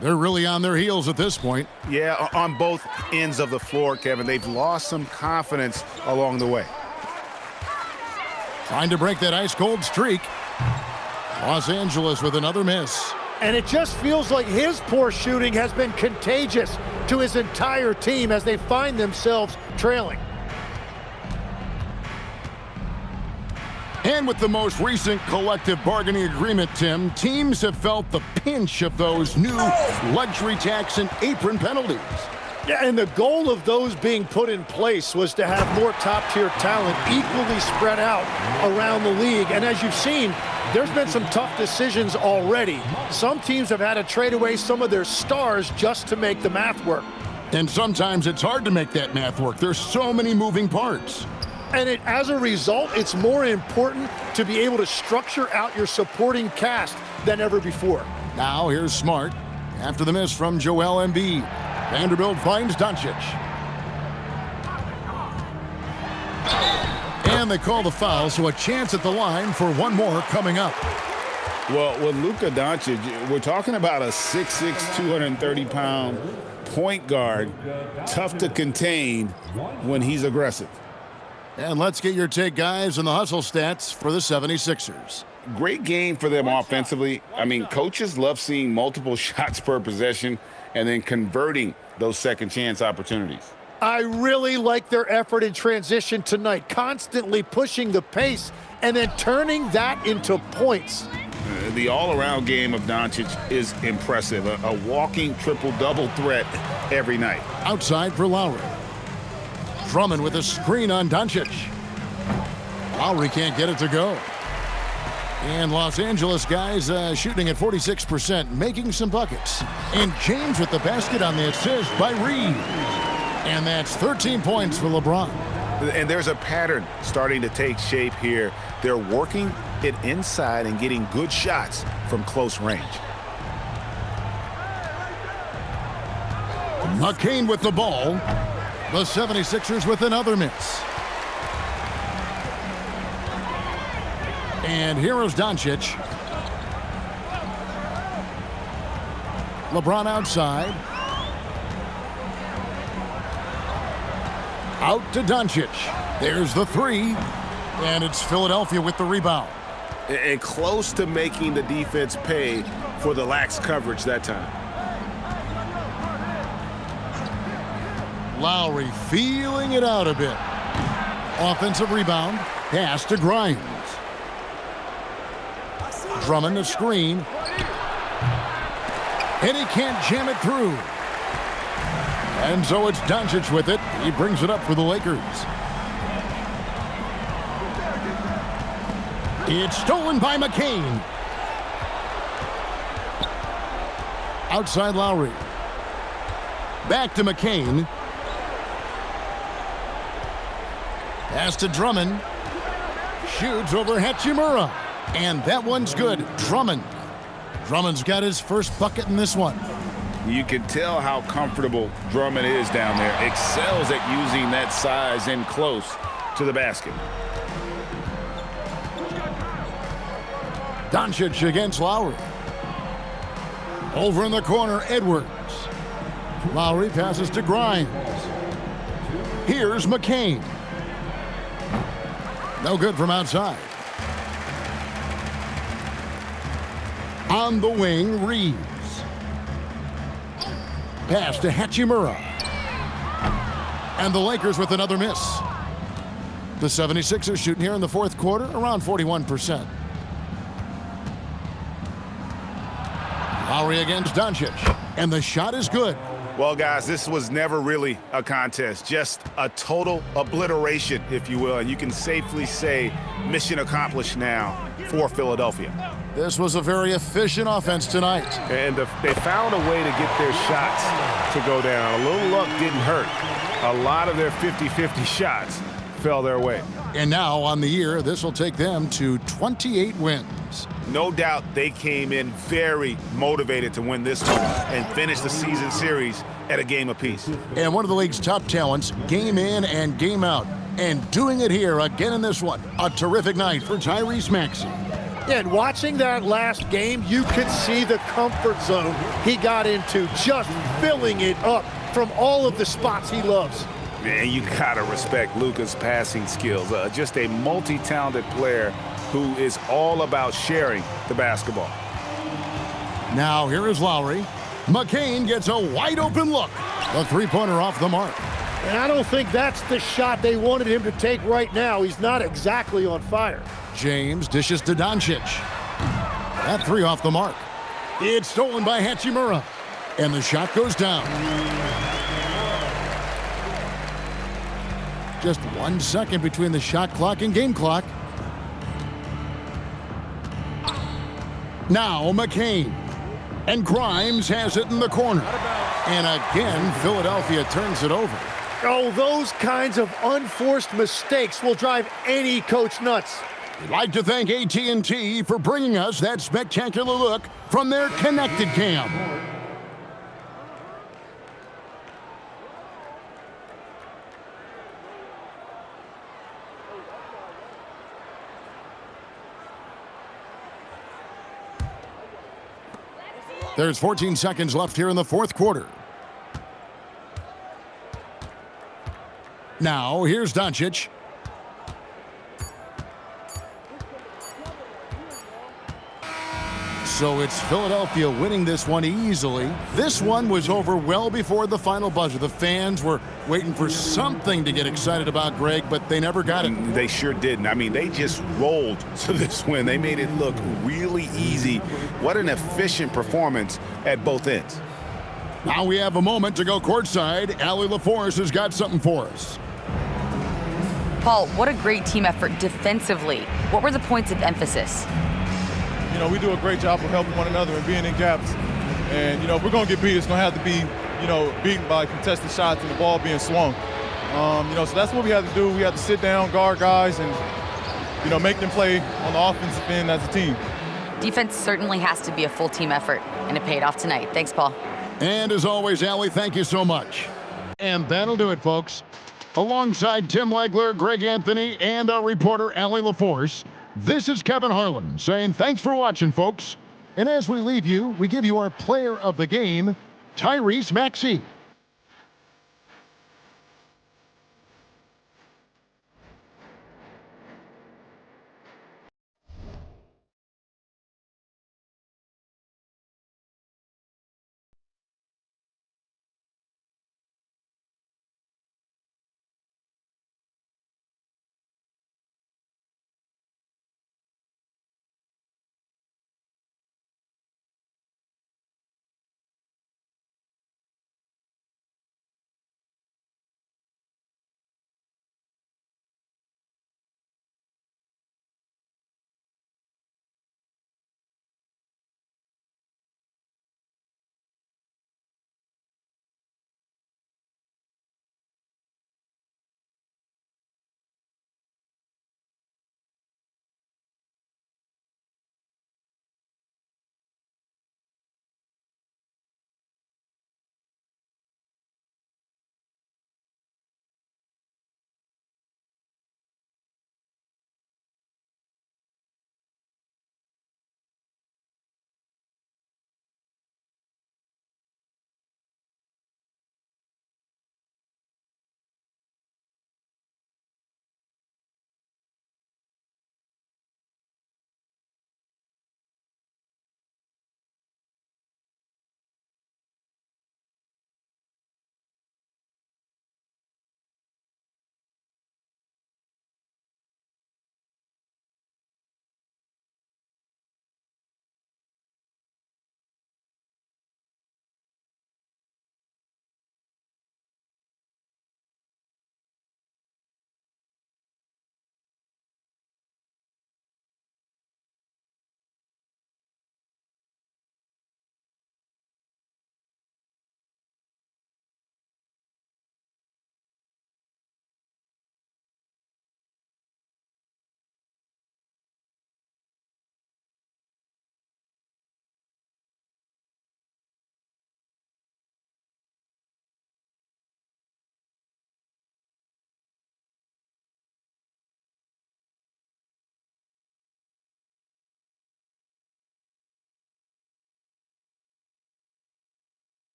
They're really on their heels at this point. Yeah, on both ends of the floor, Kevin. They've lost some confidence along the way. Trying to break that ice-cold streak. Los Angeles with another miss. And it just feels like his poor shooting has been contagious to his entire team as they find themselves trailing. And with the most recent collective bargaining agreement, Tim, teams have felt the pinch of those new luxury tax and apron penalties. Yeah, and the goal of those being put in place was to have more top-tier talent equally spread out around the league. And as you've seen, there's been some tough decisions already. Some teams have had to trade away some of their stars just to make the math work. And sometimes it's hard to make that math work. There's so many moving parts. And as a result, it's more important to be able to structure out your supporting cast than ever before. Now here's Smart after the miss from Joel Embiid. Vanderbilt finds Doncic. And they call the foul, so a chance at the line for one more coming up. Well, with Luka Doncic, we're talking about a 6'6", 230-pound point guard, tough to contain when he's aggressive. And let's get your take, guys, on the hustle stats for the 76ers. Great game for them offensively. I mean, coaches love seeing multiple shots per possession and then converting those second chance opportunities. I really like their effort in transition tonight, constantly pushing the pace and then turning that into points. The all-around game of Doncic is impressive. A walking triple-double threat every night. Outside for Lowry. Drummond with a screen on Doncic. Lowry can't get it to go. And Los Angeles guys shooting at 46%, making some buckets. And James with the basket on the assist by Reed. And that's 13 points for LeBron. And there's a pattern starting to take shape here. They're working it inside and getting good shots from close range. McCain with the ball. The 76ers with another miss. And here is Doncic. LeBron outside. Out to Doncic. There's the three. And it's Philadelphia with the rebound. And close to making the defense pay for the lax coverage that time. Lowry feeling it out a bit. Offensive rebound. Pass to Grimes. Drummond the screen. And he can't jam it through. And so it's Doncic with it. He brings it up for the Lakers. It's stolen by McCain. Outside Lowry. Back to McCain. Pass to Drummond. Shoots over Hachimura. And that one's good. Drummond. Drummond's got his first bucket in this one. You can tell how comfortable Drummond is down there. Excels at using that size in close to the basket. Doncic against Lowry. Over in the corner, Edwards. Lowry passes to Grimes. Here's McCain. No good from outside. On the wing, Reeves. Pass to Hachimura. And the Lakers with another miss. The 76ers shooting here in the fourth quarter around 41%. Lowry against Doncic. And the shot is good. Well, guys, this was never really a contest, just a total obliteration, if you will. And you can safely say mission accomplished now for Philadelphia. This was a very efficient offense tonight. And they found a way to get their shots to go down. A little luck didn't hurt. A lot of their 50-50 shots fell their way. And now on the year, this will take them to 28 wins. No doubt they came in very motivated to win this one and finish the season series at a game apiece. And one of the league's top talents, game in and game out. And doing it here again in this one. A terrific night for Tyrese Maxey. And watching that last game, you could see the comfort zone he got into, just filling it up from all of the spots he loves. Man, you gotta respect Luka's passing skills. Just a multi-talented player who is all about sharing the basketball. Now here is Lowry. McCain gets a wide open look. The three-pointer off the mark. And I don't think that's the shot they wanted him to take right now. He's not exactly on fire. James dishes to Doncic. That three off the mark. It's stolen by Hachimura. And the shot goes down. Just 1 second between the shot clock and game clock. Now McCain. And Grimes has it in the corner. And again, Philadelphia turns it over. Oh, those kinds of unforced mistakes will drive any coach nuts. We'd like to thank AT&T for bringing us that spectacular look from their Connected Cam. There's 14 seconds left here in the fourth quarter. Now, here's Doncic. So it's Philadelphia winning this one easily. This one was over well before the final buzzer. The fans were waiting for something to get excited about, Greg, but they never got it. They sure didn't. I mean, they just rolled to this win. They made it look really easy. What an efficient performance at both ends. Now we have a moment to go courtside. Allie LaForce has got something for us. Paul, what a great team effort defensively. What were the points of emphasis? we do a great job of helping one another and being in gaps. And, if we're going to get beat, it's going to have to be, beaten by contested shots and the ball being swung. So that's what we have to do. We have to sit down, guard guys, and, make them play on the offensive end as a team. Defense certainly has to be a full team effort, and it paid off tonight. Thanks, Paul. And as always, Allie, thank you so much. And that'll do it, folks. Alongside Tim Legler, Greg Anthony, and our reporter, Allie LaForce, this is Kevin Harlan saying thanks for watching, folks. And as we leave you, we give you our player of the game, Tyrese Maxey.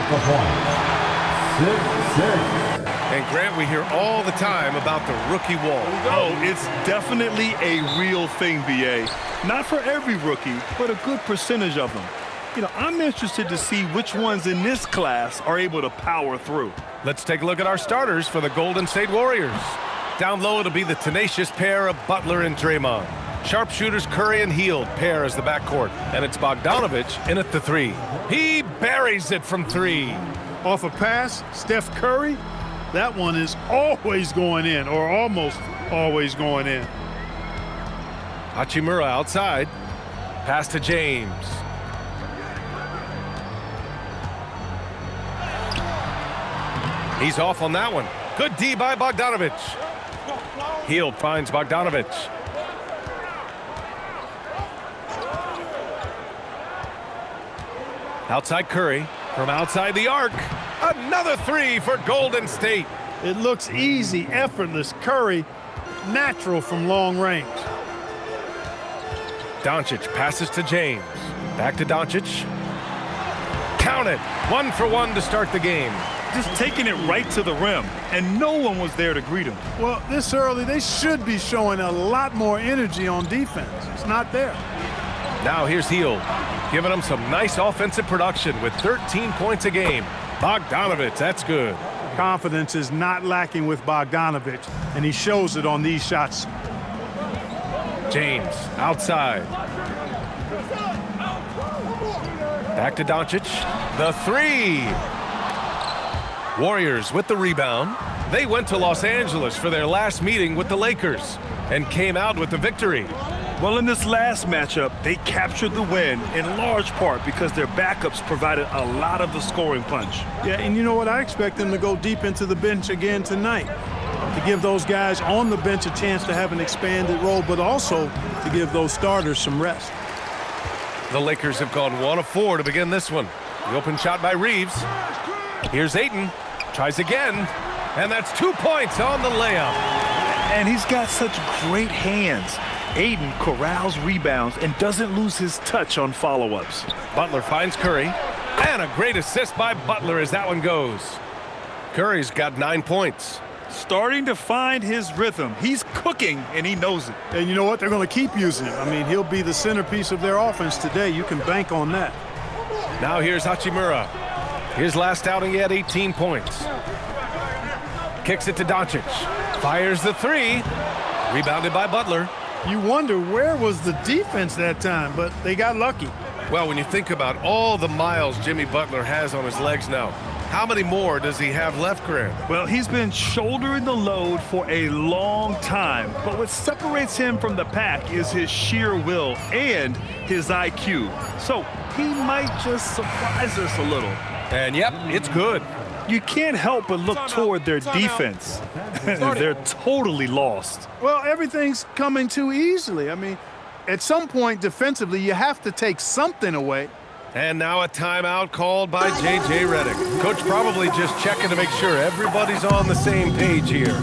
the point. 6-6. And Grant, we hear all the time about the rookie wall. Oh, it's definitely a real thing, BA. Not for every rookie, but a good percentage of them. You know, I'm interested to see which ones in this class are able to power through. Let's take a look at our starters for the Golden State Warriors. Down low, it'll be the tenacious pair of Butler and Draymond. Sharpshooters Curry and Hield pair as the backcourt. And it's Bogdanovich in at the 3. He buries it from 3. Off a pass, Steph Curry, that one is always going in, or almost always going in. Hachimura outside. Pass to James. He's off on that one. Good D by Bogdanovich. Hield finds Bogdanovich. Outside Curry. From outside the arc. Another 3 for Golden State. It looks easy, effortless. Curry, natural from long range. Doncic passes to James. Back to Doncic. Count it. 1 for 1 to start the game. Just taking it right to the rim, and no one was there to greet him. Well, this early, they should be showing a lot more energy on defense. It's not there. Now here's Hield, giving them some nice offensive production with 13 points a game. Bogdanovich, that's good. Confidence is not lacking with Bogdanovich, and he shows it on these shots. James, outside. Back to Doncic. The 3. Warriors with the rebound. They went to Los Angeles for their last meeting with the Lakers and came out with the victory. Well, in this last matchup, they captured the win in large part because their backups provided a lot of the scoring punch. Yeah, and you know what? I expect them to go deep into the bench again tonight to give those guys on the bench a chance to have an expanded role, but also to give those starters some rest. The Lakers have gone 1 of 4 to begin this one. The open shot by Reeves. Here's Ayton. Tries again. And that's 2 points on the layup. And he's got such great hands. Ayton corrals rebounds and doesn't lose his touch on follow-ups. Butler finds Curry. And a great assist by Butler as that one goes. Curry's got 9 points. Starting to find his rhythm. He's cooking, and he knows it. And you know what? They're going to keep using him. I mean, he'll be the centerpiece of their offense today. You can bank on that. Now here's Hachimura. His last outing, he had 18 points. Kicks it to Doncic. Fires the 3. Rebounded by Butler. You wonder where was the defense that time, but they got lucky. Well, when you think about all the miles Jimmy Butler has on his legs now, how many more does he have left, Grant? Well, he's been shouldering the load for a long time, but what separates him from the pack is his sheer will and his IQ. So he might just surprise us a little. And yep, it's good. You can't help but look toward their defense. They're totally lost. Well, everything's coming too easily. I mean, at some point defensively, you have to take something away. And now a timeout called by J.J. Redick. Coach probably just checking to make sure everybody's on the same page here.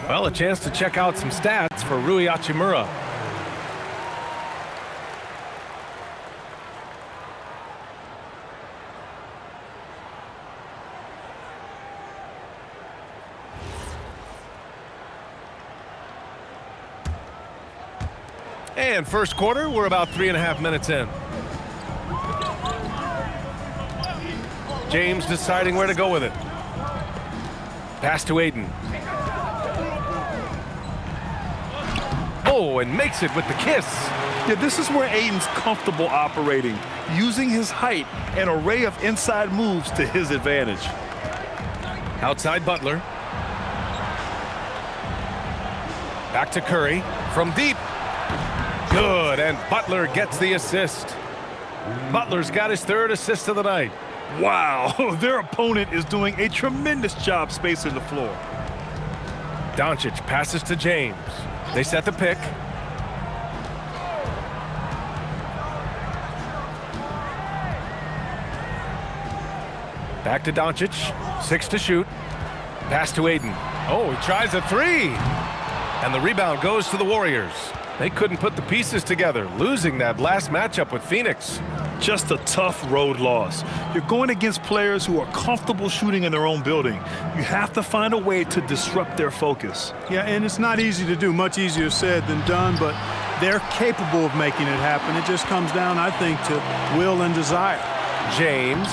Well, a chance to check out some stats for Rui Hachimura. And first quarter, we're about 3.5 minutes in. James deciding where to go with it. Pass to Aiden. Oh, and makes it with the kiss. Yeah, this is where Aiden's comfortable operating, using his height and array of inside moves to his advantage. Outside Butler. Back to Curry from deep. Good, and Butler gets the assist. Butler's got his 3rd assist of the night. Wow, their opponent is doing a tremendous job spacing the floor. Doncic passes to James. They set the pick. Back to Doncic. 6 to shoot. Pass to Aiden. Oh, he tries a 3. And the rebound goes to the Warriors. They couldn't put the pieces together, losing that last matchup with Phoenix. Just a tough road loss. You're going against players who are comfortable shooting in their own building. You have to find a way to disrupt their focus. Yeah, and it's not easy to do, much easier said than done, but they're capable of making it happen. It just comes down, I think, to will and desire. James.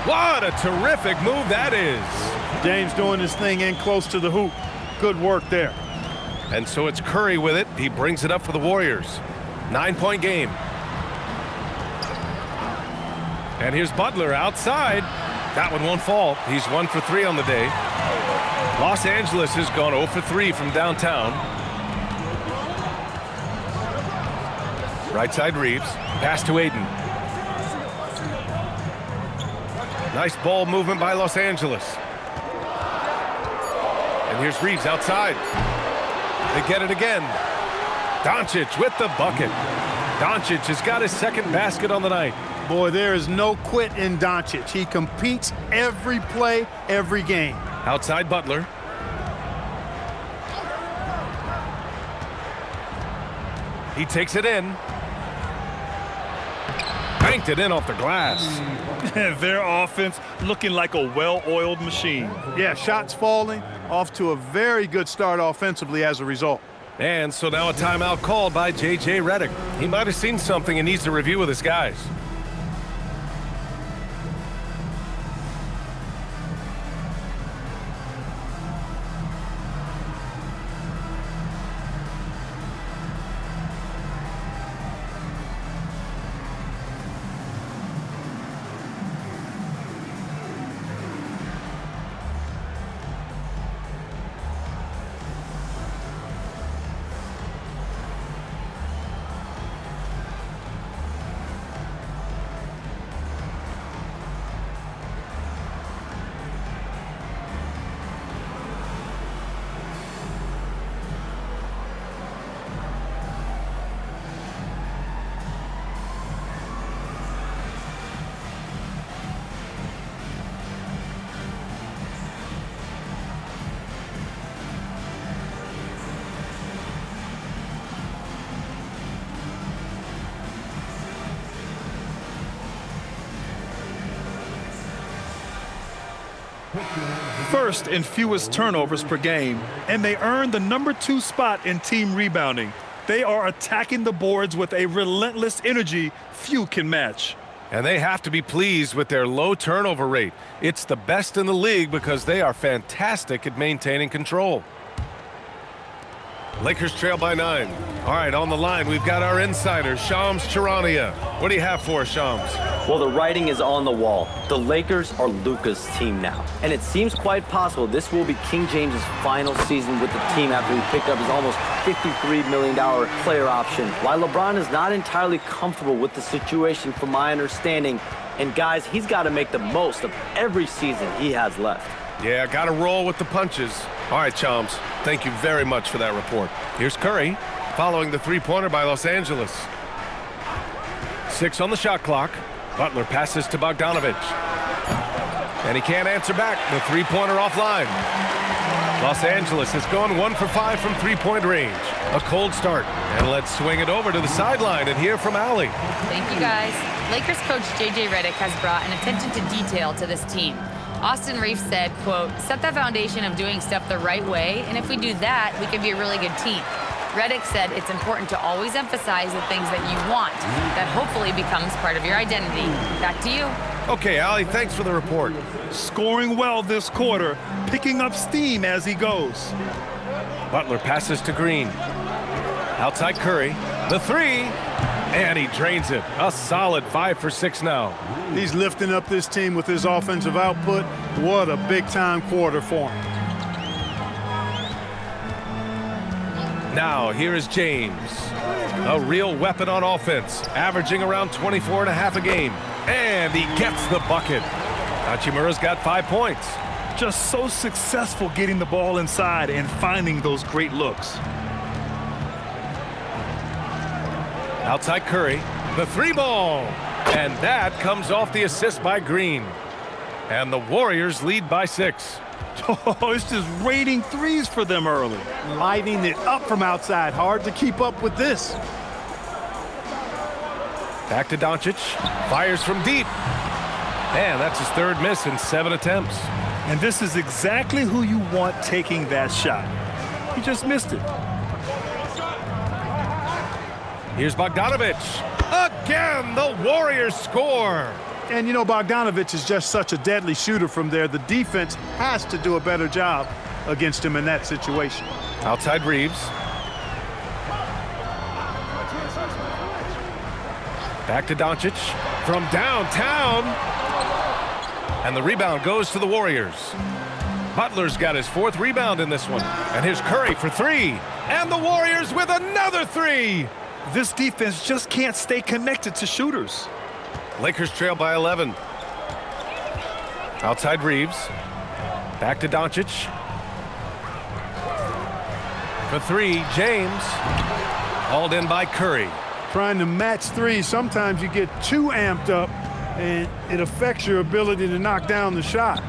What a terrific move that is. James doing his thing in close to the hoop. Good work there. And so it's Curry with it. He brings it up for the Warriors. 9-point game. And here's Butler outside. That one won't fall. He's 1 for 3 on the day. Los Angeles has gone 0 for 3 from downtown. Right side Reeves. Pass to Aiden. Nice ball movement by Los Angeles. And here's Reeves outside. They get it again. Doncic with the bucket. Doncic has got his 2nd basket on the night. Boy, there is no quit in Doncic. He competes every play, every game. Outside Butler. He takes it in. Banked it in off the glass. Their offense looking like a well-oiled machine. Yeah, shots falling, off to a very good start offensively as a result. And so now a timeout called by J.J. Redick. He might have seen something and needs to review with his guys. First in fewest turnovers per game, and they earned the #2 spot in team rebounding. They are attacking the boards with a relentless energy few can match. And they have to be pleased with their low turnover rate. It's the best in the league because they are fantastic at maintaining control. Lakers trail by 9. All right, on the line, we've got our insider, Shams Charania. What do you have for us, Shams? Well, the writing is on the wall. The Lakers are Luka's team now. And it seems quite possible this will be King James's final season with the team after he picked up his almost $53 million player option. While LeBron is not entirely comfortable with the situation from my understanding, and guys, he's got to make the most of every season he has left. Yeah, got to roll with the punches. All right, Shams, thank you very much for that report. Here's Curry, following the three-pointer by Los Angeles. 6 on the shot clock. Butler passes to Bogdanovic. And he can't answer back. The three-pointer offline. Los Angeles has gone 1 for 5 from three-point range. A cold start. And let's swing it over to the sideline and hear from Allie. Thank you, guys. Lakers coach J.J. Redick has brought an attention to detail to this team. Austin Reeves said, quote, set the foundation of doing stuff the right way, and if we do that, we can be a really good team. Reddick said it's important to always emphasize the things that you want. That hopefully becomes part of your identity. Back to you. Okay, Allie, thanks for the report. Scoring well this quarter, picking up steam as he goes. Butler passes to Green. Outside Curry. The three. And he drains it. A solid 5 for 6 now. He's lifting up this team with his offensive output. What a big-time quarter for him. Now, here is James. A real weapon on offense, averaging around 24.5 a game. And he gets the bucket. Hachimura's got 5 points. Just so successful getting the ball inside and finding those great looks. Outside Curry, the 3-ball. And that comes off the assist by Green. And the Warriors lead by 6. Oh, it's just raining threes for them early. Lighting it up from outside. Hard to keep up with this. Back to Doncic. Fires from deep. And that's his 3rd miss in 7 attempts. And this is exactly who you want taking that shot. He just missed it. Here's Bogdanovich. Again, the Warriors score. And, you know, Bogdanovich is just such a deadly shooter from there. The defense has to do a better job against him in that situation. Outside Reeves. Back to Doncic from downtown. And the rebound goes to the Warriors. Butler's got his 4th rebound in this one. And here's Curry for 3. And the Warriors with another 3. This defense just can't stay connected to shooters. Lakers trail by 11. Outside Reeves. Back to Doncic. For 3, James. Hauled in by Curry. Trying to match 3, sometimes you get too amped up, and it affects your ability to knock down the shot.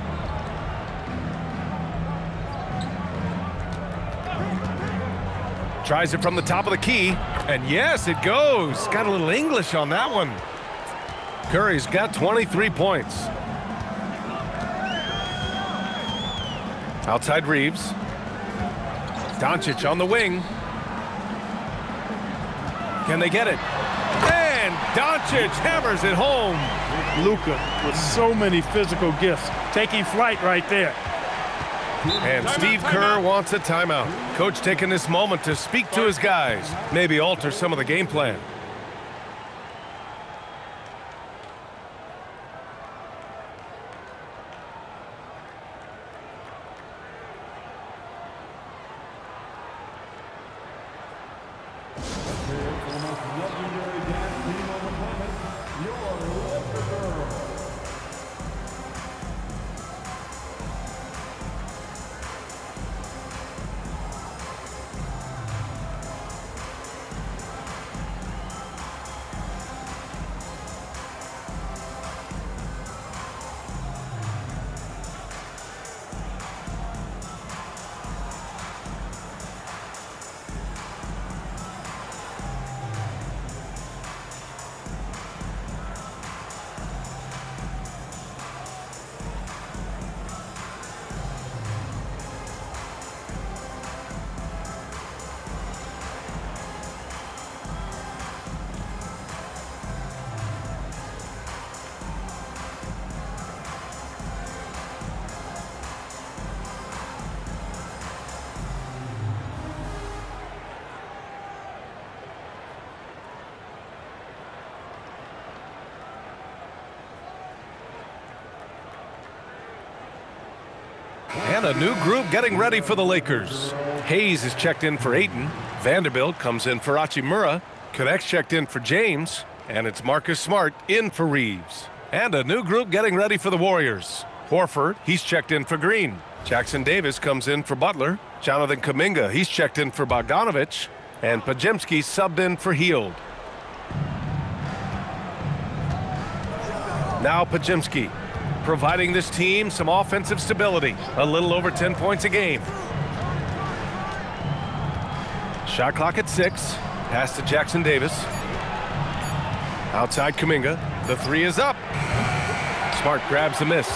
Tries it from the top of the key, and yes, it goes. Got a little English on that one. Curry's got 23 points. Outside Reeves. Doncic on the wing. Can they get it? And Doncic hammers it home. Luka with so many physical gifts, taking flight right there. And Steve Kerr wants a timeout. Coach taking this moment to speak to his guys, maybe alter some of the game plan. And a new group getting ready for the Lakers. Hayes is checked in for Ayton. Vanderbilt comes in for Hachimura. Connect's checked in for James. And it's Marcus Smart in for Reeves. And a new group getting ready for the Warriors. Horford, he's checked in for Green. Jackson Davis comes in for Butler. Jonathan Kuminga, he's checked in for Bogdanovich. And Pajemski subbed in for Hield. Now Pajemski, providing this team some offensive stability. A little over 10 points a game. Shot clock at 6. Pass to Jackson Davis. Outside Kuminga. The three is up. Smart grabs the miss.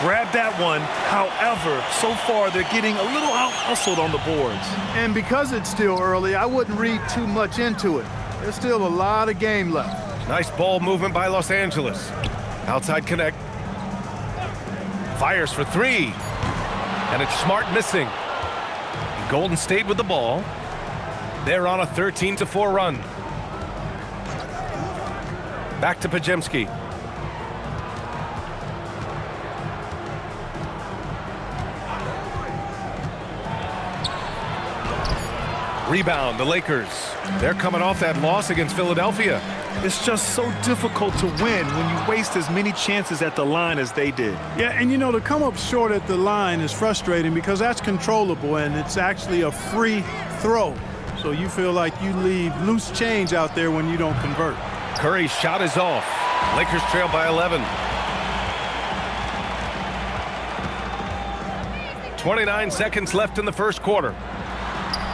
grabbed that one. However, so far they're getting a little out-hustled on the boards. And because it's still early, I wouldn't read too much into it. There's still a lot of game left. Nice ball movement by Los Angeles. Outside connect. Fires for three. And it's Smart missing. Golden State with the ball. They're on a 13-4 run. Back to Pajemski. Rebound, the Lakers. They're coming off that loss against Philadelphia. It's just so difficult to win when you waste as many chances at the line as they did. Yeah, and you know, to come up short at the line is frustrating because that's controllable and it's actually a free throw. So you feel like you leave loose change out there when you don't convert. Curry's shot is off. Lakers trail by 11. 29 seconds left in the first quarter.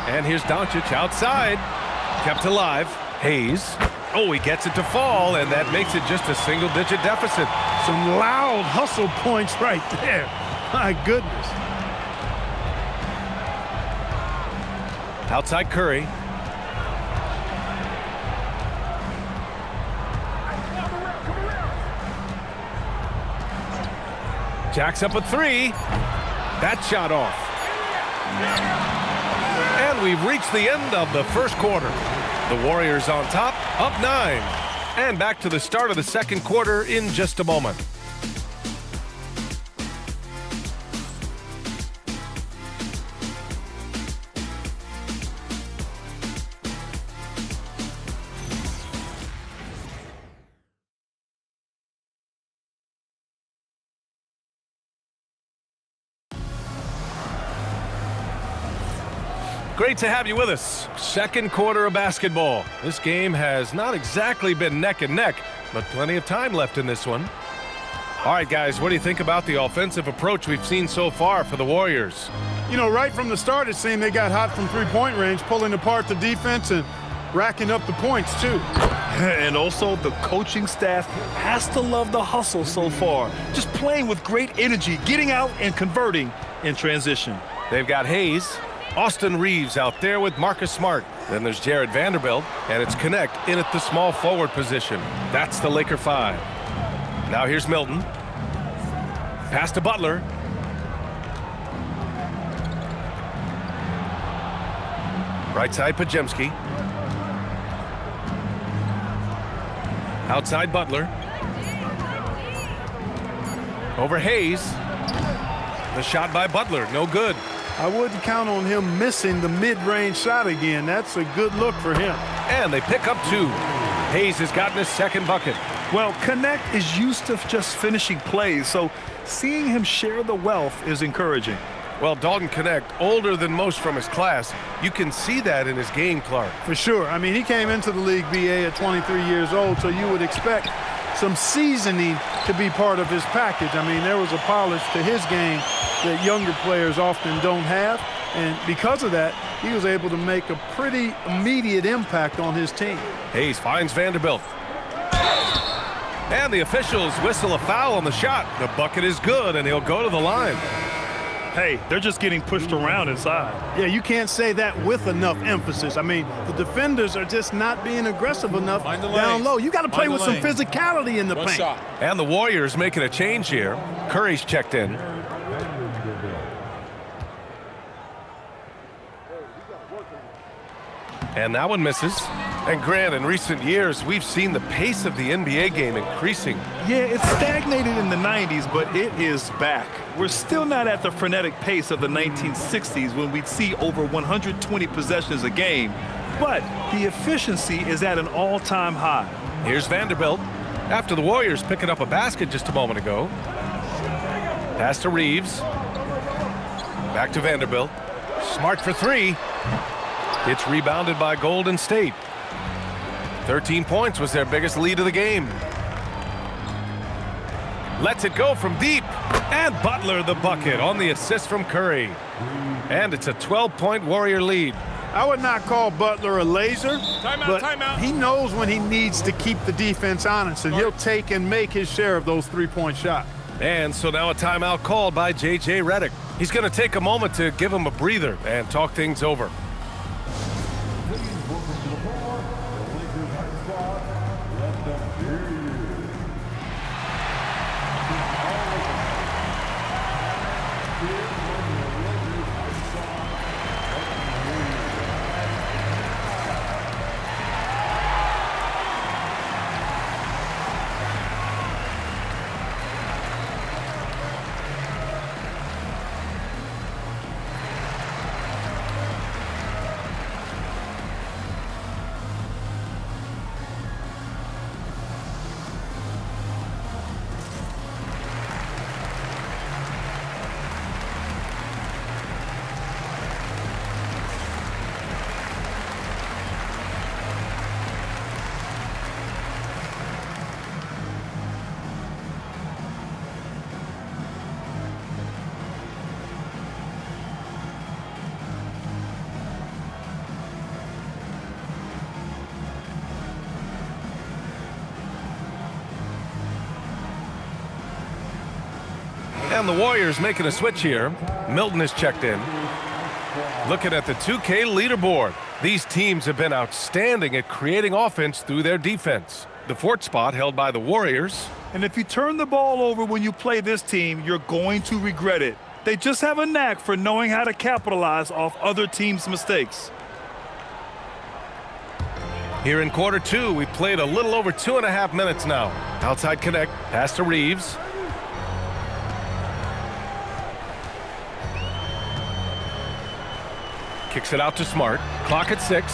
And here's Doncic outside. Kept alive. Hayes. Oh, he gets it to fall, and that makes it just a single-digit deficit. Some loud hustle points right there. My goodness. Outside Curry. Jacks up a three. That shot off. And we've reached the end of the first quarter. The Warriors on top, up 9. And back to the start of the second quarter in just a moment. Great to have you with us. Second quarter of basketball. This game has not exactly been neck and neck, but plenty of time left in this one. All right, guys, what do you think about the offensive approach we've seen so far for the Warriors? You know, right from the start, it seemed they got hot from three-point range, pulling apart the defense and racking up the points, too. And also, the coaching staff has to love the hustle so far. Just playing with great energy, getting out and converting in transition. They've got Hayes. Austin Reeves out there with Marcus Smart. Then there's Jared Vanderbilt, and it's Connect in at the small forward position. That's the Laker 5. Now here's Milton. Pass to Butler. Right side Pajemski. Outside Butler. Over Hayes. The shot by Butler, no good. I wouldn't count on him missing the mid-range shot again. That's a good look for him. And they pick up 2. Hayes has gotten his second bucket. Well, Connect is used to just finishing plays, so seeing him share the wealth is encouraging. Well, Dalton Connect, older than most from his class, you can see that in his game, Clark. For sure. I mean, he came into the league, BA, at 23 years old, so you would expect some seasoning to be part of his package. I mean, there was a polish to his game that younger players often don't have, and because of that, he was able to make a pretty immediate impact on his team. Hayes finds Vanderbilt. And the officials whistle a foul on the shot. The bucket is good, and he'll go to the line. Hey, they're just getting pushed around inside. Yeah, you can't say that with enough emphasis. I mean, the defenders are just not being aggressive enough down low. You got to play with some physicality in the paint. Shot. And the Warriors making a change here. Curry's checked in. And that one misses. And Grant, in recent years, we've seen the pace of the NBA game increasing. Yeah, it's stagnated in the 90s, but it is back. We're still not at the frenetic pace of the 1960s when we'd see over 120 possessions a game, but the efficiency is at an all-time high. Here's Vanderbilt. After the Warriors picking up a basket just a moment ago. Pass to Reeves. Back to Vanderbilt. Smart for 3. It's rebounded by Golden State. 13 points was their biggest lead of the game. Lets it go from deep. And Butler the bucket on the assist from Curry. And it's a 12-point Warrior lead. I would not call Butler a laser, but he knows when he needs to keep the defense honest, and he'll take and make his share of those three-point shots. And so now a timeout called by J.J. Redick. He's going to take a moment to give him a breather and talk things over. And the Warriors making a switch here. Milton is checked in. Looking at the 2K leaderboard, these teams have been outstanding at creating offense through their defense. The fourth spot held by the Warriors. And if you turn the ball over when you play this team, you're going to regret it. They just have a knack for knowing how to capitalize off other teams' mistakes. Here in quarter two, we played a little over 2.5 minutes now. Outside connect, pass to Reeves. Kicks it out to Smart. Clock at 6.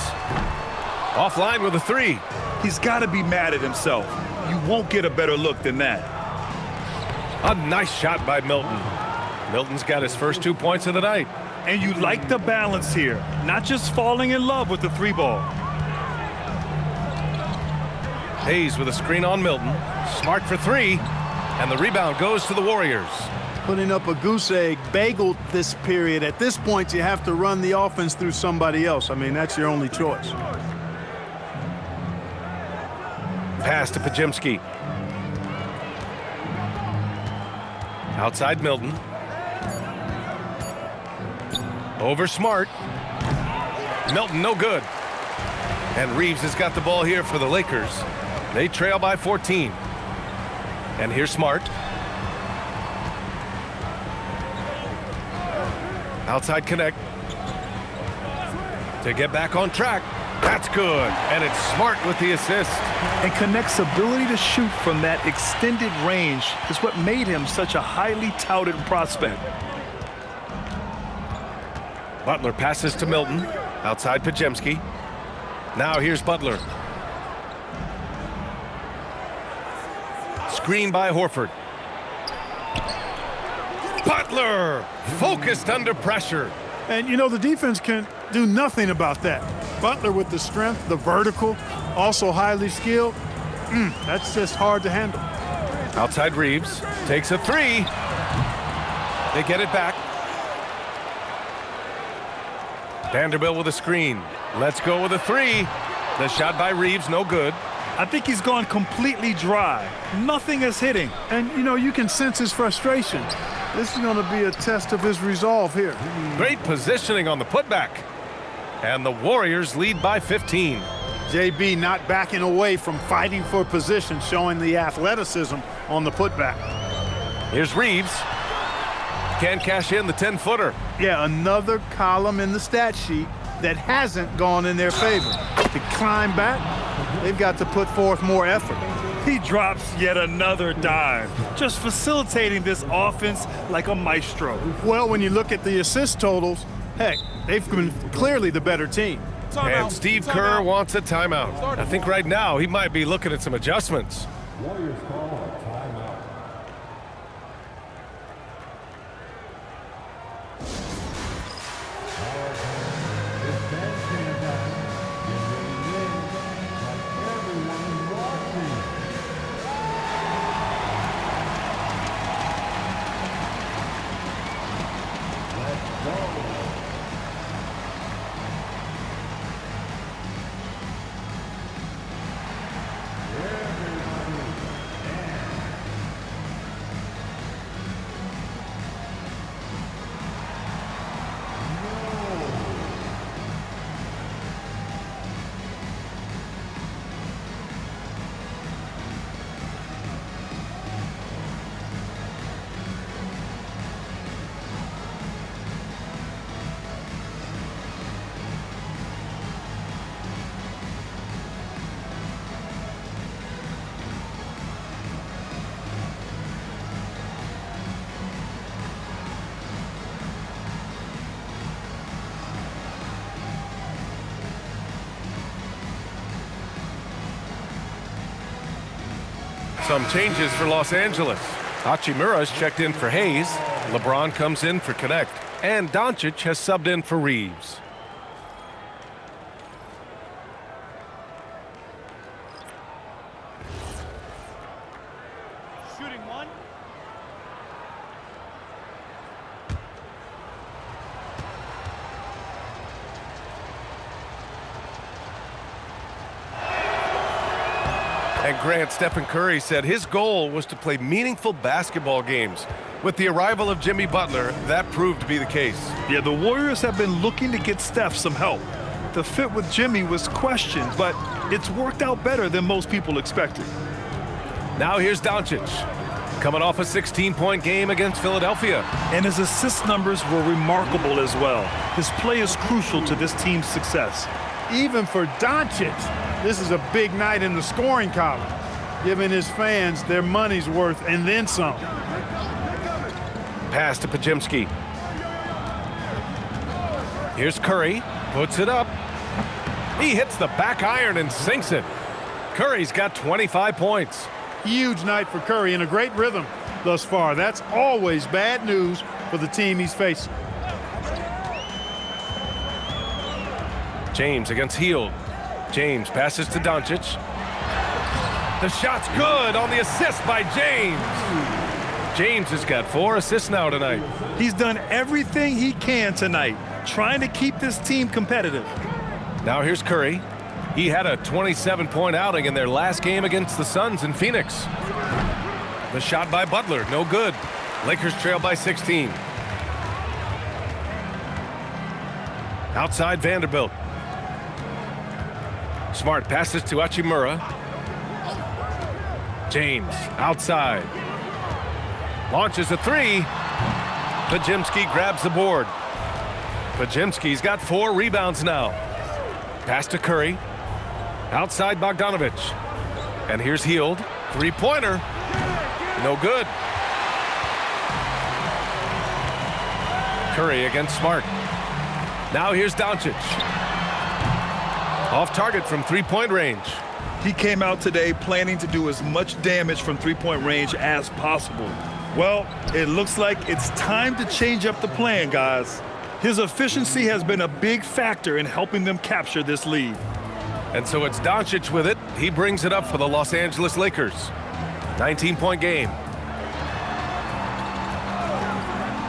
Offline with a 3. He's got to be mad at himself. You won't get a better look than that. A nice shot by Milton. Milton's got his first 2 points of the night. And you like the balance here, not just falling in love with the 3-ball. Hayes with a screen on Milton. Smart for 3. And the rebound goes to the Warriors. Putting up a goose egg, bageled this period. At this point, you have to run the offense through somebody else. I mean, that's your only choice. Pass to Pajemski. Outside Milton. Over Smart. Milton, no good. And Reeves has got the ball here for the Lakers. They trail by 14. And here's Smart. Outside connect. To get back on track. That's good. And it's Smart with the assist. And Connect's ability to shoot from that extended range is what made him such a highly touted prospect. Butler passes to Milton. Outside Pajemski. Now here's Butler. Screen by Horford. Butler focused under pressure. And, you know, the defense can do nothing about that. Butler with the strength, the vertical, also highly skilled. That's just hard to handle. Outside Reeves. Takes a 3. They get it back. Vanderbilt with a screen. Let's go with a 3. The shot by Reeves, no good. I think he's gone completely dry. Nothing is hitting. And, you know, you can sense his frustration. This is going to be a test of his resolve here. Great positioning on the putback. And the Warriors lead by 15. JB not backing away from fighting for position, showing the athleticism on the putback. Here's Reeves. Can't cash in the 10-footer. Yeah, another column in the stat sheet that hasn't gone in their favor. To climb back, they've got to put forth more effort. He drops yet another dime, just facilitating this offense like a maestro. Well, when you look at the assist totals, heck, they've been clearly the better team. And Steve Kerr wants a timeout. I think right now he might be looking at some adjustments. Warriors call a timeout. Some changes for Los Angeles. Hachimura's checked in for Hayes. LeBron comes in for Connect. And Doncic has subbed in for Reeves. Shooting one. And Grant, Stephen Curry said his goal was to play meaningful basketball games. With the arrival of Jimmy Butler, that proved to be the case. Yeah, the Warriors have been looking to get Steph some help. The fit with Jimmy was questioned, but it's worked out better than most people expected. Now here's Doncic, coming off a 16-point game against Philadelphia. And his assist numbers were remarkable as well. His play is crucial to this team's success. Even for Doncic, this is a big night in the scoring column, giving his fans their money's worth and then some. Pass to Podziemski. Here's Curry, puts it up. He hits the back iron and sinks it. Curry's got 25 points. Huge night for Curry and a great rhythm thus far. That's always bad news for the team he's facing. James against Hield. James passes to Doncic. The shot's good on the assist by James. James has got 4 assists now tonight. He's done everything he can tonight, trying to keep this team competitive. Now here's Curry. He had a 27-point outing in their last game against the Suns in Phoenix. The shot by Butler, no good. Lakers trail by 16. Outside Vanderbilt. Smart passes to Hachimura. James outside. Launches a 3. Podziemski grabs the board. Podziemski's got 4 rebounds now. Pass to Curry. Outside Bogdanovich. And here's Hield. 3-pointer. No good. Curry against Smart. Now here's Doncic. Off target from 3-point range. He came out today planning to do as much damage from 3-point range as possible. Well, it looks like it's time to change up the plan, guys. His efficiency has been a big factor in helping them capture this lead. And so it's Doncic with it. He brings it up for the Los Angeles Lakers. 19-point game.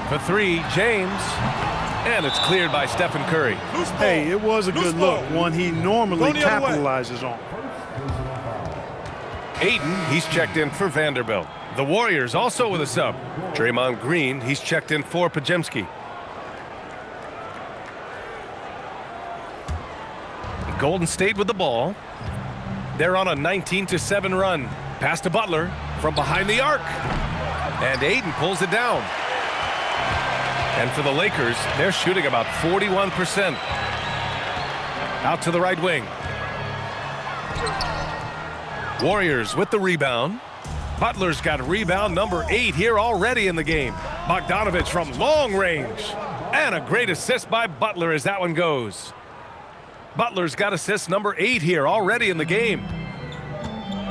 For 3, James. And it's cleared by Stephen Curry. Hey, it was a good look, one he normally capitalizes on. Ayton, he's checked in for Vanderbilt. The Warriors also with a sub. Draymond Green, he's checked in for Podziemski. Golden State with the ball. They're on a 19-7 run. Pass to Butler from behind the arc. And Ayton pulls it down. And for the Lakers, they're shooting about 41%. Out to the right wing. Warriors with the rebound. Butler's got rebound number 8 here already in the game. Bogdanovich from long range. And a great assist by Butler as that one goes. Butler's got assist number 8 here already in the game.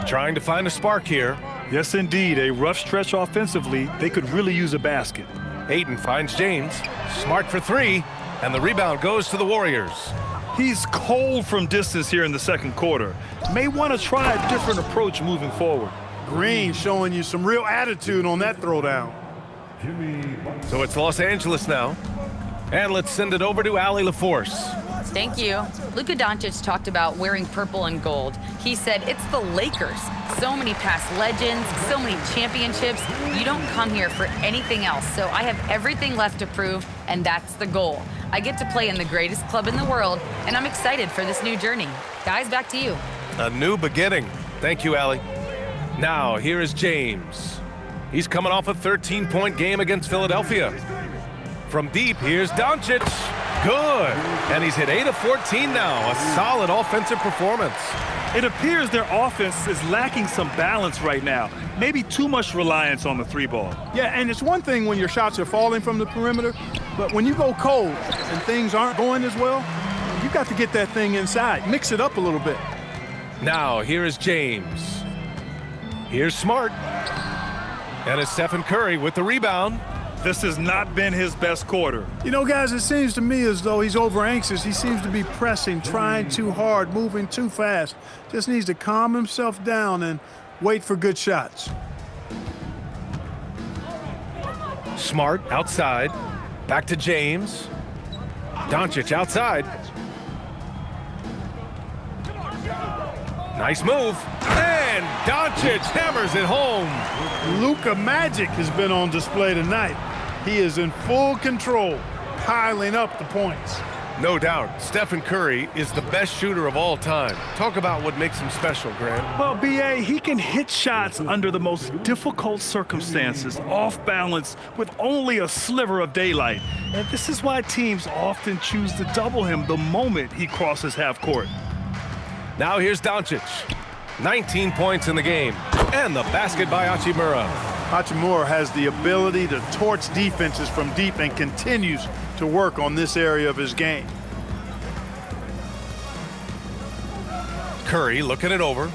Trying to find a spark here. Yes, indeed. A rough stretch offensively. They could really use a basket. Ayton finds James. Smart for 3. And the rebound goes to the Warriors. He's cold from distance here in the second quarter. May want to try a different approach moving forward. Green showing you some real attitude on that throwdown. So it's Los Angeles now. And let's send it over to Allie LaForce. Thank you. Luka Doncic talked about wearing purple and gold. He said it's the Lakers. So many past legends, so many championships. You don't come here for anything else. So I have everything left to prove, and that's the goal. I get to play in the greatest club in the world, and I'm excited for this new journey. Guys, back to you. A new beginning. Thank you, Allie. Now, here is James. He's coming off a 13-point game against Philadelphia. From deep, here's Doncic. Good. And he's hit 8 of 14 now. A solid offensive performance. It appears their offense is lacking some balance right now. Maybe too much reliance on the 3-ball. Yeah, and it's one thing when your shots are falling from the perimeter, but when you go cold and things aren't going as well, you got to get that thing inside. Mix it up a little bit. Now, here is James. Here's Smart. And it's Stephen Curry with the rebound. This has not been his best quarter. You know, guys, it seems to me as though he's over anxious. He seems to be pressing, trying too hard, moving too fast. Just needs to calm himself down and wait for good shots. Smart outside. Back to James. Doncic outside. Nice move. And Doncic hammers it home. Luka Magic has been on display tonight. He is in full control, piling up the points. No doubt, Stephen Curry is the best shooter of all time. Talk about what makes him special, Grant. Well, B.A., he can hit shots under the most difficult circumstances, off balance, with only a sliver of daylight. And this is why teams often choose to double him the moment he crosses half court. Now here's Doncic. 19 points in the game. And the basket by Hachimura. Hachimura has the ability to torch defenses from deep and continues to work on this area of his game. Curry looking it over.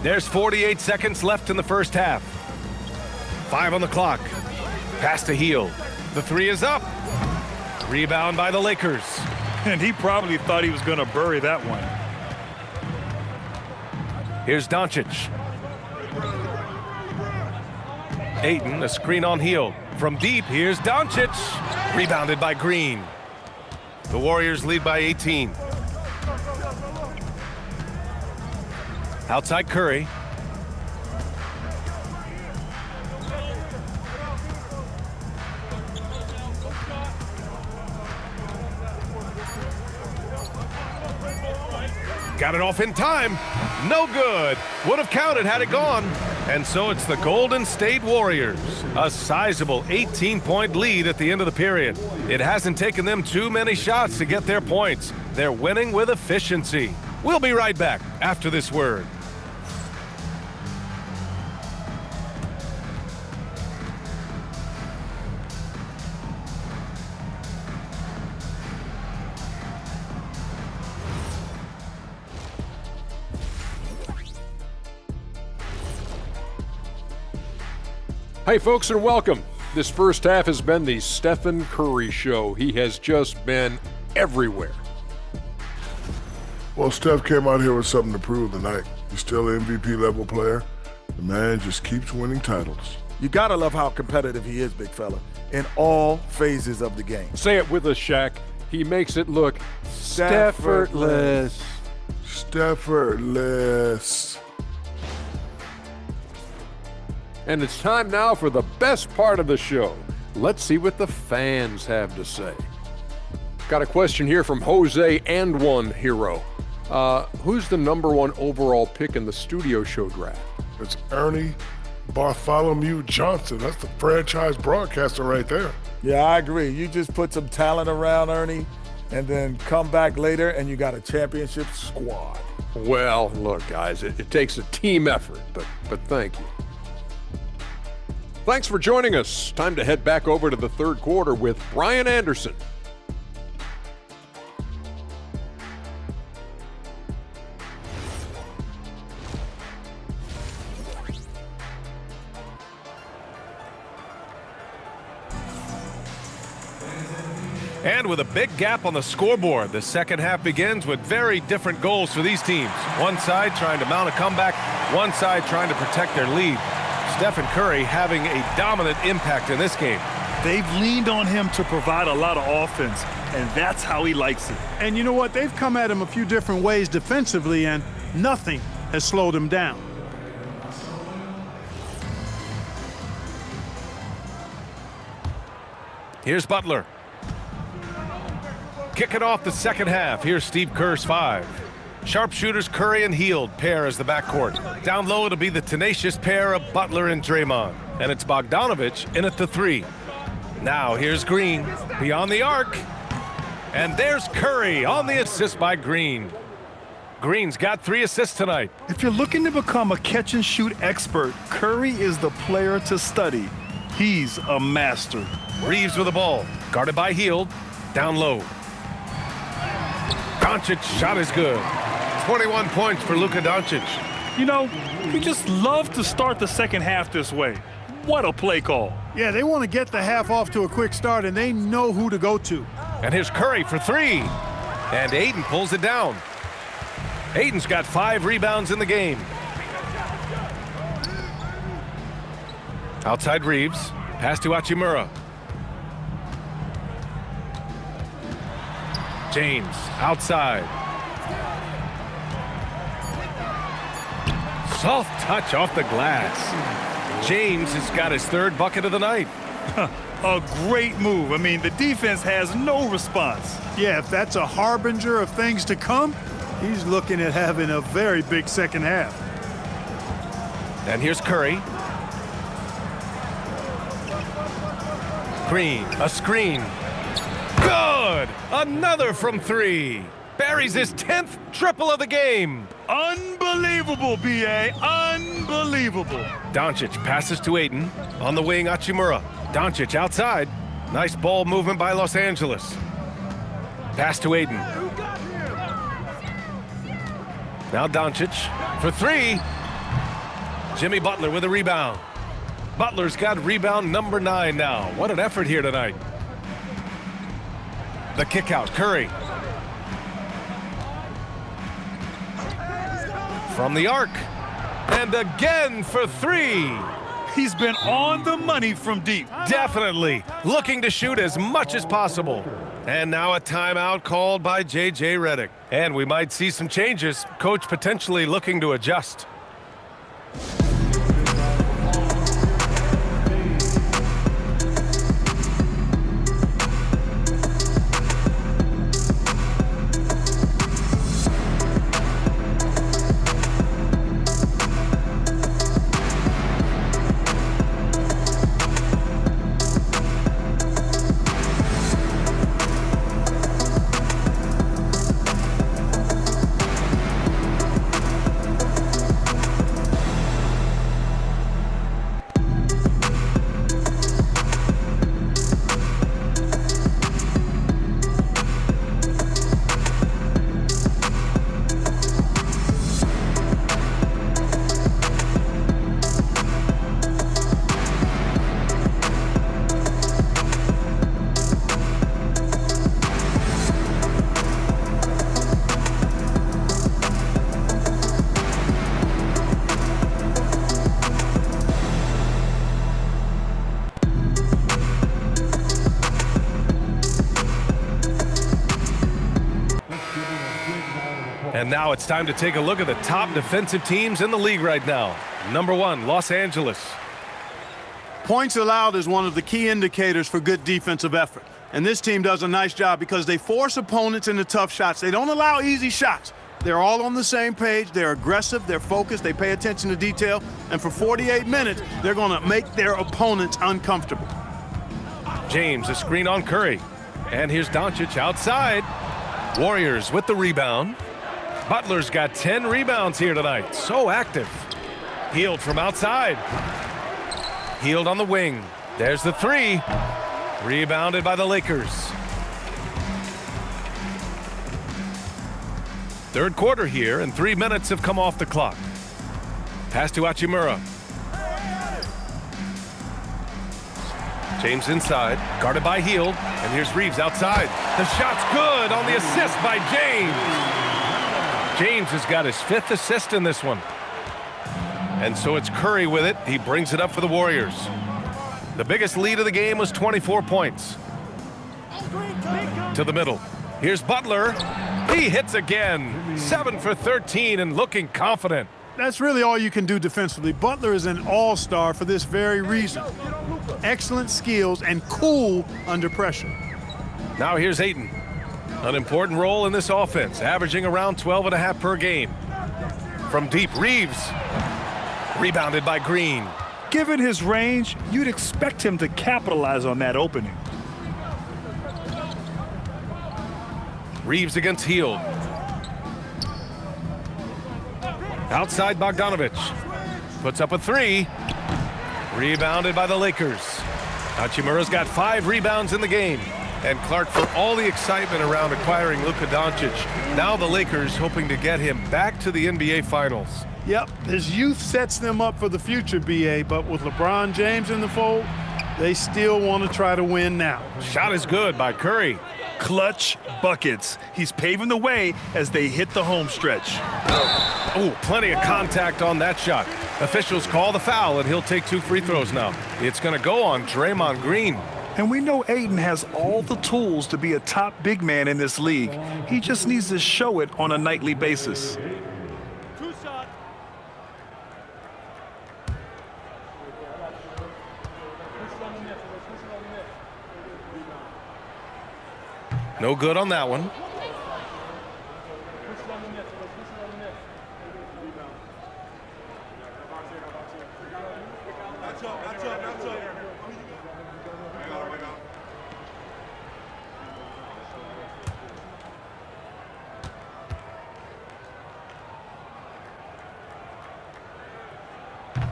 There's 48 seconds left in the first half. 5 on the clock. Pass to Hield. The three is up. Rebound by the Lakers. And he probably thought he was going to bury that one. Here's Doncic. Ayton, a screen on Hield. From deep, here's Doncic. Rebounded by Green. The Warriors lead by 18. Outside Curry. Got it off in time. No good. Would have counted had it gone. And so it's the Golden State Warriors. A sizable 18-point lead at the end of the period. It hasn't taken them too many shots to get their points. They're winning with efficiency. We'll be right back after this word. Hey folks, and welcome. This first half has been the Stephen Curry show. He has just been everywhere. Well, Steph came out here with something to prove tonight. He's still an MVP level player. The man just keeps winning titles. You gotta love how competitive he is, big fella, in all phases of the game. Say it with us, Shaq. He makes it look Steffortless. Steffortless. And it's time now for the best part of the show. Let's see what the fans have to say. Got a question here from Jose and One Hero. Who's the #1 overall pick in the studio show draft? It's Ernie Bartholomew Johnson. That's the franchise broadcaster right there. Yeah, I agree. You just put some talent around Ernie and then come back later and you got a championship squad. Well, look, guys, it takes a team effort, but thank you. Thanks for joining us. Time to head back over to the third quarter with Brian Anderson. And with a big gap on the scoreboard, the second half begins with very different goals for these teams. One side trying to mount a comeback, one side trying to protect their lead. Stephen Curry having a dominant impact in this game. They've leaned on him to provide a lot of offense, and that's how he likes it. And you know what? They've come at him a few different ways defensively, and nothing has slowed him down. Here's Butler. Kicking off the second half. Here's Steve Kerr's 5. Sharpshooters Curry and Hield pair as the backcourt. Down low, it'll be the tenacious pair of Butler and Draymond. And it's Bogdanovich in at the 3. Now here's Green beyond the arc. And there's Curry on the assist by Green. Green's got 3 assists tonight. If you're looking to become a catch-and-shoot expert, Curry is the player to study. He's a master. Reeves with the ball. Guarded by Hield. Down low. Doncic's shot is good. 21 points for Luka Doncic. You know, you just love to start the second half this way. What a play call. Yeah, they want to get the half off to a quick start, and they know who to go to. And here's Curry for three. And Ayton pulls it down. Ayton's got 5 rebounds in the game. Outside Reeves. Pass to Hachimura. James outside. Soft touch off the glass. James has got his 3rd bucket of the night. A great move. I mean, the defense has no response. Yeah, if that's a harbinger of things to come, he's looking at having a very big second half. And here's Curry. Green, a screen. Good! Another from 3. Buries his 10th triple of the game. Unbelievable, B.A. Unbelievable. Doncic passes to Ayton. On the wing, Hachimura. Doncic outside. Nice ball movement by Los Angeles. Pass to Ayton. Now Doncic for 3. Jimmy Butler with a rebound. Butler's got rebound number 9 now. What an effort here tonight. The kick out, Curry. From the arc. And again for 3. He's been on the money from deep. Definitely. Looking to shoot as much as possible. And now a timeout called by J.J. Redick. And we might see some changes. Coach potentially looking to adjust. And now it's time to take a look at the top defensive teams in the league right now. Number 1, Los Angeles. Points allowed is one of the key indicators for good defensive effort. And this team does a nice job because they force opponents into tough shots. They don't allow easy shots. They're all on the same page. They're aggressive. They're focused. They pay attention to detail. And for 48 minutes, they're going to make their opponents uncomfortable. James, a screen on Curry. And here's Doncic outside. Warriors with the rebound. Butler's got 10 rebounds here tonight. So active. Hield from outside. Hield on the wing. There's the 3. Rebounded by the Lakers. Third quarter here, and 3 minutes have come off the clock. Pass to Hachimura. James inside, guarded by Hield, and here's Reeves outside. The shot's good on the assist by James. James has got his 5th assist in this one. And so it's Curry with it. He brings it up for the Warriors. The biggest lead of the game was 24 points. To the middle. Here's Butler. He hits again. 7 for 13 and looking confident. That's really all you can do defensively. Butler is an all-star for this very reason. Excellent skills and cool under pressure. Now here's Ayton. An important role in this offense, averaging around 12.5 per game. From deep, Reeves. Rebounded by Green. Given his range, you'd expect him to capitalize on that opening. Reeves against Hield. Outside Bogdanovich. Puts up a 3. Rebounded by the Lakers. Hachimura's got 5 rebounds in the game. And Clark, for all the excitement around acquiring Luka Doncic, now the Lakers hoping to get him back to the NBA Finals. Yep, his youth sets them up for the future, B.A., but with LeBron James in the fold, they still want to try to win now. Shot is good by Curry. Clutch buckets. He's paving the way as they hit the home stretch. Oh, plenty of contact on that shot. Officials call the foul, and he'll take 2 free throws now. It's going to go on Draymond Green. And we know Aiden has all the tools to be a top big man in this league. He just needs to show it on a nightly basis. No good on that one.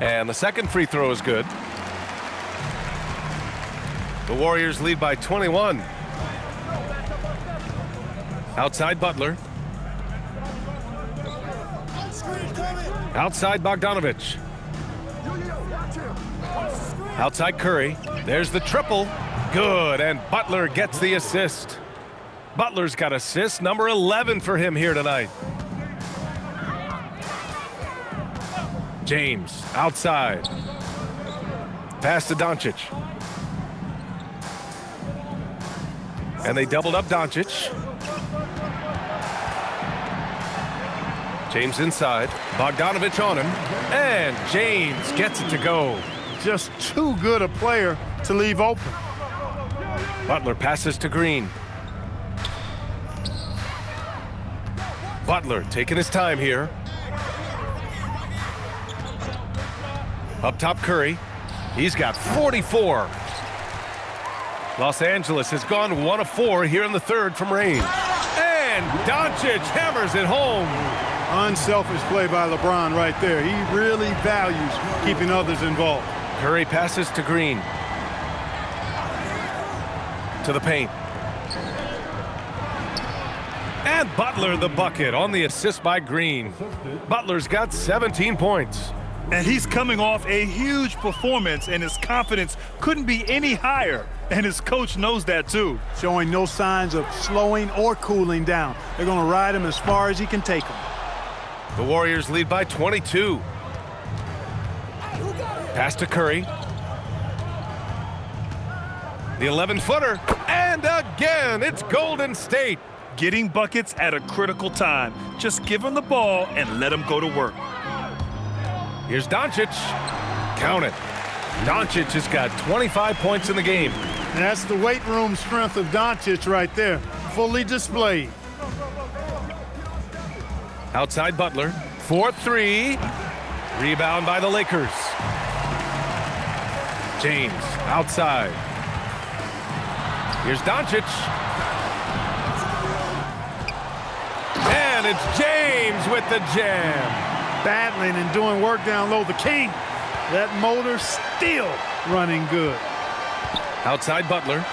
And the second free throw is good. The Warriors lead by 21. Outside Butler. Outside Bogdanovich. Outside Curry. There's the triple. Good, and Butler gets the assist. Butler's got assist number 11 for him here tonight. James outside. Pass to Doncic. And they doubled up Doncic. James inside. Bogdanovich on him. And James gets it to go. Just too good a player to leave open. Butler passes to Green. Butler taking his time here. Up top, Curry. He's got 44. Los Angeles has gone 1 of 4 here in the third from range. And Doncic hammers it home. Unselfish play by LeBron right there. He really values keeping others involved. Curry passes to Green. To the paint. And Butler the bucket on the assist by Green. Butler's got 17 points. And he's coming off a huge performance, and his confidence couldn't be any higher. And his coach knows that too. Showing no signs of slowing or cooling down. They're going to ride him as far as he can take him. The Warriors lead by 22. Pass to Curry. The 11-footer. And again, it's Golden State. Getting buckets at a critical time. Just give him the ball and let him go to work. Here's Doncic. Count it. Doncic has got 25 points in the game. And that's the weight room strength of Doncic right there. Fully displayed. Outside Butler. 4-3. Rebound by the Lakers. James outside. Here's Doncic. And it's James with the jam. Battling and doing work down low. The king. That motor still running good. Outside Butler.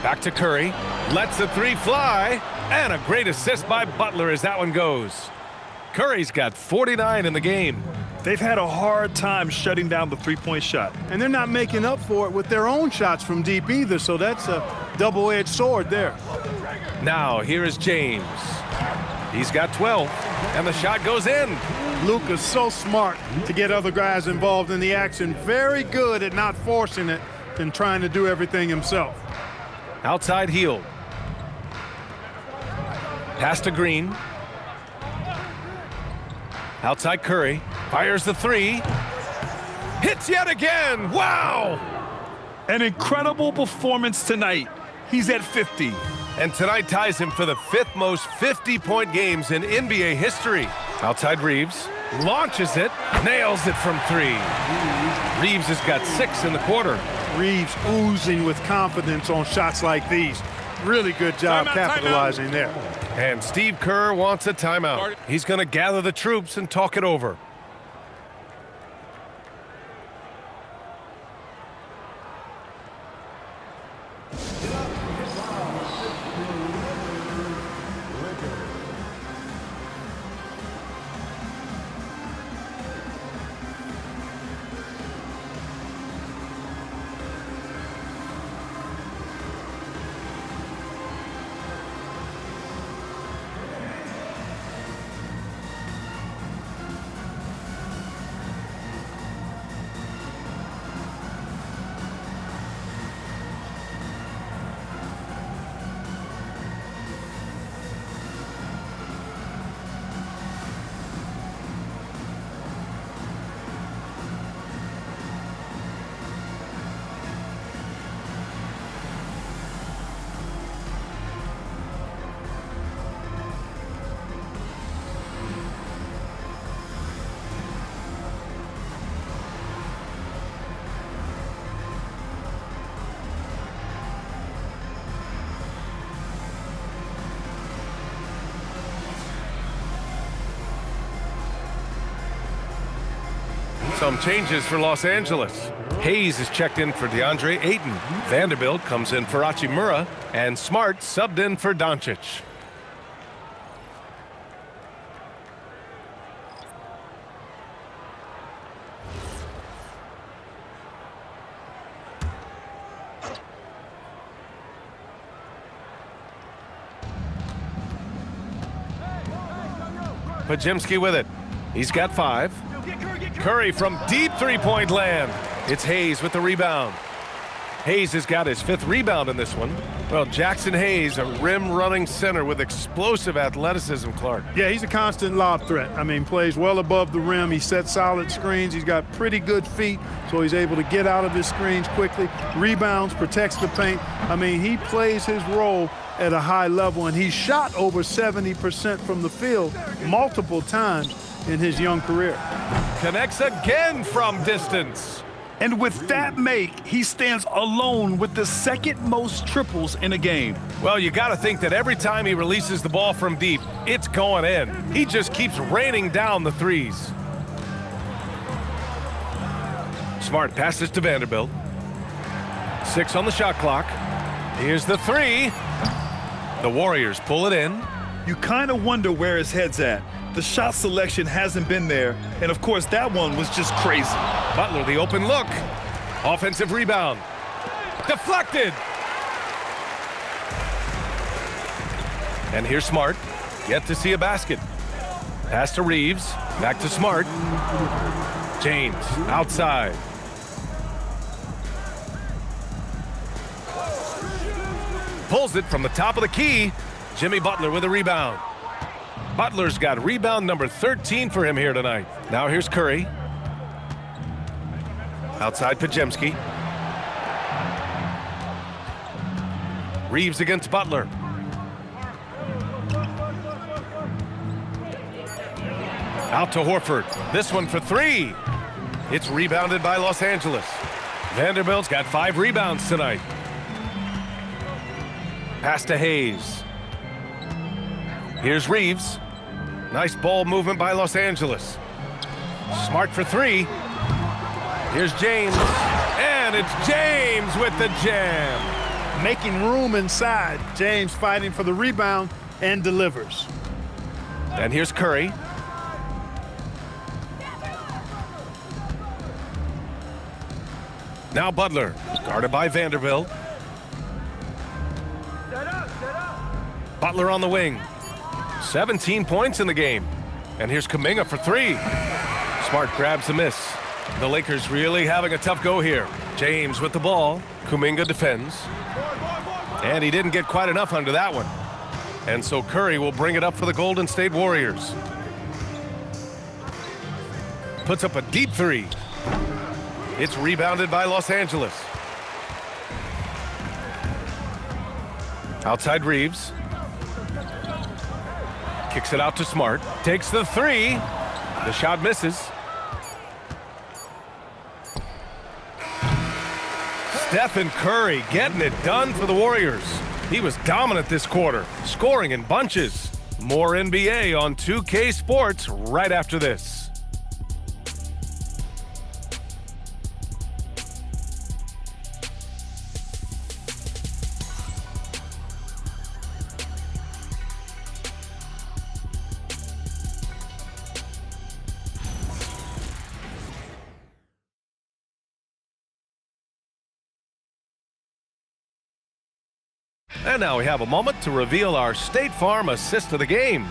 Back to Curry. Lets the 3 fly. And a great assist by Butler as that one goes. Curry's got 49 in the game. They've had a hard time shutting down the three-point shot. And they're not making up for it with their own shots from deep either, so that's a double-edged sword there. Now, here is James. He's got 12, and the shot goes in. Luka's so smart to get other guys involved in the action. Very good at not forcing it and trying to do everything himself. Outside heel. Pass to Green. Outside Curry. Fires the 3. Hits yet again. Wow! An incredible performance tonight. He's at 50. And tonight ties him for the 5th most 50-point games in NBA history. Outside Reeves. Launches it. Nails it from 3. Reeves has got 6 in the quarter. Reeves oozing with confidence on shots like these. Really good job capitalizing there. And Steve Kerr wants a timeout. He's going to gather the troops and talk it over. Some changes for Los Angeles. Hayes is checked in for DeAndre Ayton. Vanderbilt comes in for Hachimura, and Smart subbed in for Doncic. Pajemski with it. He's got 5. Curry from deep three-point land. It's Hayes with the rebound. Hayes has got his 5th rebound in this one. Well, Jackson Hayes, a rim-running center with explosive athleticism, Clark. Yeah, he's a constant lob threat. I mean, plays well above the rim. He sets solid screens. He's got pretty good feet, so he's able to get out of his screens quickly. Rebounds, protects the paint. I mean, he plays his role at a high level, and he shot over 70% from the field multiple times in his young career. Connects again from distance. And with that make, he stands alone with the 2nd most triples in a game. Well, you got to think that every time he releases the ball from deep, it's going in. He just keeps raining down the threes. Smart passes to Vanderbilt. 6 on the shot clock. Here's the 3. The Warriors pull it in. You kind of wonder where his head's at. The shot selection hasn't been there, and of course that one was just crazy. Butler, the open look. Offensive rebound. Deflected. And here's Smart. Yet to see a basket. Pass to Reeves. Back to Smart. James outside. Pulls it from the top of the key. Jimmy Butler with a rebound. Butler's got rebound number 13 for him here tonight. Now here's Curry. Outside Pajemski. Reeves against Butler. Out to Horford. This one for 3. It's rebounded by Los Angeles. Vanderbilt's got 5 rebounds tonight. Pass to Hayes. Here's Reeves. Nice ball movement by Los Angeles. Smart for 3. Here's James. And it's James with the jam. Making room inside. James fighting for the rebound and delivers. And here's Curry. Now Butler, guarded by Vanderbilt. Butler on the wing. 17 points in the game. And here's Kuminga for 3. Smart grabs the miss. The Lakers really having a tough go here. James with the ball. Kuminga defends. And he didn't get quite enough under that one. And so Curry will bring it up for the Golden State Warriors. Puts up a deep 3. It's rebounded by Los Angeles. Outside Reeves. Kicks it out to Smart. Takes the 3. The shot misses. Stephen Curry getting it done for the Warriors. He was dominant this quarter, scoring in bunches. More NBA on 2K Sports right after this. And now we have a moment to reveal our State Farm assist of the game.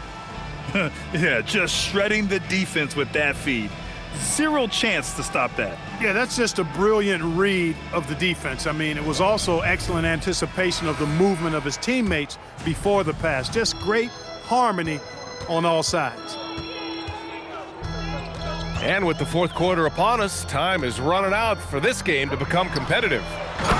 Yeah, just shredding the defense with that feed. Zero chance to stop that. Yeah, that's just a brilliant read of the defense. I mean, it was also excellent anticipation of the movement of his teammates before the pass. Just great harmony on all sides. And with the fourth quarter upon us, time is running out for this game to become competitive.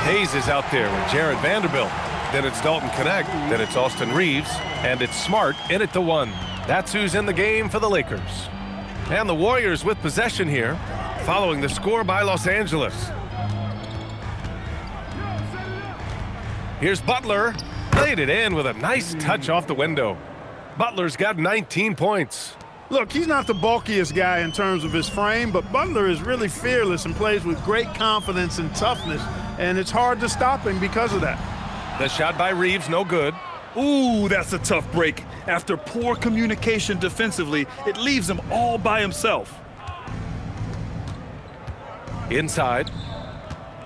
Hayes is out there with Jared Vanderbilt. Then it's Dalton Connect. Then it's Austin Reeves. And it's Smart in at the 1. That's who's in the game for the Lakers. And the Warriors with possession here, following the score by Los Angeles. Here's Butler. Laid it in with a nice touch off the window. Butler's got 19 points. Look, he's not the bulkiest guy in terms of his frame, but Butler is really fearless and plays with great confidence and toughness, and it's hard to stop him because of that. The shot by Reeves, no good. Ooh, that's a tough break. After poor communication defensively, it leaves him all by himself. Inside.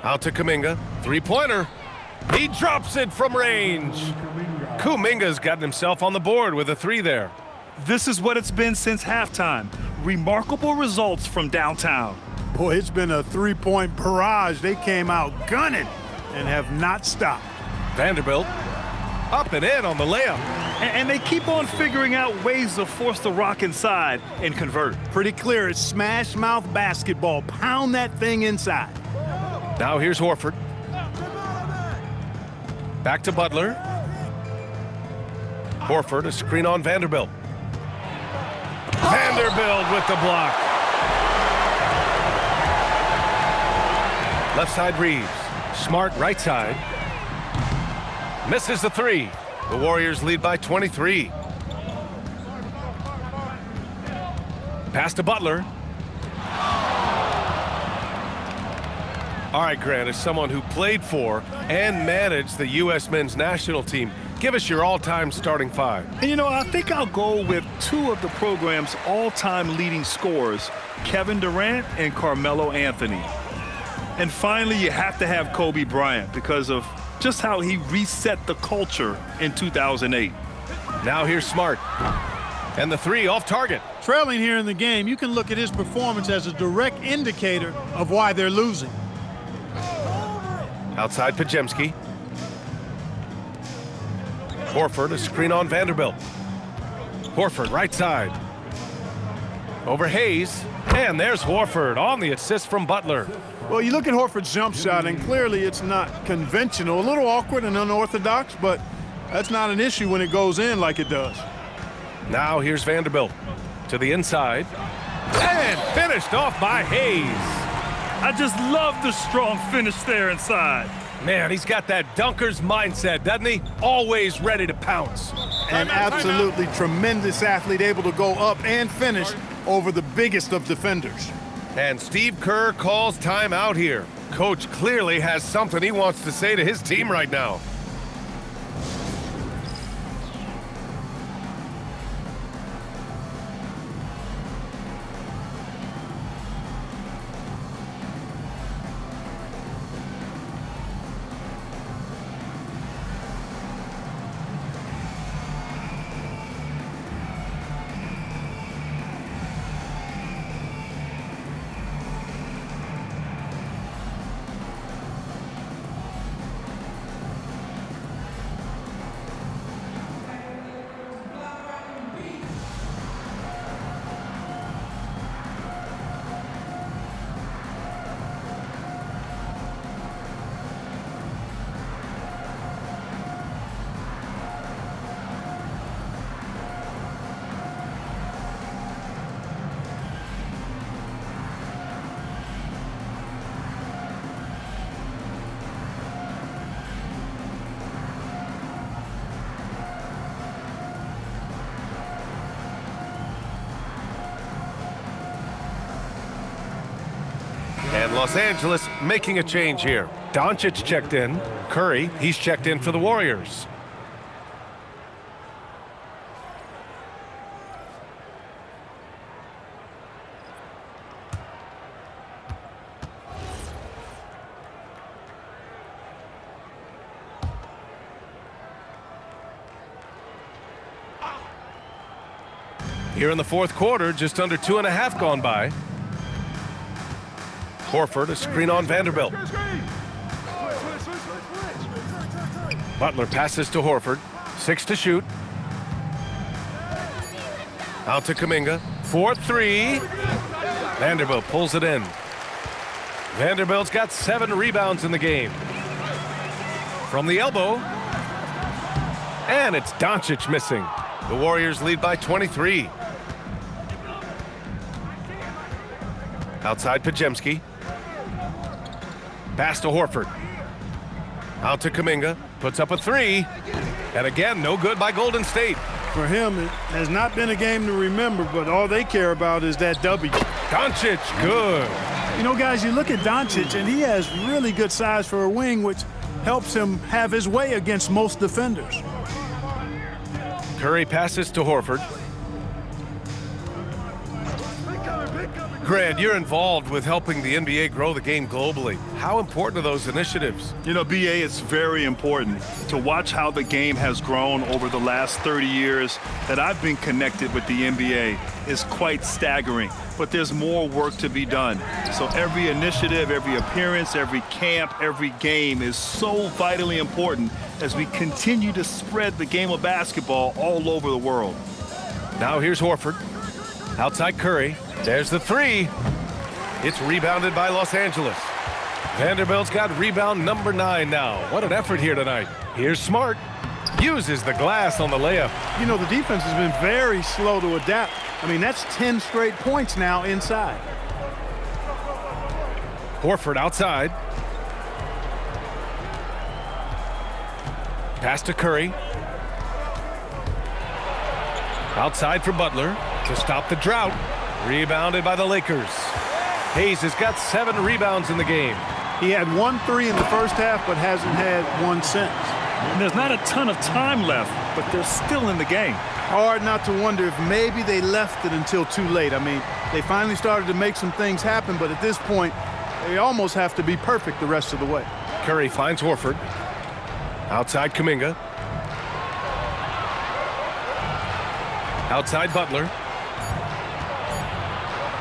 Out to Kuminga. Three-pointer. He drops it from range. Kuminga's gotten himself on the board with a 3 there. This is what it's been since halftime. Remarkable results from downtown. Boy, it's been a three-point barrage. They came out gunning and have not stopped. Vanderbilt up and in on the layup. And they keep on figuring out ways to force the rock inside and convert. Pretty clear. It's smash mouth basketball. Pound that thing inside. Now here's Horford. Back to Butler. Horford, a screen on Vanderbilt. Vanderbilt with the block. Left side Reeves. Smart right side. Misses the 3. The Warriors lead by 23. Pass to Butler. All right, Grant, as someone who played for and managed the U.S. men's national team, give us your all-time starting 5. And you know, I think I'll go with 2 of the program's all-time leading scorers, Kevin Durant and Carmelo Anthony. And finally, you have to have Kobe Bryant because of just how he reset the culture in 2008. Now here's Smart. And the 3 off target. Trailing here in the game, you can look at his performance as a direct indicator of why they're losing. Outside Pajemski. Horford, a screen on Vanderbilt. Horford, right side. Over Hayes. And there's Horford on the assist from Butler. Well, you look at Horford's jump shot, and clearly it's not conventional. A little awkward and unorthodox, but that's not an issue when it goes in like it does. Now here's Vanderbilt to the inside. And finished off by Hayes. I just love the strong finish there inside. Man, he's got that dunker's mindset, doesn't he? Always ready to pounce. An absolutely tremendous athlete, able to go up and finish over the biggest of defenders. And Steve Kerr calls timeout here. Coach clearly has something he wants to say to his team right now. And Los Angeles making a change here. Doncic checked in. Curry, he's checked in for the Warriors. Here in the fourth quarter, just under 2.5 gone by. Horford, a screen on Vanderbilt. Butler passes to Horford. 6 to shoot. Out to Kuminga. 4-3. Vanderbilt pulls it in. Vanderbilt's got 7 rebounds in the game. From the elbow. And it's Doncic missing. The Warriors lead by 23. Outside Pajemski. Pass to Horford. Out to Kuminga. Puts up a 3. And again, no good by Golden State. For him, it has not been a game to remember, but all they care about is that W. Doncic, good. You know, guys, you look at Doncic, and he has really good size for a wing, which helps him have his way against most defenders. Curry passes to Horford. Grant, you're involved with helping the NBA grow the game globally. How important are those initiatives? You know, BA, it's very important to watch how the game has grown over the last 30 years that I've been connected with the NBA is quite staggering, but there's more work to be done. So every initiative, every appearance, every camp, every game is so vitally important as we continue to spread the game of basketball all over the world. Now here's Horford. Outside Curry. There's the 3. It's rebounded by Los Angeles. Vanderbilt's got rebound number 9 now. What an effort here tonight. Here's Smart. Uses the glass on the layup. You know, the defense has been very slow to adapt. I mean, that's 10 straight points now inside. Horford outside. Pass to Curry. Outside for Butler to stop the drought. Rebounded by the Lakers. Hayes has got 7 rebounds in the game. He had 1 3 in the first half, but hasn't had 1 since. And there's not a ton of time left, but they're still in the game. Hard not to wonder if maybe they left it until too late. I mean, they finally started to make some things happen, but at this point, they almost have to be perfect the rest of the way. Curry finds Horford. Outside Kuminga. Outside Butler.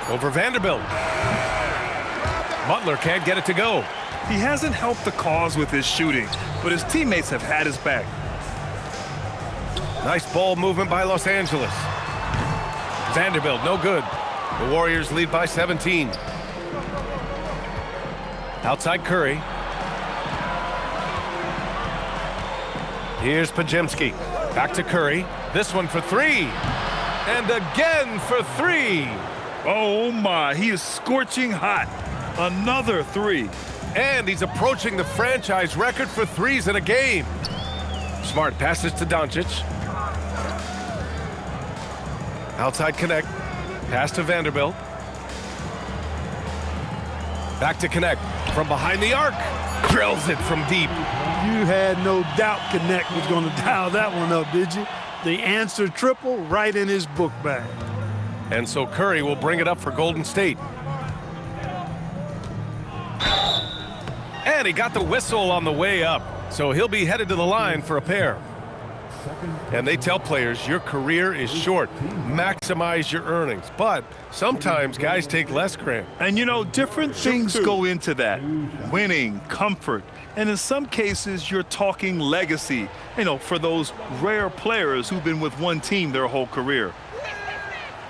Over Vanderbilt. Butler can't get it to go. He hasn't helped the cause with his shooting, but his teammates have had his back. Nice ball movement by Los Angeles. Vanderbilt, no good. The Warriors lead by 17. Outside Curry. Here's Pajemski. Back to Curry. This one for 3. And again for 3. Oh my, he is scorching hot. Another 3. And he's approaching the franchise record for 3s in a game. Smart passes to Doncic. Outside connect. Pass to Vanderbilt. Back to connect. From behind the arc. Drills it from deep. You had no doubt Connect was going to dial that one up, did you? The answer triple right in his book bag. And so Curry will bring it up for Golden State. And he got the whistle on the way up. So he'll be headed to the line for a pair. And they tell players, your career is short. Maximize your earnings. But sometimes guys take less, Grant. And you know, different things go into that. Winning, comfort, and in some cases, you're talking legacy. You know, for those rare players who've been with one team their whole career.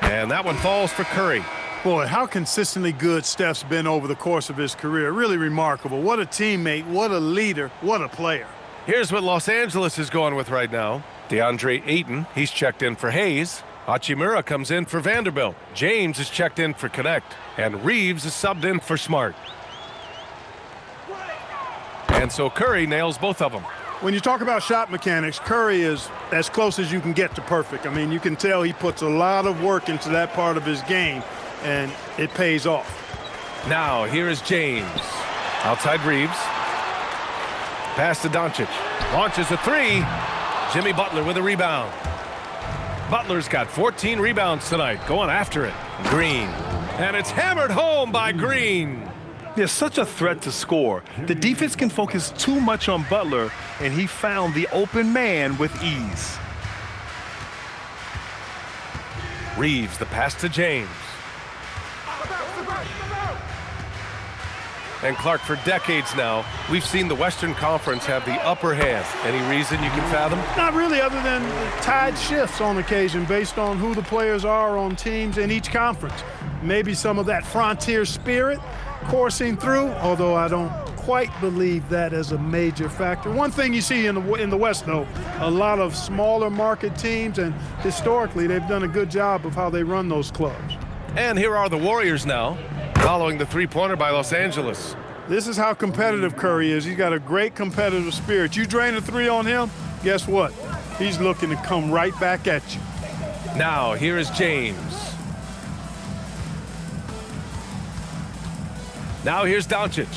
And that one falls for Curry. Boy, how consistently good Steph's been over the course of his career. Really remarkable. What a teammate, what a leader, what a player. Here's what Los Angeles is going with right now. DeAndre Ayton, he's checked in for Hayes. Hachimura comes in for Vanderbilt. James is checked in for Connect. And Reeves is subbed in for Smart. And so Curry nails both of them. When you talk about shot mechanics, Curry is as close as you can get to perfect. I mean, you can tell he puts a lot of work into that part of his game, and it pays off. Now, here is James. Outside Reeves. Pass to Doncic. Launches a 3. Jimmy Butler with a rebound. Butler's got 14 rebounds tonight, going after it. Green. And it's hammered home by Green. They're such a threat to score. The defense can focus too much on Butler, and he found the open man with ease. Reeves, the pass to James. And Clark, for decades now, we've seen the Western Conference have the upper hand. Any reason you can fathom? Not really, other than the tide shifts on occasion based on who the players are on teams in each conference. Maybe some of that frontier spirit coursing through, although I don't quite believe that as a major factor. One thing you see in the West, though, a lot of smaller market teams, and historically they've done a good job of how they run those clubs. And here are the Warriors now, following the three-pointer by Los Angeles. This is how competitive Curry is. He's got a great competitive spirit. You drain a three on him, guess what? He's looking to come right back at you. Now, here is James. Now here's Doncic.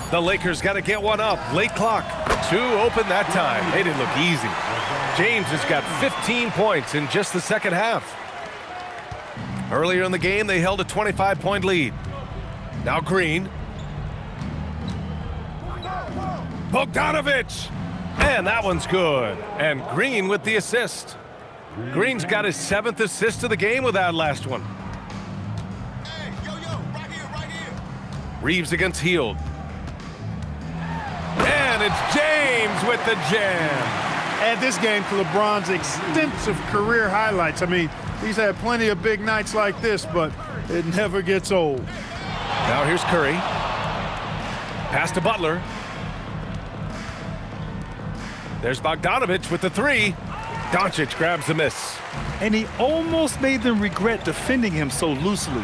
The Lakers got to get one up. Late clock. Two open that time. They didn't look easy. James has got 15 points in just the second half. Earlier in the game, they held a 25-point lead. Now Green. Bogdanovich. And that one's good. And Green with the assist. Green's got his 7th assist of the game with that last one. Hey, right here, right here. Reeves against Hield. And it's James with the jam. Add this game to LeBron's extensive career highlights. I mean, he's had plenty of big nights like this, but it never gets old. Now here's Curry. Pass to Butler. There's Bogdanovich with the three. Doncic grabs the miss. And he almost made them regret defending him so loosely.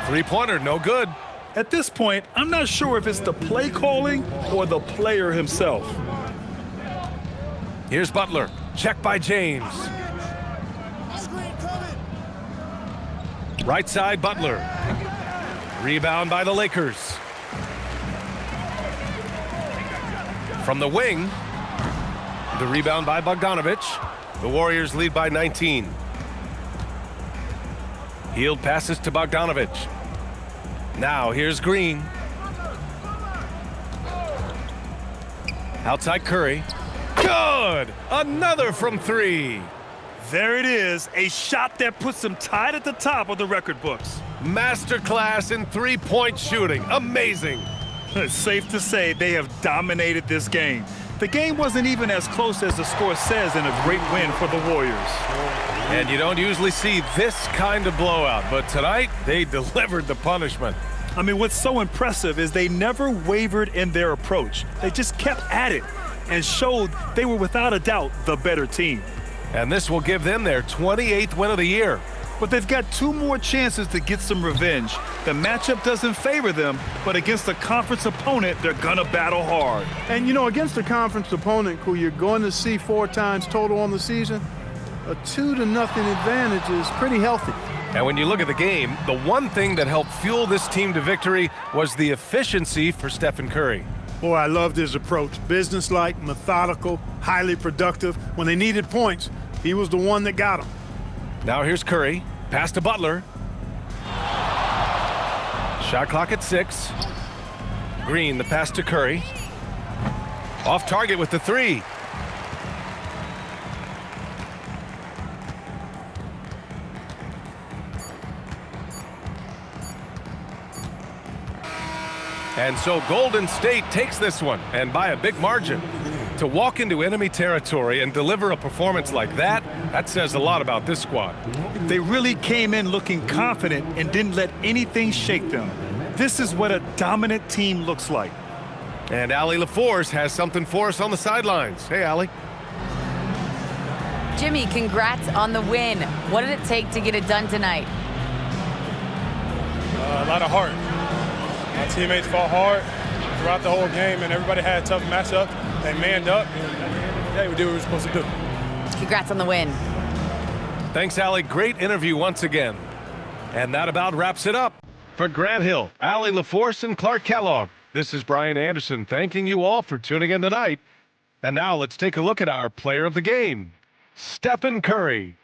Three-pointer, no good. At this point, I'm not sure if it's the play calling or the player himself. Here's Butler. Check by James. Right side, Butler. Rebound by the Lakers. From the wing, the rebound by Bogdanovich. The Warriors lead by 19. Hield passes to Bogdanovich. Now here's Green. Outside Curry. Good! Another from three. There it is, a shot that puts them tied at the top of the record books. Masterclass in three-point shooting. Amazing. It's safe to say they have dominated this game. The game wasn't even as close as the score says in a great win for the Warriors. And you don't usually see this kind of blowout, but tonight they delivered the punishment. I mean, what's so impressive is they never wavered in their approach. They just kept at it and showed they were without a doubt the better team. And this will give them their 28th win of the year. But they've got two more chances to get some revenge. The matchup doesn't favor them, but against a conference opponent, they're gonna battle hard. And you know, against a conference opponent who you're going to see 4 times total on the season, a 2-0 advantage is pretty healthy. And when you look at the game, the one thing that helped fuel this team to victory was the efficiency for Stephen Curry. Boy, I loved his approach. Businesslike, methodical, highly productive. When they needed points, he was the one that got them. Now here's Curry. Pass to Butler. Shot clock at 6. Green, the pass to Curry. Off target with the three. And so Golden State takes this one, and by a big margin. To walk into enemy territory and deliver a performance like that, that says a lot about this squad. They really came in looking confident and didn't let anything shake them. This is what a dominant team looks like. And Allie LaForce has something for us on the sidelines. Hey, Allie. Jimmy, congrats on the win. What did it take to get it done tonight? A lot of heart. My teammates fought hard throughout the whole game, and everybody had a tough matchup. They manned up, and hey, we did what we were supposed to do. Congrats on the win. Thanks, Allie. Great interview once again. And that about wraps it up. For Grant Hill, Allie LaForce, and Clark Kellogg, this is Brian Anderson thanking you all for tuning in tonight. And now let's take a look at our player of the game, Stephen Curry.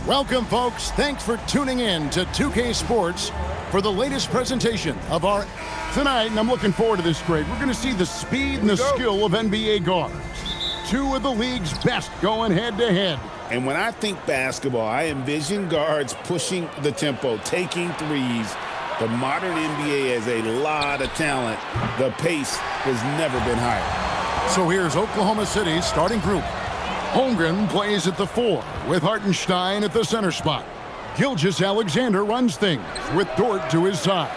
Welcome, folks. Thanks for tuning in to 2K Sports for the latest presentation of our tonight, and I'm looking forward to this grade. We're going to see the speed and the skill of NBA guards. Two of the league's best going head-to-head. And when I think basketball, I envision guards pushing the tempo, taking threes. The modern NBA has a lot of talent. The pace has never been higher. So here's Oklahoma City's starting group. Holmgren plays at the 4 with Hartenstein at the center spot. Gilgeous-Alexander runs things with Dort to his side.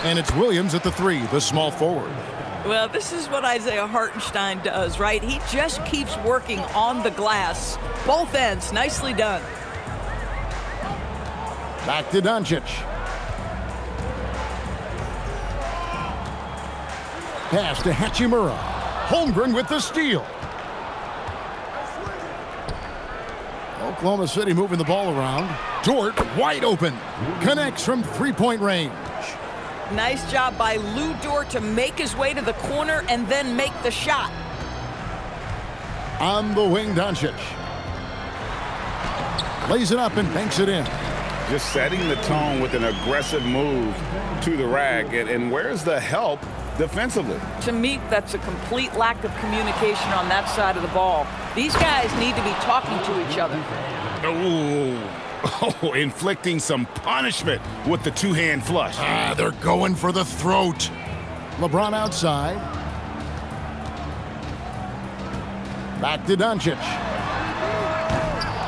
And it's Williams at the 3, the small forward. Well, this is what Isaiah Hartenstein does, right? He just keeps working on the glass. Both ends, nicely done. Back to Doncic. Pass to Hachimura. Holmgren with the steal. Oklahoma City moving the ball around. Dort wide open. Connects from three-point range. Nice job by Lou Dort to make his way to the corner and then make the shot. On the wing, Doncic. Lays it up and banks it in. Just setting the tone with an aggressive move to the rack. And where's the help defensively? To me, that's a complete lack of communication on that side of the ball. These guys need to be talking to each other. Oh, inflicting some punishment with the two-hand flush. They're going for the throat. LeBron outside. Back to Doncic.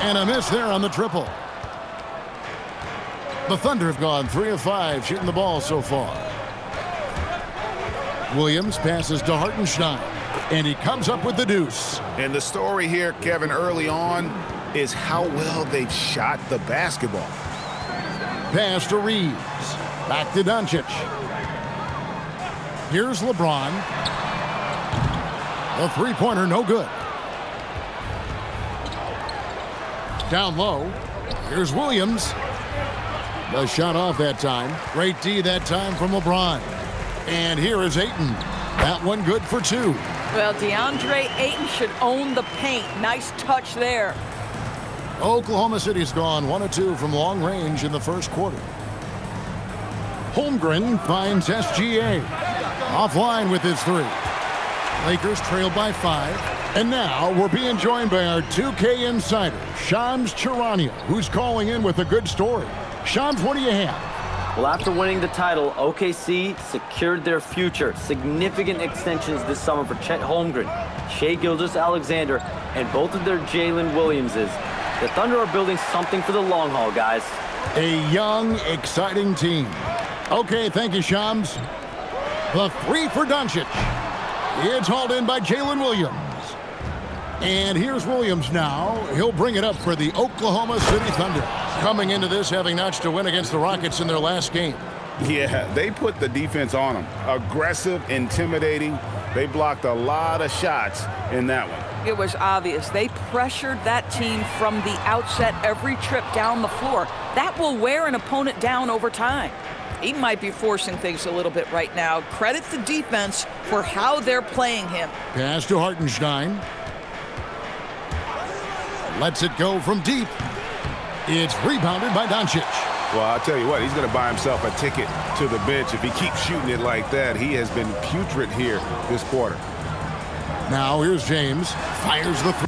And a miss there on the triple. The Thunder have gone 3 of 5 shooting the ball so far. Williams passes to Hartenstein, and he comes up with the deuce. And the story here, Kevin, early on is how well they've shot the basketball. Pass to Reeves. Back to Doncic. Here's LeBron. The three-pointer, no good. Down low. Here's Williams. The shot off that time. Great D that time from LeBron. And here is Ayton. That one good for 2. Well, DeAndre Ayton should own the paint. Nice touch there. Oklahoma City's gone 1 of 2 from long range in the first quarter. Holmgren finds SGA. Offline with his 3. Lakers trail by 5. And now we're being joined by our 2K insider, Shams Charania, who's calling in with a good story. Shams, what do you have? Well, after winning the title, OKC secured their future. Significant extensions this summer for Chet Holmgren, Shai Gilgeous-Alexander, and both of their Jalen Williamses. The Thunder are building something for the long haul, guys. A young, exciting team. Okay, thank you, Shams. The 3 for Doncic. It's hauled in by Jalen Williams. And here's Williams now. He'll bring it up for the Oklahoma City Thunder. Coming into this having notched a win against the Rockets in their last game. Yeah, they put the defense on them. Aggressive, intimidating. They blocked a lot of shots in that one. It was obvious. They pressured that team from the outset every trip down the floor. That will wear an opponent down over time. He might be forcing things a little bit right now. Credit the defense for how they're playing him. Pass to Hartenstein. Lets it go from deep. It's rebounded by Doncic. Well, I'll tell you what, he's going to buy himself a ticket to the bench if he keeps shooting it like that. He has been putrid here this quarter. Now here's James. Fires the three.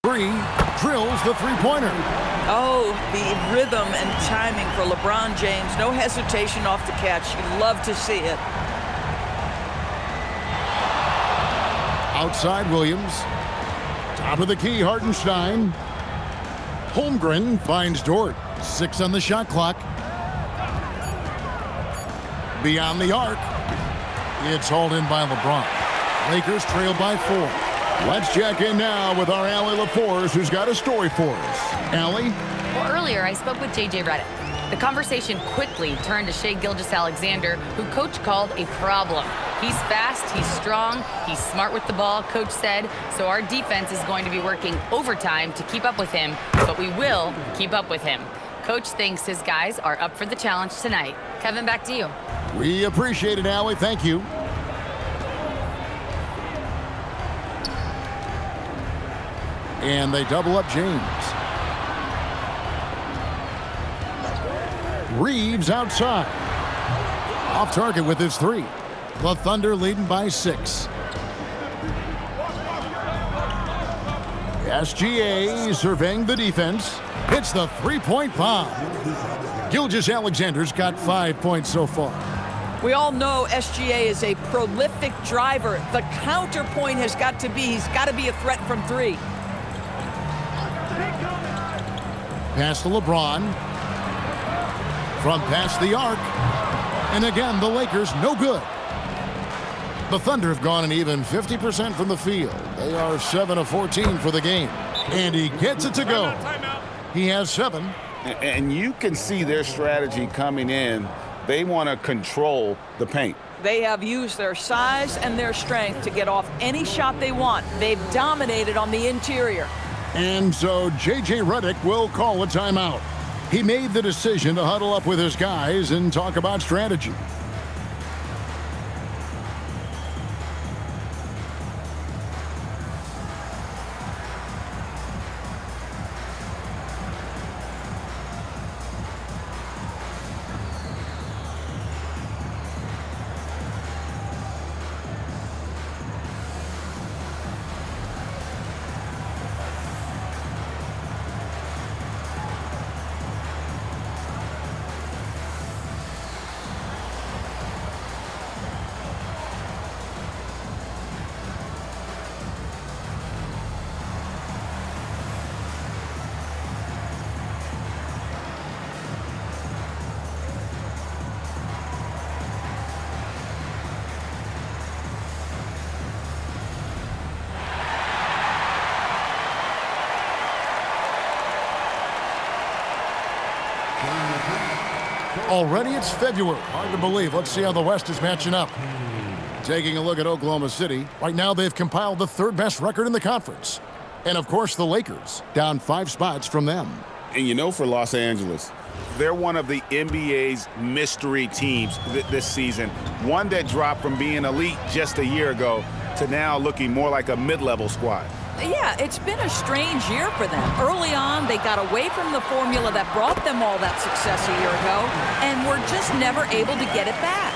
drills the three-pointer. Oh, the rhythm and timing for LeBron James. No hesitation off the catch. You love to see it. Outside Williams. Top of the key, Hartenstein. Holmgren finds Dort. 6 on the shot clock. Beyond the arc. It's hauled in by LeBron. Lakers trail by 4. Let's check in now with our Allie LaForce, who's got a story for us. Allie? Well, earlier I spoke with J.J. Redick. The conversation quickly turned to Shai Gilgeous-Alexander, who Coach called a problem. He's fast, he's strong, he's smart with the ball, Coach said, so our defense is going to be working overtime to keep up with him, but we will keep up with him. Coach thinks his guys are up for the challenge tonight. Kevin, back to you. We appreciate it, Allie. Thank you. And they double up James. Reeves outside. Off target with his 3. The Thunder leading by 6. SGA surveying the defense. Hits the three-point bomb. Gilgeous-Alexander's got 5 points so far. We all know SGA is a prolific driver. The counterpoint has got to be, he's got to be a threat from 3. Pass to LeBron. From past the arc. And again, the Lakers no good. The Thunder have gone an even 50% from the field. They are 7 of 14 for the game. And he gets it to go. He has 7. And you can see their strategy coming in. They want to control the paint. They have used their size and their strength to get off any shot they want. They've dominated on the interior. And so J.J. Redick will call a timeout. He made the decision to huddle up with his guys and talk about strategy. Already it's February. Hard to believe. Let's see how the West is matching up. Taking a look at Oklahoma City. Right now they've compiled the 3rd best record in the conference. And of course the Lakers, down 5 spots from them. And you know, for Los Angeles, they're one of the NBA's mystery teams this season. One that dropped from being elite just a year ago to now looking more like a mid-level squad. Yeah, it's been a strange year for them. Early on, they got away from the formula that brought them all that success a year ago, and were just never able to get it back.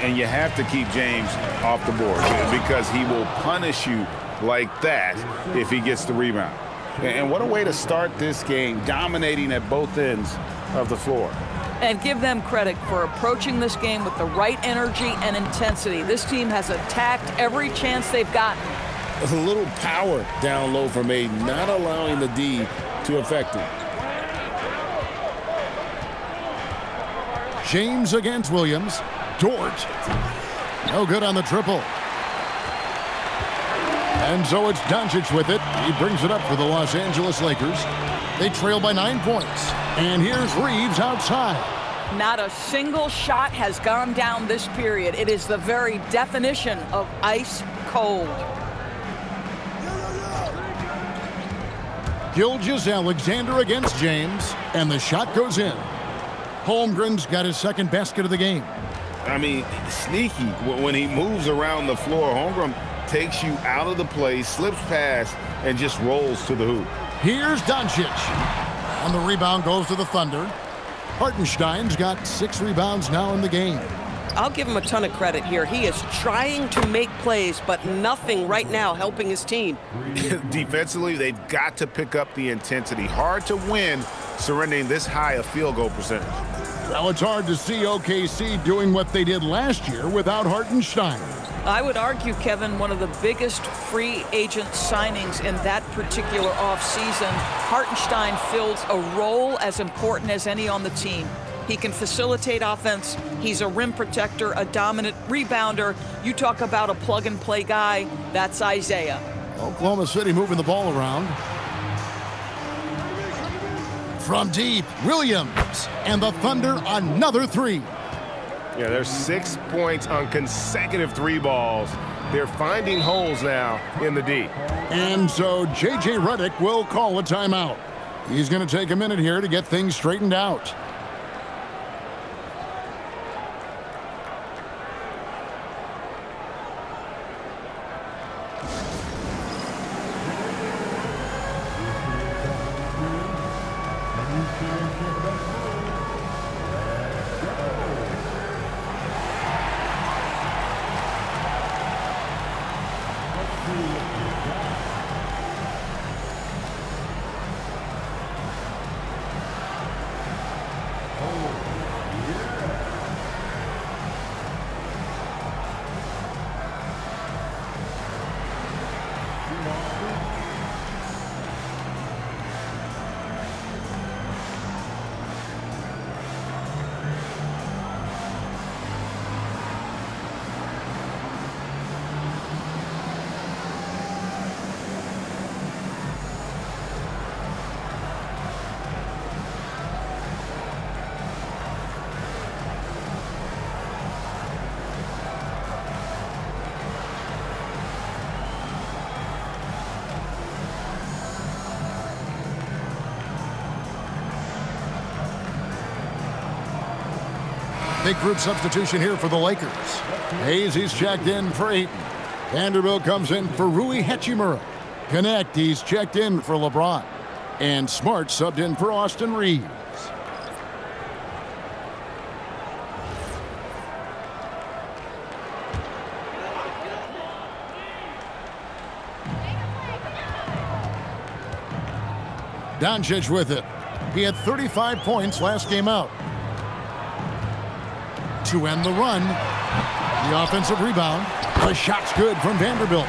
And you have to keep James off the board because he will punish you like that if he gets the rebound. And what a way to start this game, dominating at both ends of the floor. And give them credit for approaching this game with the right energy and intensity. This team has attacked every chance they've gotten. A little power down low from Aiden, not allowing the D to affect him. James against Williams. Dort. No good on the triple. And so it's Doncic with it. He brings it up for the Los Angeles Lakers. They trail by 9 points. And here's Reeves outside. Not a single shot has gone down this period. It is the very definition of ice cold. Gilgeous-Alexander against James, and the shot goes in. Holmgren's got his 2nd basket of the game. I mean, sneaky. When he moves around the floor, Holmgren takes you out of the play, slips past, and just rolls to the hoop. Here's Doncic. And the rebound goes to the Thunder. Hartenstein's got 6 rebounds now in the game. I'll give him a ton of credit here. He is trying to make plays, but nothing right now helping his team. Defensively, they've got to pick up the intensity. Hard to win surrendering this high a field goal percentage. Well, it's hard to see OKC doing what they did last year without Hartenstein. I would argue, Kevin, one of the biggest free agent signings in that particular offseason. Hartenstein fills a role as important as any on the team. He can facilitate offense. He's a rim protector, a dominant rebounder. You talk about a plug-and-play guy, that's Isaiah. Oklahoma City moving the ball around. From deep, Williams. And the Thunder, another three. Yeah, there's 6 points on consecutive three balls. They're finding holes now in the D. And so J.J. Redick will call a timeout. He's going to take a minute here to get things straightened out. Big group substitution here for the Lakers. Hayes, he's checked in for Ayton. Vanderbilt comes in for Rui Hachimura. Connect, he's checked in for LeBron. And Smart subbed in for Austin Reeves. Doncic with it. He had 35 points last game out. To end the run, the offensive rebound. The shot's good from Vanderbilt.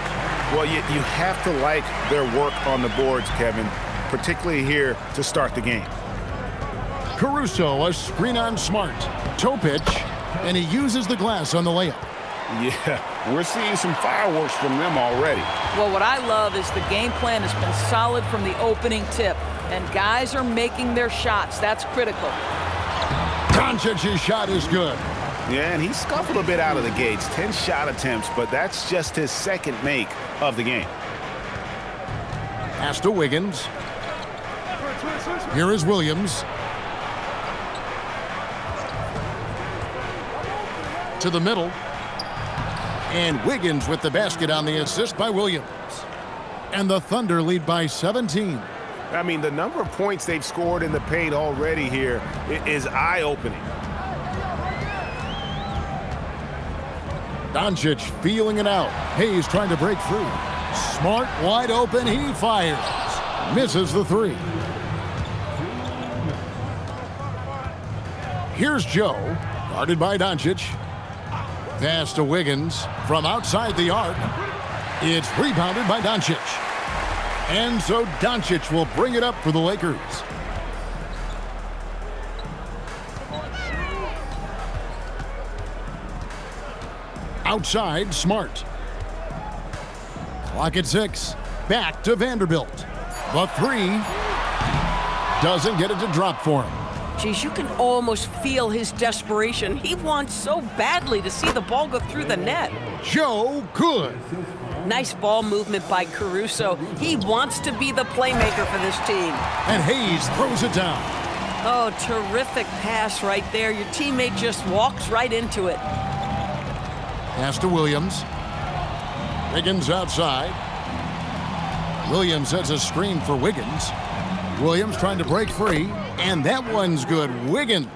Well, you have to like their work on the boards, Kevin, particularly here to start the game. Caruso, a screen on Smart. Toe pitch, and he uses the glass on the layup. Yeah, we're seeing some fireworks from them already. Well, what I love is the game plan has been solid from the opening tip, and guys are making their shots. That's critical. Doncic's shot is good. Yeah, and he scuffled a bit out of the gates. 10 shot attempts, but that's just his second make of the game. Pass to Wiggins. Here is Williams. To the middle. And Wiggins with the basket on the assist by Williams. And the Thunder lead by 17. I mean, the number of points they've scored in the paint already here is eye-opening. Doncic feeling it out. Hayes trying to break free. Smart wide open. He fires. Misses the three. Here's Joe. Guarded by Doncic. Pass to Wiggins from outside the arc. It's rebounded by Doncic. And so Doncic will bring it up for the Lakers. Outside, Smart. Clock at 6. Back to Vanderbilt. The three doesn't get it to drop for him. Geez, you can almost feel his desperation. He wants so badly to see the ball go through the net. Joe, good. Nice ball movement by Caruso. He wants to be the playmaker for this team. And Hayes throws it down. Oh, terrific pass right there. Your teammate just walks right into it. Pass to Williams. Wiggins outside. Williams sets a screen for Wiggins. Williams trying to break free, and that one's good. Wiggins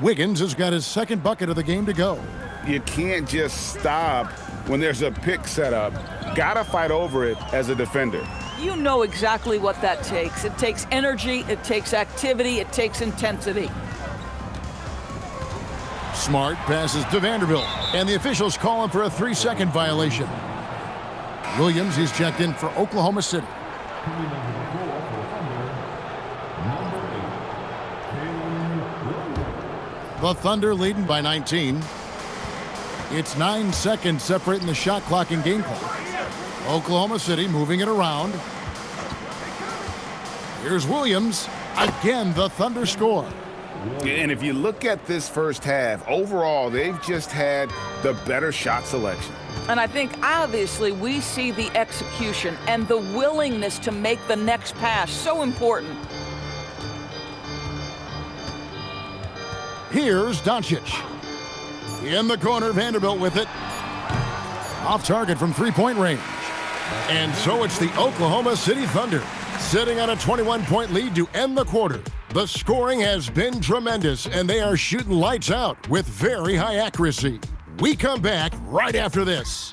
Wiggins has got his second bucket of the game to go. You can't just stop when there's a pick set up. Gotta fight over it as a defender. You know exactly what that takes. It takes energy, it takes activity, it takes intensity. Smart passes to Vanderbilt, and the officials call him for a 3-second violation. Williams is checked in for Oklahoma City. The Thunder leading by 19. It's 9 seconds separating the shot clock and game clock. Oklahoma City moving it around. Here's Williams. Again, the Thunder score. And if you look at this first half, overall, they've just had the better shot selection. And I think, obviously, we see the execution and the willingness to make the next pass so important. Here's Doncic. In the corner, Vanderbilt with it. Off target from three-point range. And so it's the Oklahoma City Thunder sitting on a 21-point lead to end the quarter. The scoring has been tremendous, and they are shooting lights out with very high accuracy. We come back right after this.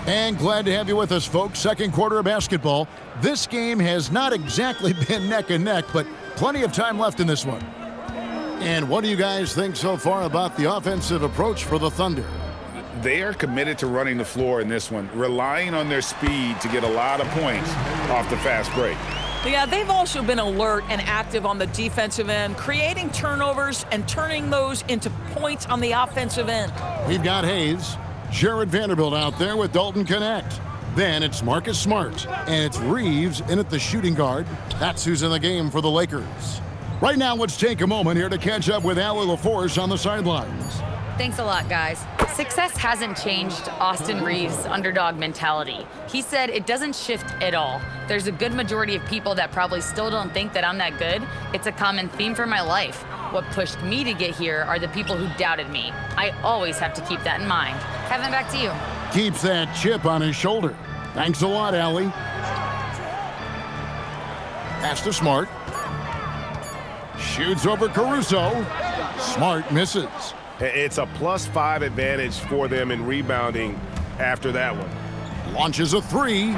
And glad to have you with us, folks. Second quarter of basketball. This game has not exactly been neck and neck, but plenty of time left in this one. And what do you guys think so far about the offensive approach for the Thunder? They are committed to running the floor in this one, relying on their speed to get a lot of points off the fast break. Yeah, they've also been alert and active on the defensive end, creating turnovers and turning those into points on the offensive end. We've got Hayes. Jared Vanderbilt out there with Dalton Connect. Then it's Marcus Smart, and it's Reeves in at the shooting guard. That's who's in the game for the Lakers. Right now, let's take a moment here to catch up with Allie LaForce on the sidelines. Thanks a lot, guys. Success hasn't changed Austin Reeves' underdog mentality. He said it doesn't shift at all. There's a good majority of people that probably still don't think that I'm that good. It's a common theme for my life. What pushed me to get here are the people who doubted me. I always have to keep that in mind. Kevin, back to you. Keeps that chip on his shoulder. Thanks a lot, Allie. Pass to Smart. Shoots over Caruso. Smart misses. It's a +5 advantage for them in rebounding after that one. Launches a three.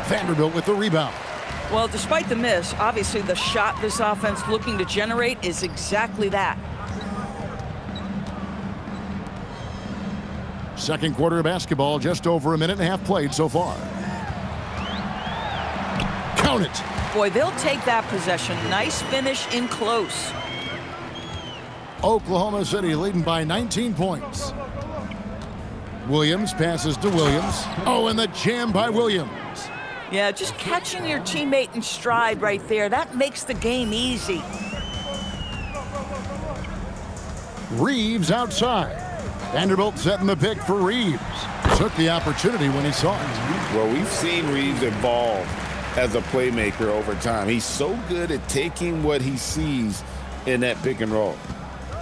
Vanderbilt with the rebound. Well, despite the miss, obviously the shot this offense looking to generate is exactly that. Second quarter of basketball, just over a minute and a half played so far. Count it. Boy, they'll take that possession. Nice finish in close. Oklahoma City leading by 19 points. Williams passes to Williams. Oh, and the jam by Williams. Yeah, just catching your teammate in stride right there, that makes the game easy. Reeves outside. Vanderbilt setting the pick for Reeves. Took the opportunity when he saw it. Well, we've seen Reeves evolve as a playmaker over time. He's so good at taking what he sees in that pick and roll.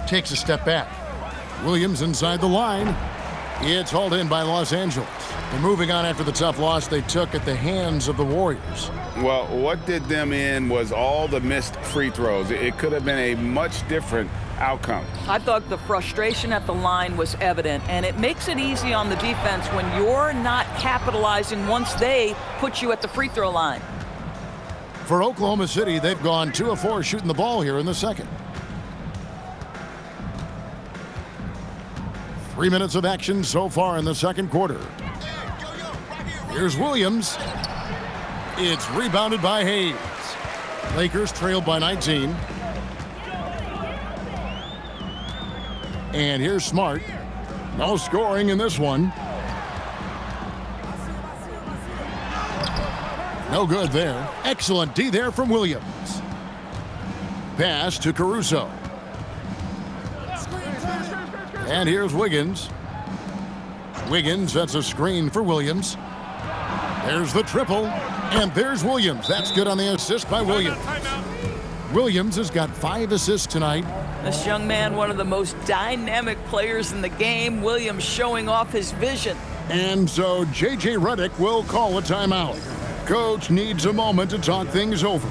Takes a step back. Williams inside the line. It's hauled in by Los Angeles. They're moving on after the tough loss they took at the hands of the Warriors. Well, what did them in was all the missed free throws. It could have been a much different outcome. I thought the frustration at the line was evident, and it makes it easy on the defense when you're not capitalizing once they put you at the free throw line. For Oklahoma City, they've gone 2 of 4 shooting the ball here in the second. 3 minutes of action so far in the second quarter. Here's Williams. It's rebounded by Hayes. Lakers trailed by 19. And here's Smart. No scoring in this one. No good there. Excellent D there from Williams. Pass to Caruso. And here's Wiggins. Wiggins sets a screen for Williams. There's the triple, and there's Williams. That's good on the assist by Williams. Williams has got 5 assists tonight. This young man, one of the most dynamic players in the game. Williams showing off his vision. And so J.J. Redick will call a timeout. Coach needs a moment to talk things over.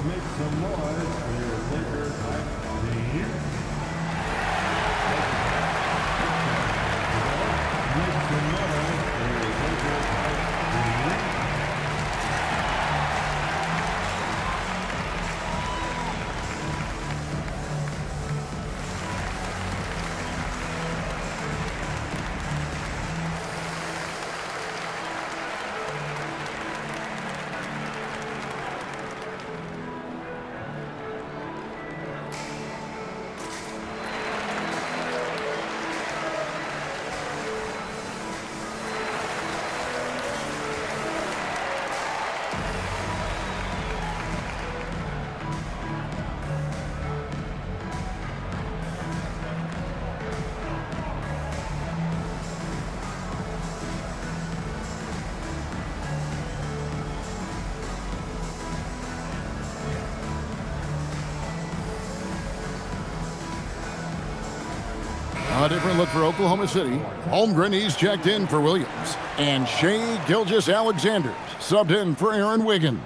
A different look for Oklahoma City. Holmgren, he's checked in for Williams. And Shea Gilgeous-Alexander subbed in for Aaron Wiggins.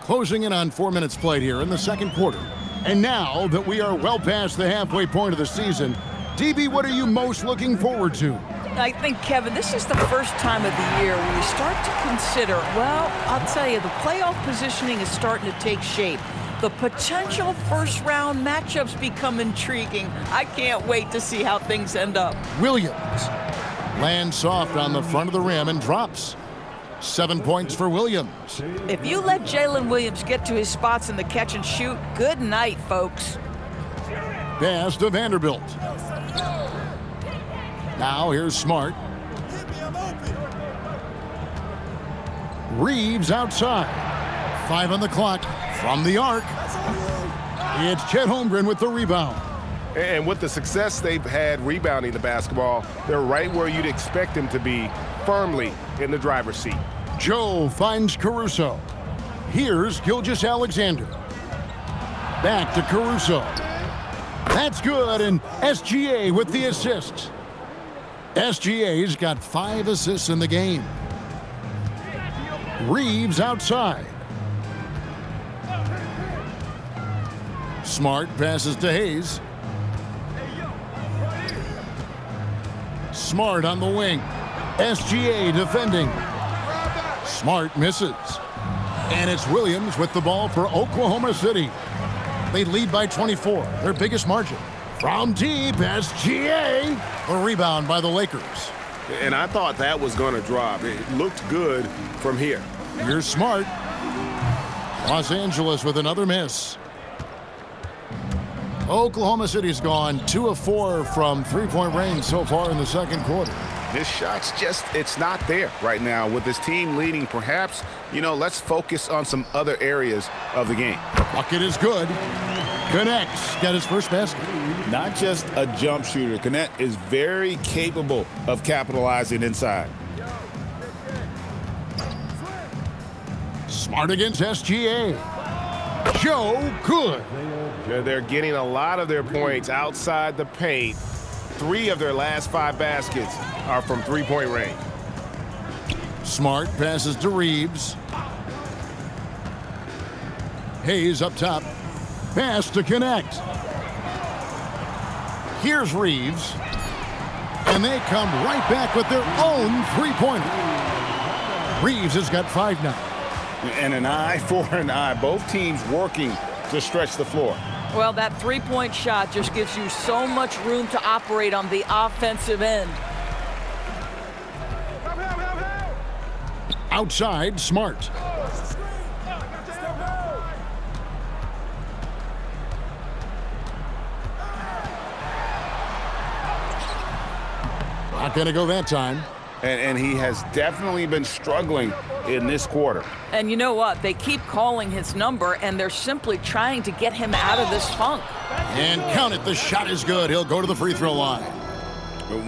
Closing in on 4 minutes played here in the second quarter. And now that we are well past the halfway point of the season, DB, what are you most looking forward to? I think, Kevin, this is the first time of the year where you start to consider, well, I'll tell you, the playoff positioning is starting to take shape. The potential first-round matchups become intriguing. I can't wait to see how things end up. Williams lands soft on the front of the rim and drops. 7 points for Williams. If you let Jalen Williams get to his spots in the catch and shoot, good night, folks. Pass to Vanderbilt. Now here's Smart. Reeves outside. 5 on the clock from the arc. It's Chet Holmgren with the rebound. And with the success they've had rebounding the basketball, they're right where you'd expect them to be, firmly in the driver's seat. Joe finds Caruso. Here's Gilgeous-Alexander. Back to Caruso. That's good, and SGA with the assist. SGA's got 5 assists in the game. Reeves outside. Smart passes to Hayes. Smart on the wing. SGA defending. Smart misses. And it's Williams with the ball for Oklahoma City. They lead by 24, their biggest margin. From deep, SGA. A rebound by the Lakers. And I thought that was going to drop. It looked good from here. Here's Smart. Los Angeles with another miss. Oklahoma City's gone 2 of 4 from three-point range so far in the second quarter. His shot's just, it's not there right now. With his team leading, perhaps, let's focus on some other areas of the game. Bucket is good. Connects, got his first basket. Not just a jump shooter. Connect is very capable of capitalizing inside. Smart against SGA. Joe, good. They're getting a lot of their points outside the paint. 3 of their last 5 baskets are from three-point range. Smart passes to Reeves. Hayes up top. Pass to Connect. Here's Reeves. And they come right back with their own three-pointer. Reeves has got 5 now. And an eye for an eye. Both teams working to stretch the floor. Well, that three-point shot just gives you so much room to operate on the offensive end. Outside, Smart. Not going to go that time. And he has definitely been struggling in this quarter. And you know what? They keep calling his number, and they're simply trying to get him out of this funk. And count it, the shot is good. He'll go to the free throw line.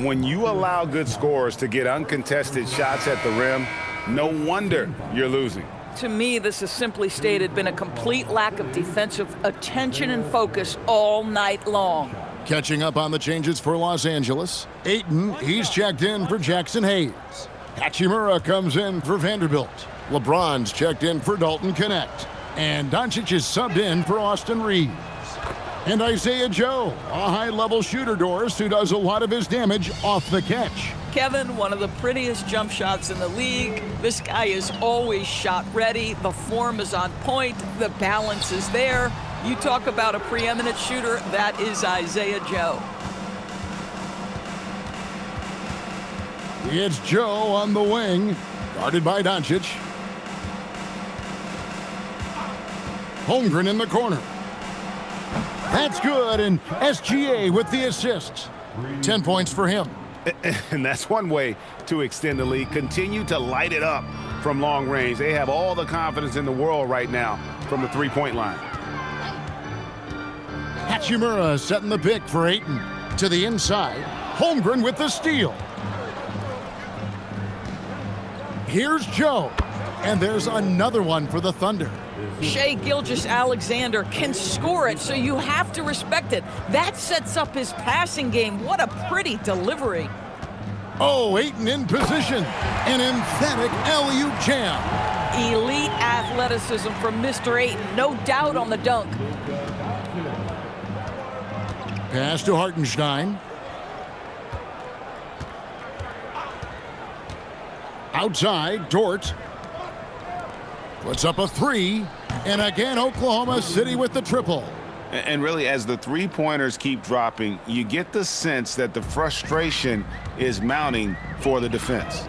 When you allow good scorers to get uncontested shots at the rim, no wonder you're losing. To me, this has simply stated been a complete lack of defensive attention and focus all night long. Catching up on the changes for Los Angeles. Ayton, he's checked in for Jackson Hayes. Hachimura comes in for Vanderbilt. LeBron's checked in for Dalton Connect. And Doncic is subbed in for Austin Reeves. And Isaiah Joe, a high-level shooter, Doris, who does a lot of his damage off the catch. Kevin, one of the prettiest jump shots in the league. This guy is always shot ready. The form is on point. The balance is there. You talk about a preeminent shooter, that is Isaiah Joe. It's Joe on the wing, guarded by Doncic. Holmgren in the corner. That's good, and SGA with the assist. 10 points for him. And that's one way to extend the lead. Continue to light it up from long range. They have all the confidence in the world right now from the three-point line. Hachimura setting the pick for Ayton. To the inside. Holmgren with the steal. Here's Joe. And there's another one for the Thunder. Shai Gilgeous-Alexander can score it, so you have to respect it. That sets up his passing game. What a pretty delivery. Oh, Ayton in position. An emphatic alley-oop jam. Elite athleticism from Mr. Ayton. No doubt on the dunk. Pass to Hartenstein. Outside, Dort. Puts up a three. And again, Oklahoma City with the triple. And really, as the three-pointers keep dropping, you get the sense that the frustration is mounting for the defense.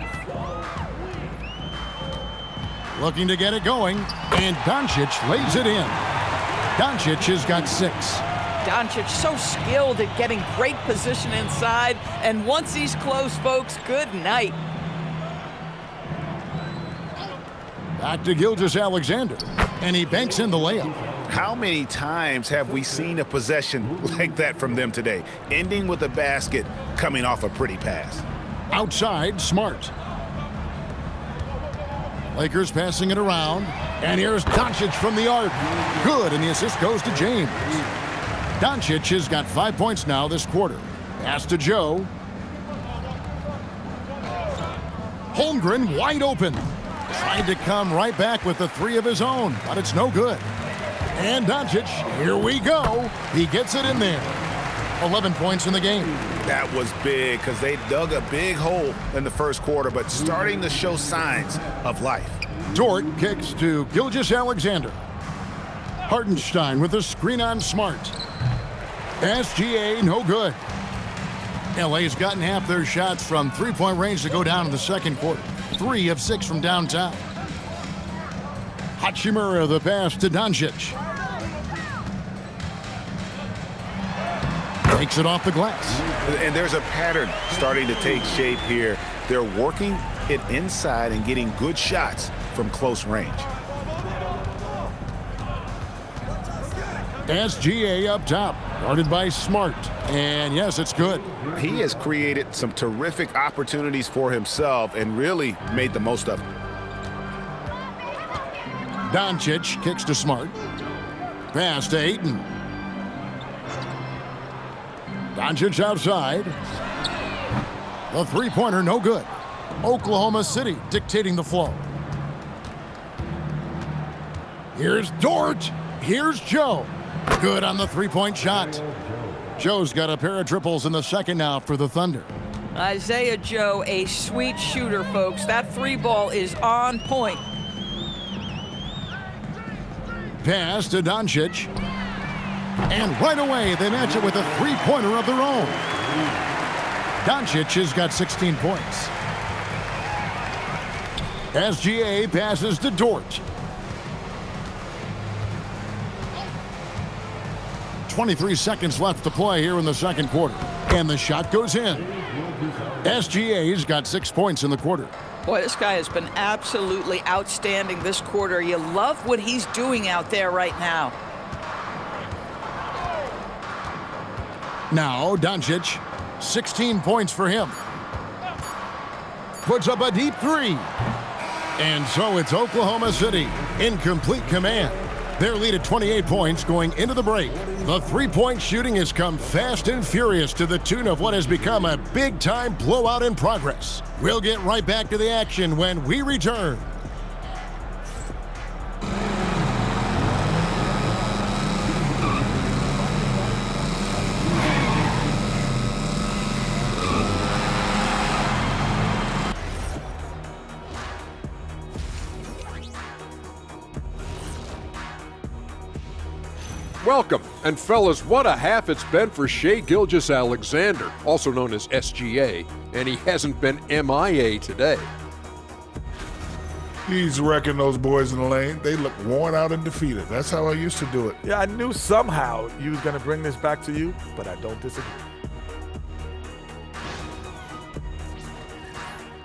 Looking to get it going, and Doncic lays it in. Doncic has got 6. Doncic so skilled at getting great position inside, and once he's close, folks, good night. Back to Gilgeous-Alexander, and he banks in the layup. How many times have we seen a possession like that from them today, ending with a basket coming off a pretty pass? Outside, Smart. Lakers passing it around, and here's Doncic from the arc. Good, and the assist goes to James. Doncic has got 5 points now this quarter. Pass to Joe. Holmgren wide open. Tried to come right back with the three of his own, but it's no good. And Doncic, here we go. He gets it in there. 11 points in the game. That was big because they dug a big hole in the first quarter, but starting to show signs of life. Dort kicks to Gilgeous-Alexander. Hartenstein with a screen on Smart. SGA, no good. LA's gotten half their shots from three-point range to go down in the second quarter. 3 of 6 from downtown. Hachimura the pass to Doncic. Takes it off the glass. And there's a pattern starting to take shape here. They're working it inside and getting good shots from close range. SGA up top, guarded by Smart. And yes, it's good. He has created some terrific opportunities for himself and really made the most of it. Doncic kicks to Smart. Pass to Ayton. Doncic outside. The three-pointer, no good. Oklahoma City dictating the flow. Here's Dort. Here's Joe. Good on the three-point shot. Joe's got a pair of triples in the second now for the Thunder. Isaiah Joe, a sweet shooter, folks. That three ball is on point. Pass to Doncic. And right away, they match it with a three-pointer of their own. Doncic has got 16 points. SGA passes to Dort. 23 seconds left to play here in the second quarter. And the shot goes in. SGA's got 6 points in the quarter. Boy, this guy has been absolutely outstanding this quarter. You love what he's doing out there right now. Now, Doncic, 16 points for him. Puts up a deep three. And so it's Oklahoma City in complete command. Their lead at 28 points going into the break. The three-point shooting has come fast and furious to the tune of what has become a big-time blowout in progress. We'll get right back to the action when we return. Welcome. And fellas, what a half it's been for Shai Gilgeous-Alexander, also known as SGA, and he hasn't been MIA today. He's wrecking those boys in the lane. They look worn out and defeated. That's how I used to do it. Yeah, I knew somehow you was going to bring this back to you, but I don't disagree.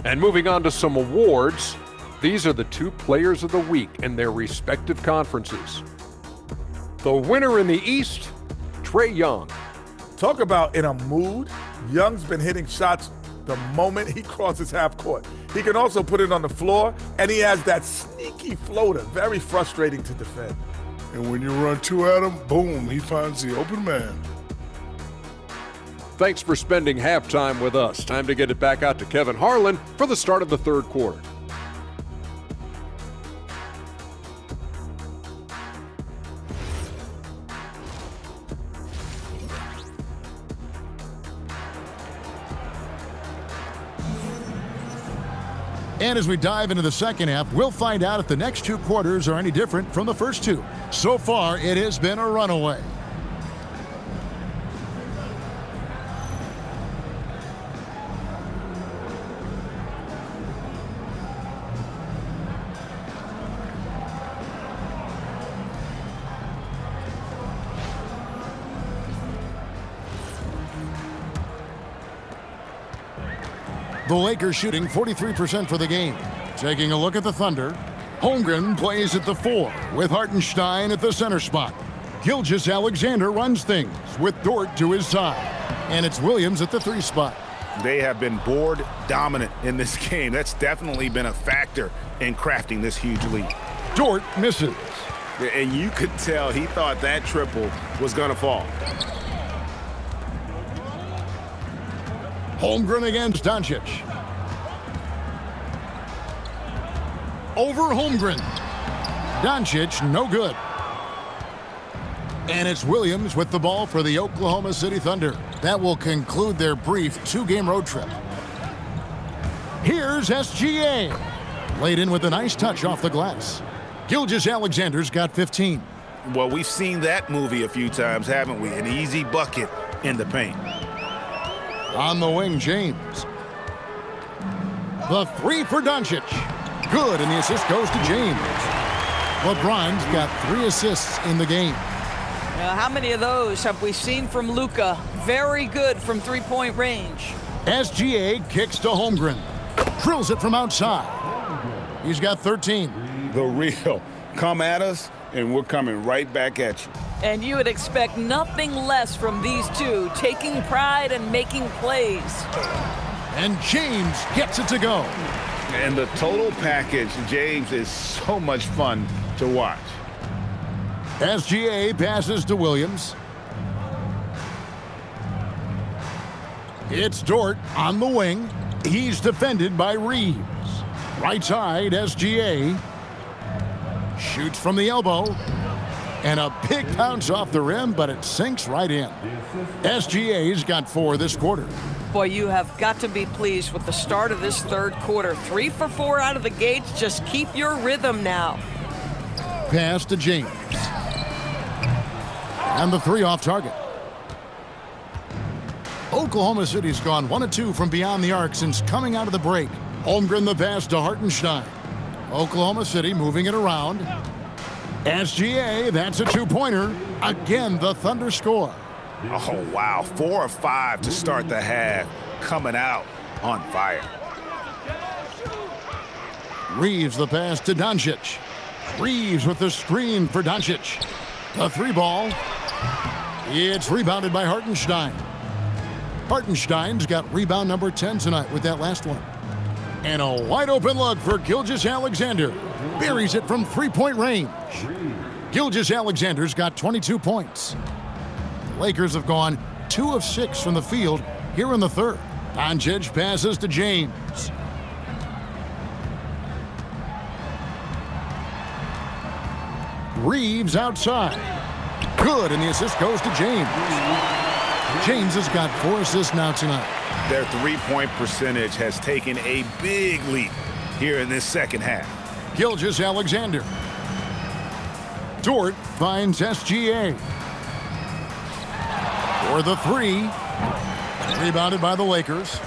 And moving on to some awards, these are the two players of the week in their respective conferences. The winner in the East, Trae Young. Talk about in a mood. Young's been hitting shots the moment he crosses half court. He can also put it on the floor, and he has that sneaky floater. Very frustrating to defend. And when you run two at him, boom, he finds the open man. Thanks for spending halftime with us. Time to get it back out to Kevin Harlan for the start of the third quarter. And as we dive into the second half, we'll find out if the next two quarters are any different from the first two. So far, it has been a runaway. The Lakers shooting 43% for the game. Taking a look at the Thunder. Holmgren plays at the 4 with Hartenstein at the center spot. Gilgeous-Alexander runs things with Dort to his side. And it's Williams at the 3 spot. They have been board dominant in this game. That's definitely been a factor in crafting this huge lead. Dort misses. And you could tell he thought that triple was going to fall. Holmgren against Doncic. Over Holmgren. Doncic, no good. And it's Williams with the ball for the Oklahoma City Thunder. That will conclude their brief two-game road trip. Here's SGA. Laid in with a nice touch off the glass. Gilgeous-Alexander's got 15. Well, we've seen that movie a few times, haven't we? An easy bucket in the paint. On the wing, James. The 3 for Doncic. Good, and the assist goes to James. LeBron's got 3 assists in the game. Now, how many of those have we seen from Luka? Very good from three-point range. SGA kicks to Holmgren. Drills it from outside. He's got 13. The real. Come at us, and we're coming right back at you. And you would expect nothing less from these two, taking pride and making plays. And James gets it to go. And the total package, James, is so much fun to watch. SGA passes to Williams. It's Dort on the wing. He's defended by Reeves. Right side, SGA. Shoots from the elbow. And a big bounce off the rim, but it sinks right in. SGA's got 4 this quarter. Boy, you have got to be pleased with the start of this third quarter. 3 for 4 out of the gates. Just keep your rhythm now. Pass to James. And the 3 off target. Oklahoma City's gone 1 of 2 from beyond the arc since coming out of the break. Holmgren the pass to Hartenstein. Oklahoma City moving it around. SGA, that's a 2-pointer. Again, the Thunder score. Oh, wow. 4 of 5 to start the half. Coming out on fire. Reeves the pass to Doncic. Reeves with the screen for Doncic. The 3-ball. It's rebounded by Hartenstein. Hartenstein's got rebound number 10 tonight with that last one. And a wide open look for Gilgeous-Alexander. Buries it from 3-point range. Gilgeous-Alexander's got 22 points. The Lakers have gone 2 of 6 from the field here in the third. Doncic passes to James. Reeves outside. Good, and the assist goes to James. James has got 4 assists now tonight. Their three-point percentage has taken a big leap here in this second half. Gilgeous-Alexander. Dort finds SGA. For the 3. Rebounded by the Lakers.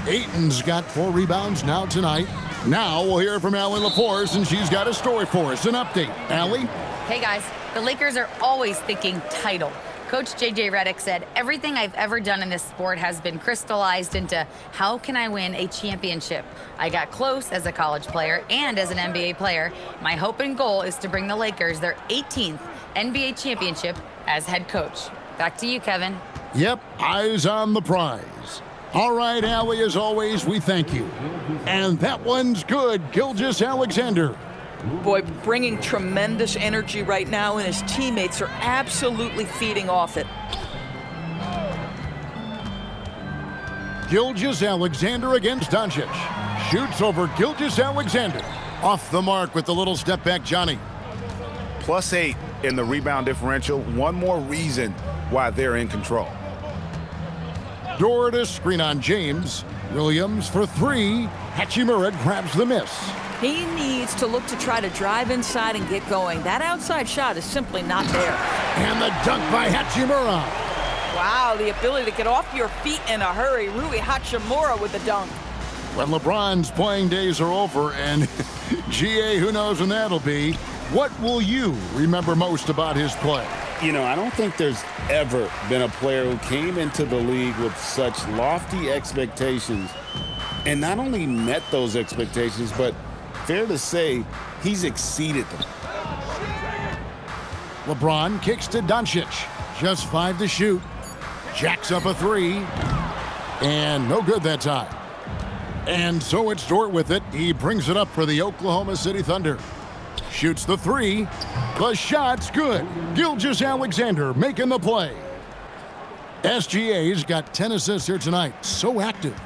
Ayton's got 4 rebounds now tonight. Now we'll hear from Allie LaForce, and she's got a story for us. An update. Allie? Hey guys, the Lakers are always thinking title. Coach J.J. Redick said, everything I've ever done in this sport has been crystallized into how can I win a championship? I got close as a college player and as an NBA player. My hope and goal is to bring the Lakers their 18th NBA championship as head coach. Back to you, Kevin. Yep, eyes on the prize. All right, Allie, as always, we thank you. And that one's good, Gilgeous-Alexander. Boy, bringing tremendous energy right now, and his teammates are absolutely feeding off it. Gilgeous-Alexander against Doncic. Shoots over Gilgeous-Alexander. Off the mark with the little step back, Johnny. +8 in the rebound differential. One more reason why they're in control. Dort a screen on James. Williams for 3. Hachimura grabs the miss. He needs to look to try to drive inside and get going. That outside shot is simply not there. And the dunk by Hachimura. Wow, the ability to get off your feet in a hurry. Rui Hachimura with the dunk. When LeBron's playing days are over, and GA, who knows when that'll be, what will you remember most about his play? You know, I don't think there's ever been a player who came into the league with such lofty expectations and not only met those expectations, but fair to say, he's exceeded them. LeBron kicks to Doncic. Just 5 to shoot. Jacks up a 3. And no good that time. And so it's Dort with it. He brings it up for the Oklahoma City Thunder. Shoots the 3. The shot's good. Gilgeous-Alexander making the play. SGA's got 10 assists here tonight. So active.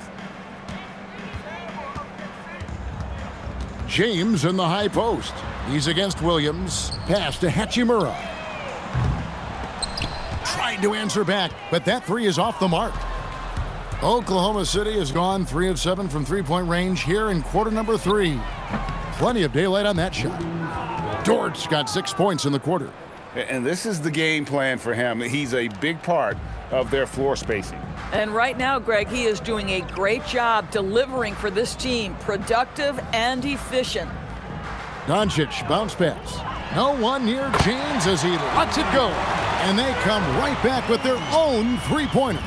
James in the high post. He's against Williams. Pass to Hachimura. Tried to answer back, but that 3 is off the mark. Oklahoma City has gone 3 of 7 from 3-point range here in quarter number 3. Plenty of daylight on that shot. Dort's got 6 points in the quarter. And this is the game plan for him. He's a big part of their floor spacing. And right now, Greg, he is doing a great job delivering for this team, productive and efficient. Doncic bounce pass. No one near James as he lets it go. And they come right back with their own 3-pointer.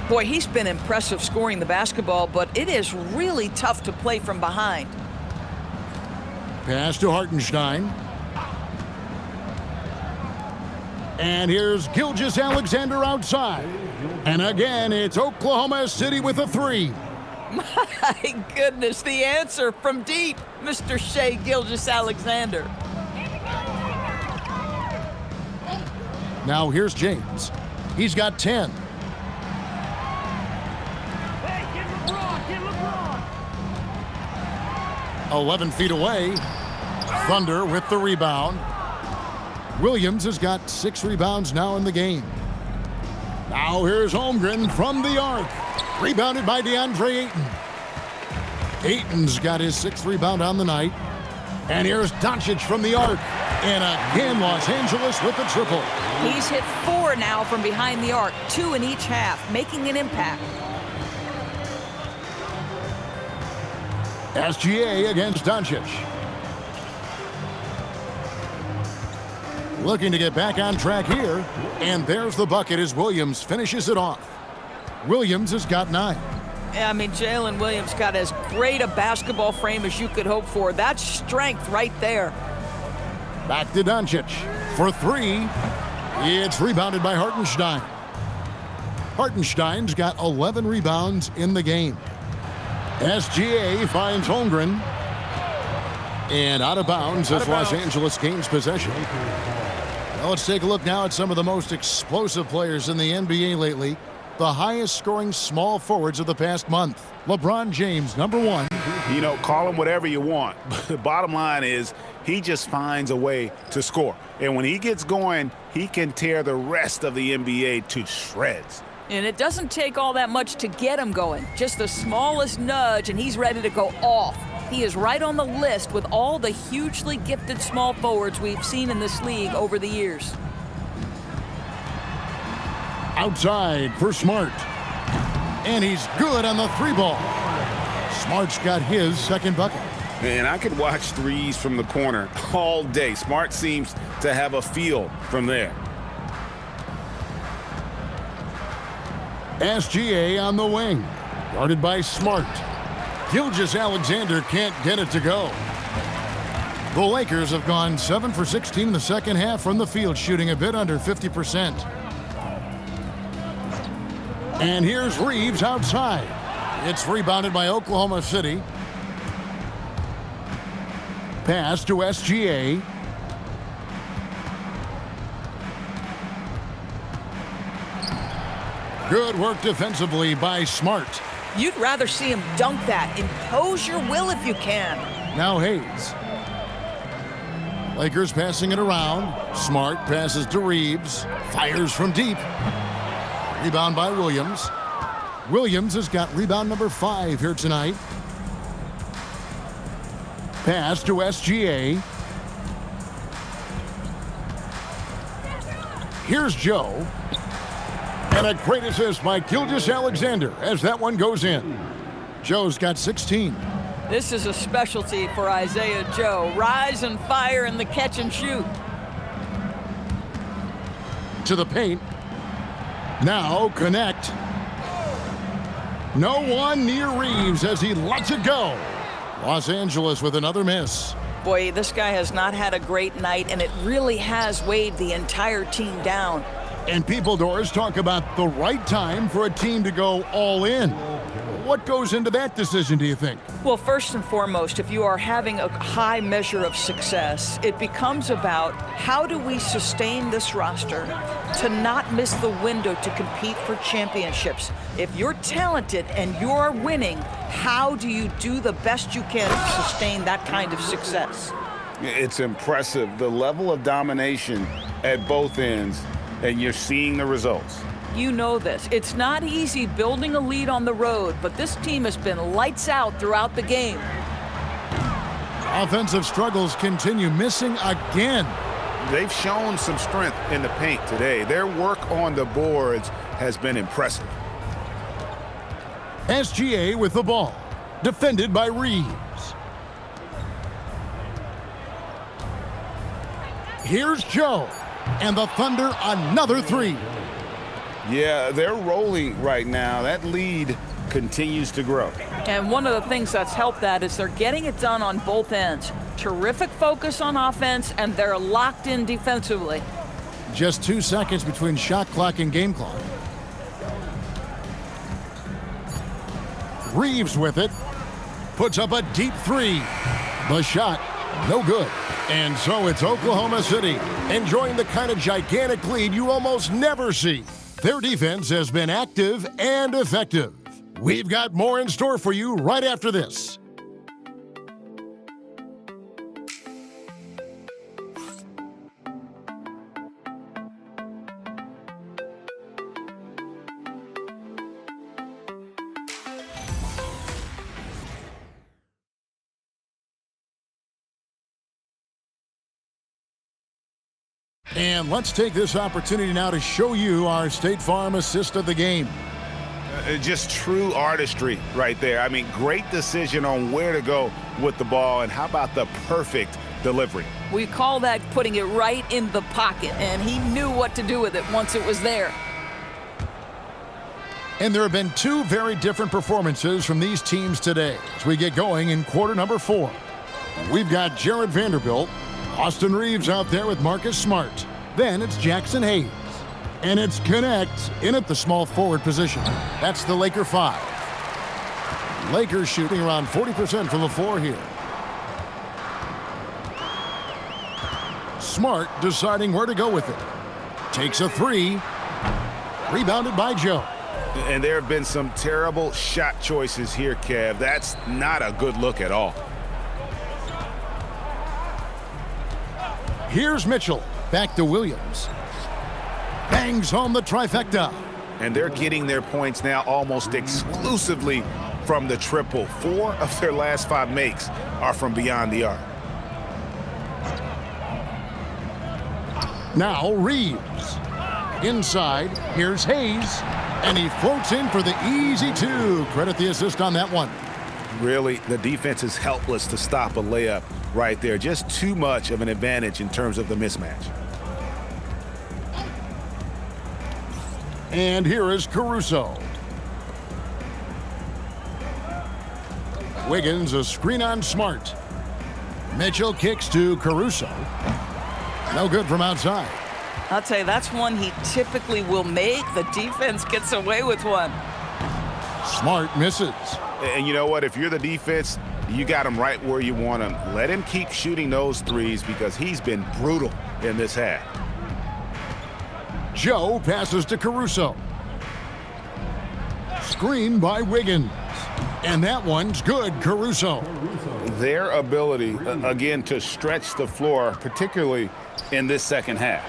Boy, he's been impressive scoring the basketball, but it is really tough to play from behind. Pass to Hartenstein. And here's Gilgeous-Alexander outside. And again, it's Oklahoma City with a 3. My goodness, the answer from deep, Mr. Shai Gilgeous-Alexander. Now here's James. He's got 10. Hey, get LeBron! 11 feet away. Thunder with the rebound. Williams has got 6 rebounds now in the game. Now here's Holmgren from the arc. Rebounded by DeAndre Ayton. Ayton's got his 6th rebound on the night. And here's Doncic from the arc. And again, Los Angeles with the triple. He's hit 4 now from behind the arc, 2 in each half, making an impact. SGA against Doncic. Looking to get back on track here. And there's the bucket as Williams finishes it off. Williams has got 9. Yeah, I mean, Jalen Williams got as great a basketball frame as you could hope for. That's strength right there. Back to Doncic for three. It's rebounded by Hartenstein. Hartenstein's got 11 rebounds in the game. SGA finds Holmgren. And out of bounds as Los Angeles gains possession. Well, let's take a look now at some of the most explosive players in the NBA lately. The highest scoring small forwards of the past month. LeBron James, number one. You know, call him whatever you want. But the bottom line is he just finds a way to score. And when he gets going, he can tear the rest of the NBA to shreds. And it doesn't take all that much to get him going. Just the smallest nudge, and he's ready to go off. He is right on the list with all the hugely gifted small forwards we've seen in this league over the years. Outside for Smart. And he's good on the three ball. Smart's got his second bucket. Man, I could watch threes from the corner all day. Smart seems to have a feel from there. SGA on the wing. Guarded by Smart. Gilgeous-Alexander can't get it to go. The Lakers have gone 7 for 16 in the second half from the field, shooting a bit under 50%. And here's Reeves outside. It's rebounded by Oklahoma City. Pass to SGA. Good work defensively by Smart. You'd rather see him dunk that. Impose your will if you can. Now Hayes. Lakers passing it around. Smart passes to Reeves. Fires from deep. Rebound by Williams. Williams has got rebound number 5 here tonight. Pass to SGA. Here's Joe. And a great assist by Gilgeous-Alexander as that one goes in. Joe's got 16. This is a specialty for Isaiah Joe. Rise and fire in the catch and shoot. To the paint. Now connect. No one near Reeves as he lets it go. Los Angeles with another miss. Boy, this guy has not had a great night, and it really has weighed the entire team down. And People Doors talk about the right time for a team to go all in. What goes into that decision, do you think? Well, first and foremost, if you are having a high measure of success, it becomes about how do we sustain this roster to not miss the window to compete for championships. If you're talented and you're winning, how do you do the best you can to sustain that kind of success? It's impressive, the level of domination at both ends, and you're seeing the results. You know this. It's not easy building a lead on the road, but this team has been lights out throughout the game. Offensive struggles continue, missing again. They've shown some strength in the paint today. Their work on the boards has been impressive. SGA with the ball, defended by Reeves. Here's Joe, and the Thunder another three. Yeah, they're rolling right now. That lead continues to grow. And one of the things that's helped that is they're getting it done on both ends. Terrific focus on offense, and they're locked in defensively. Just 2 seconds between shot clock and game clock. Reeves with it. Puts up a deep three. The shot, no good. And so it's Oklahoma City, enjoying the kind of gigantic lead you almost never see. Their defense has been active and effective. We've got more in store for you right after this. And let's take this opportunity now to show you our State Farm assist of the game. Just true artistry right there. I mean, great decision on where to go with the ball, and how about the perfect delivery? We call that putting it right in the pocket, and he knew what to do with it once it was there. And there have been two very different performances from these teams today as we get going in quarter number 4. We've got Jared Vanderbilt, Austin Reeves out there with Marcus Smart. Then it's Jackson Hayes. And it's Connect in at the small forward position. That's the Laker 5. Lakers shooting around 40% from the floor here. Smart deciding where to go with it. Takes a 3. Rebounded by Joe. And there have been some terrible shot choices here, Kev. That's not a good look at all. Here's Mitchell. Back to Williams. Bangs home the trifecta. And they're getting their points now almost exclusively from the triple. 4 of their last 5 makes are from beyond the arc. Now Reeves. Inside, here's Hayes. And he floats in for the easy 2. Credit the assist on that one. Really, the defense is helpless to stop a layup right there. Just too much of an advantage in terms of the mismatch. And here is Caruso. Wiggins, a screen on Smart. Mitchell kicks to Caruso. No good from outside. I'll tell you, that's one he typically will make. The defense gets away with one. Smart misses. And you know what? If you're the defense, you got him right where you want him. Let him keep shooting those threes because he's been brutal in this half. Joe passes to Caruso. Screen by Wiggins. And that one's good, Caruso. Their ability, again, to stretch the floor, particularly in this second half.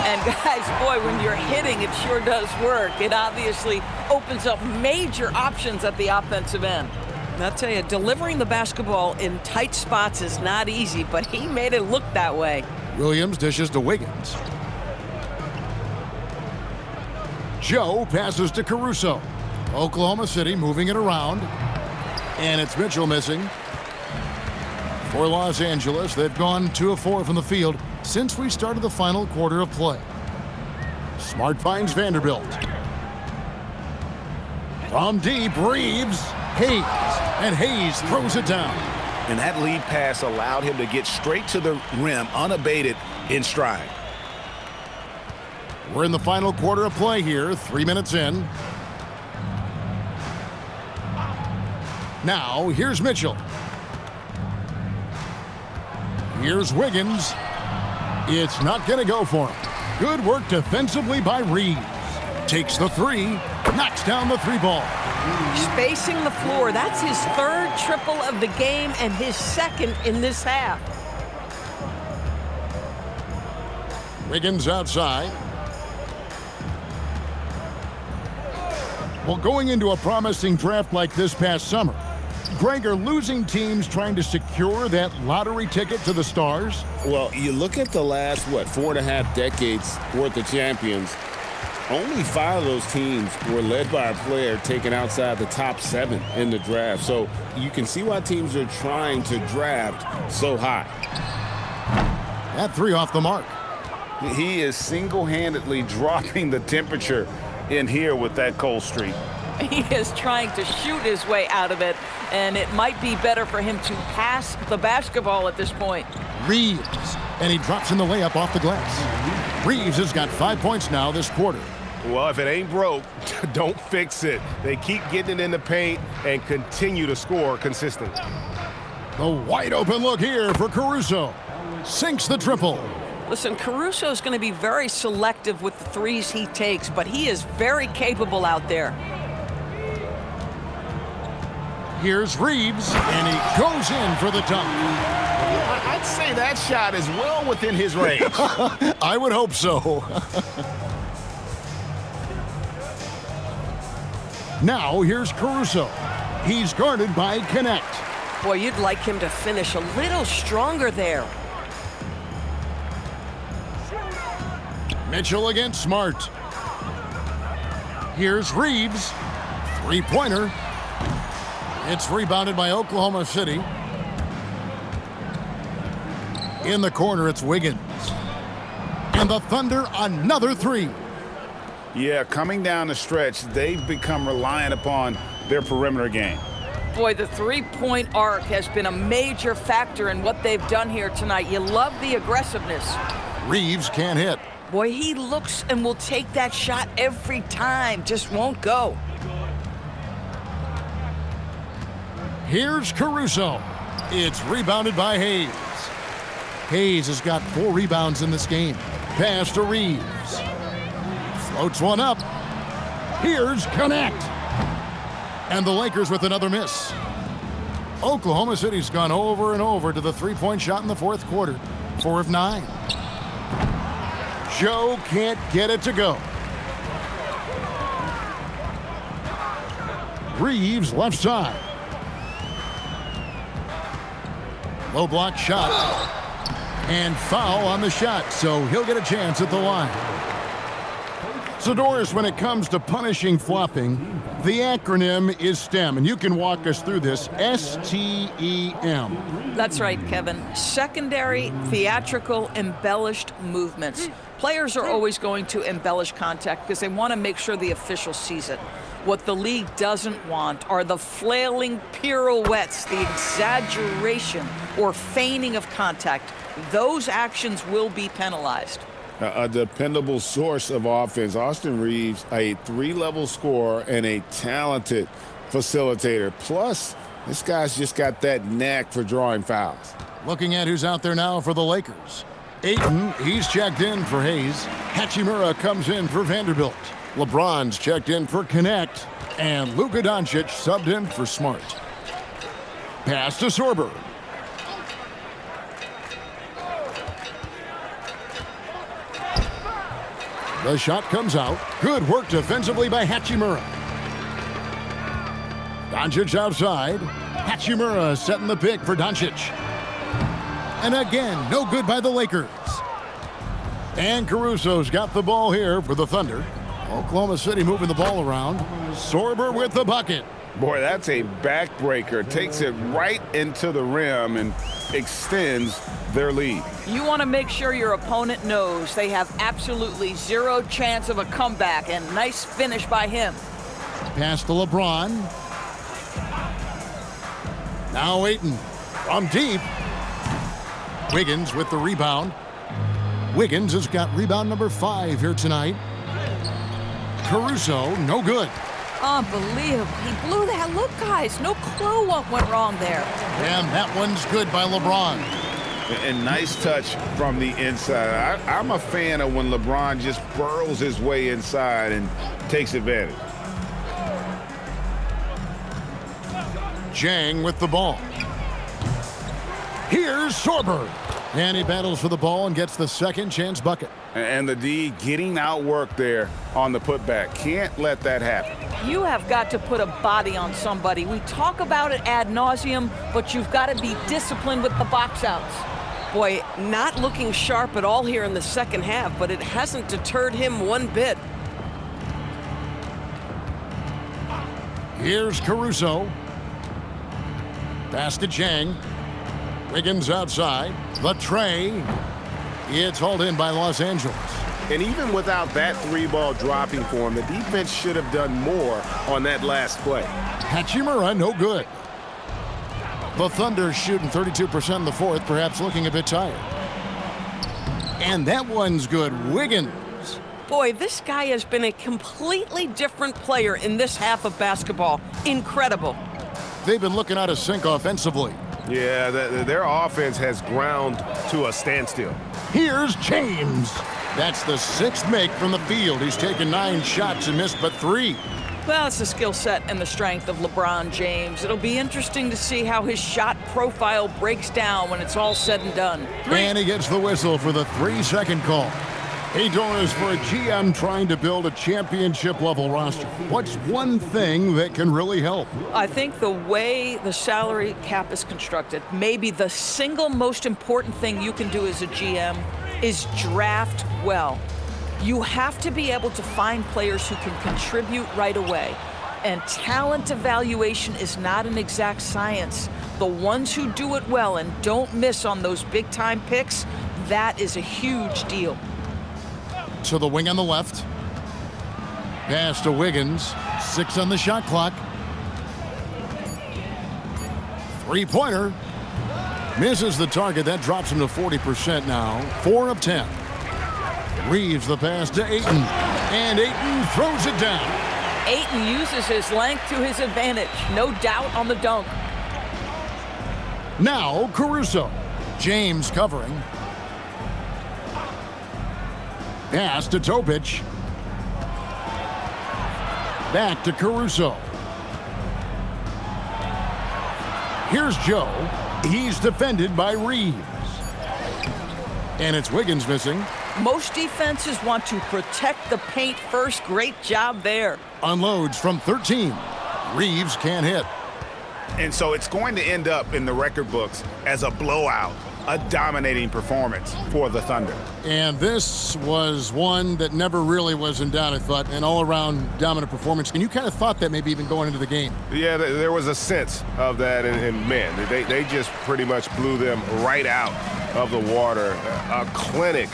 And guys, boy, when you're hitting, it sure does work. It obviously opens up major options at the offensive end. And I'll tell you, delivering the basketball in tight spots is not easy, but he made it look that way. Williams dishes to Wiggins. Joe passes to Caruso. Oklahoma City moving it around. And it's Mitchell missing. For Los Angeles, they've gone 2 of 4 from the field since we started the final quarter of play. Smart finds Vanderbilt. From deep, Reeves, Hayes, and Hayes throws it down. And that lead pass allowed him to get straight to the rim, unabated in stride. We're in the final quarter of play here, 3 minutes in. Now, here's Mitchell. Here's Wiggins. It's not going to go for him. Good work defensively by Reeves. Takes the 3, knocks down the 3 ball. Spacing the floor. That's his 3rd triple of the game and his 2nd in this half. Wiggins outside. Well, going into a promising draft like this past summer, Greg, are losing teams trying to secure that lottery ticket to the stars? Well, you look at the last, 4.5 decades worth of champions, only 5 of those teams were led by a player taken outside the top 7 in the draft. So you can see why teams are trying to draft so high. That 3 off the mark. He is single-handedly dropping the temperature in here with that cold streak. He is trying to shoot his way out of it, and it might be better for him to pass the basketball at this point. Reeves, and he drops in the layup off the glass. Reeves has got 5 points now this quarter. Well, if it ain't broke, don't fix it. They keep getting it in the paint and continue to score consistently. The wide open look here for Caruso. Sinks the triple. Listen, Caruso is going to be very selective with the threes he takes, but he is very capable out there. Here's Reeves, and he goes in for the dunk. I'd say that shot is well within his range. I would hope so. Now here's Caruso. He's guarded by Connect. Boy, you'd like him to finish a little stronger there. Mitchell against Smart. Here's Reeves. 3-pointer. It's rebounded by Oklahoma City. In the corner, it's Wiggins. And the Thunder, another 3. Yeah, coming down the stretch, they've become reliant upon their perimeter game. Boy, the three-point arc has been a major factor in what they've done here tonight. You love the aggressiveness. Reeves can't hit. Boy, he looks and will take that shot every time, just won't go. Here's Caruso. It's rebounded by Hayes. Hayes has got 4 rebounds in this game. Pass to Reeves. Floats one up. Here's Connect. And the Lakers with another miss. Oklahoma City's gone over and over to the three-point shot in the fourth quarter. 4 of 9. Joe can't get it to go. Reeves left side. Low block shot. And foul on the shot, so he'll get a chance at the line. So, Doris, when it comes to punishing flopping, the acronym is STEM, and you can walk us through this. STEM. That's right, Kevin. Secondary, theatrical, embellished movements. Players are always going to embellish contact because they want to make sure the official sees it. What the league doesn't want are the flailing pirouettes, the exaggeration or feigning of contact. Those actions will be penalized. A dependable source of offense. Austin Reeves, a 3-level scorer and a talented facilitator. Plus, this guy's just got that knack for drawing fouls. Looking at who's out there now for the Lakers. Ayton, he's checked in for Hayes. Hachimura comes in for Vanderbilt. LeBron's checked in for Connect. And Luka Doncic subbed in for Smart. Pass to Sorber. The shot comes out. Good work defensively by Hachimura. Doncic outside. Hachimura setting the pick for Doncic. And again, no good by the Lakers. And Caruso's got the ball here for the Thunder. Oklahoma City moving the ball around. Sorber with the bucket. Boy, that's a backbreaker. Takes it right into the rim and extends their lead. You want to make sure your opponent knows they have absolutely zero chance of a comeback, and nice finish by him. Pass to LeBron. Now Ayton from deep. Wiggins with the rebound. Wiggins has got rebound number 5 here tonight. Caruso, no good. Unbelievable. He blew that. Look, guys, no clue what went wrong there. And that one's good by LeBron. And nice touch from the inside. I'm a fan of when LeBron just burrows his way inside and takes advantage. Jang with the ball. Here's Sorber. And he battles for the ball and gets the second chance bucket. And the D getting outworked there on the putback. Can't let that happen. You have got to put a body on somebody. We talk about it ad nauseum, but you've got to be disciplined with the box outs. Boy, not looking sharp at all here in the second half, but it hasn't deterred him one bit. Here's Caruso. Pass to Jang. Wiggins outside. The tray. It's hauled in by Los Angeles. And even without that 3-ball dropping for him, the defense should have done more on that last play. Hachimura, no good. The Thunder shooting 32% in the fourth, perhaps looking a bit tired. And that one's good. Wiggins. Boy, this guy has been a completely different player in this half of basketball. Incredible. They've been looking out of sync offensively. Yeah, their offense has ground to a standstill. Here's James. That's the 6th make from the field. He's taken 9 shots and missed but 3. Well, it's the skill set and the strength of LeBron James. It'll be interesting to see how his shot profile breaks down when it's all said and done. And he gets the whistle for the 3-second call. Hey, Doris, for a GM trying to build a championship-level roster, what's one thing that can really help? I think the way the salary cap is constructed, maybe the single most important thing you can do as a GM is draft well. You have to be able to find players who can contribute right away. And talent evaluation is not an exact science. The ones who do it well and don't miss on those big-time picks, that is a huge deal. To the wing on the left. Pass to Wiggins. 6 on the shot clock. Three-pointer. Misses the target. That drops him to 40% now. 4 of 10. Reeves the pass to Ayton. And Ayton throws it down. Ayton uses his length to his advantage. No doubt on the dunk. Now Caruso. James covering. Pass to Topic. Back to Caruso. Here's Joe. He's defended by Reeves. And it's Wiggins missing. Most defenses want to protect the paint first. Great job there. Unloads from 13. Reeves can't hit. And so it's going to end up in the record books as a blowout, a dominating performance for the Thunder. And this was one that never really was in doubt, I thought, an all-around dominant performance. And you kind of thought that maybe even going into the game. Yeah, there was a sense of that, and man, they just pretty much blew them right out of the water. A clinic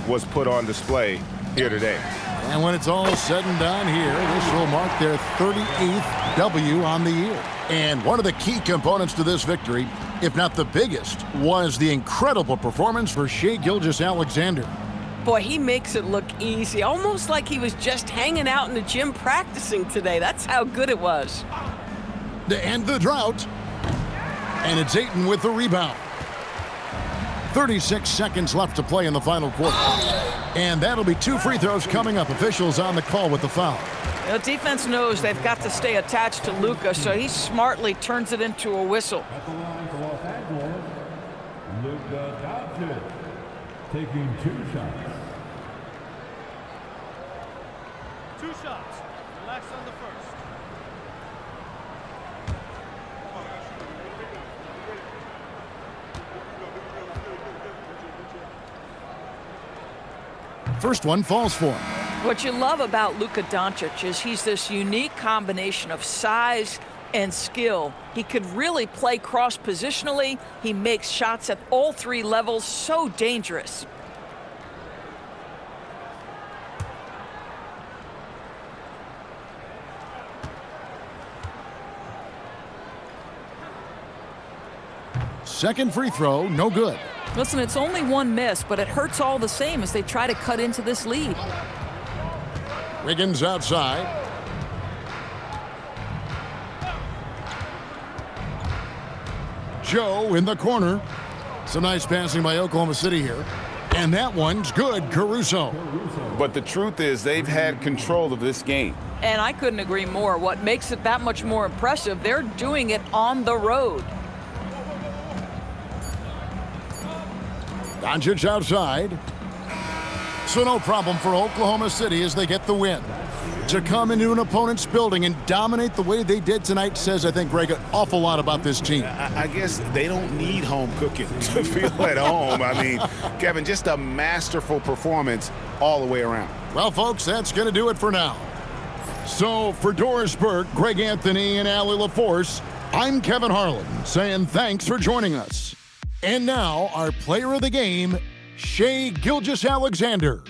was put on display here today. And when it's all said and done here, this will mark their 38th W on the year. And one of the key components to this victory, if not the biggest, was the incredible performance for Shai Gilgeous-Alexander. Boy, he makes it look easy, almost like he was just hanging out in the gym practicing today. That's how good it was. To end the drought, and it's Ayton with the rebound. 36 seconds left to play in the final quarter. And that'll be 2 free throws coming up. Officials on the call with the foul. The defense knows they've got to stay attached to Luka, so he smartly turns it into a whistle. At the line for Los Angeles, Luka Doncic taking 2 shots. 2 shots. Relax on the first. First one falls for him. What you love about Luka Doncic is he's this unique combination of size and skill. He could really play cross-positionally. He makes shots at all 3 levels, so dangerous. Second free throw, no good. Listen, it's only 1 miss, but it hurts all the same as they try to cut into this lead. Wiggins outside. Joe in the corner. Some nice passing by Oklahoma City here. And that one's good, Caruso. But the truth is they've had control of this game. And I couldn't agree more. What makes it that much more impressive, they're doing it on the road. Doncic outside. So no problem for Oklahoma City as they get the win. To come into an opponent's building and dominate the way they did tonight says, I think, Greg, an awful lot about this team. I guess they don't need home cooking to feel at home. I mean, Kevin, just a masterful performance all the way around. Well, folks, that's going to do it for now. So for Doris Burke, Greg Anthony, and Allie LaForce, I'm Kevin Harlan saying thanks for joining us. And now, our player of the game, Shai Gilgeous-Alexander.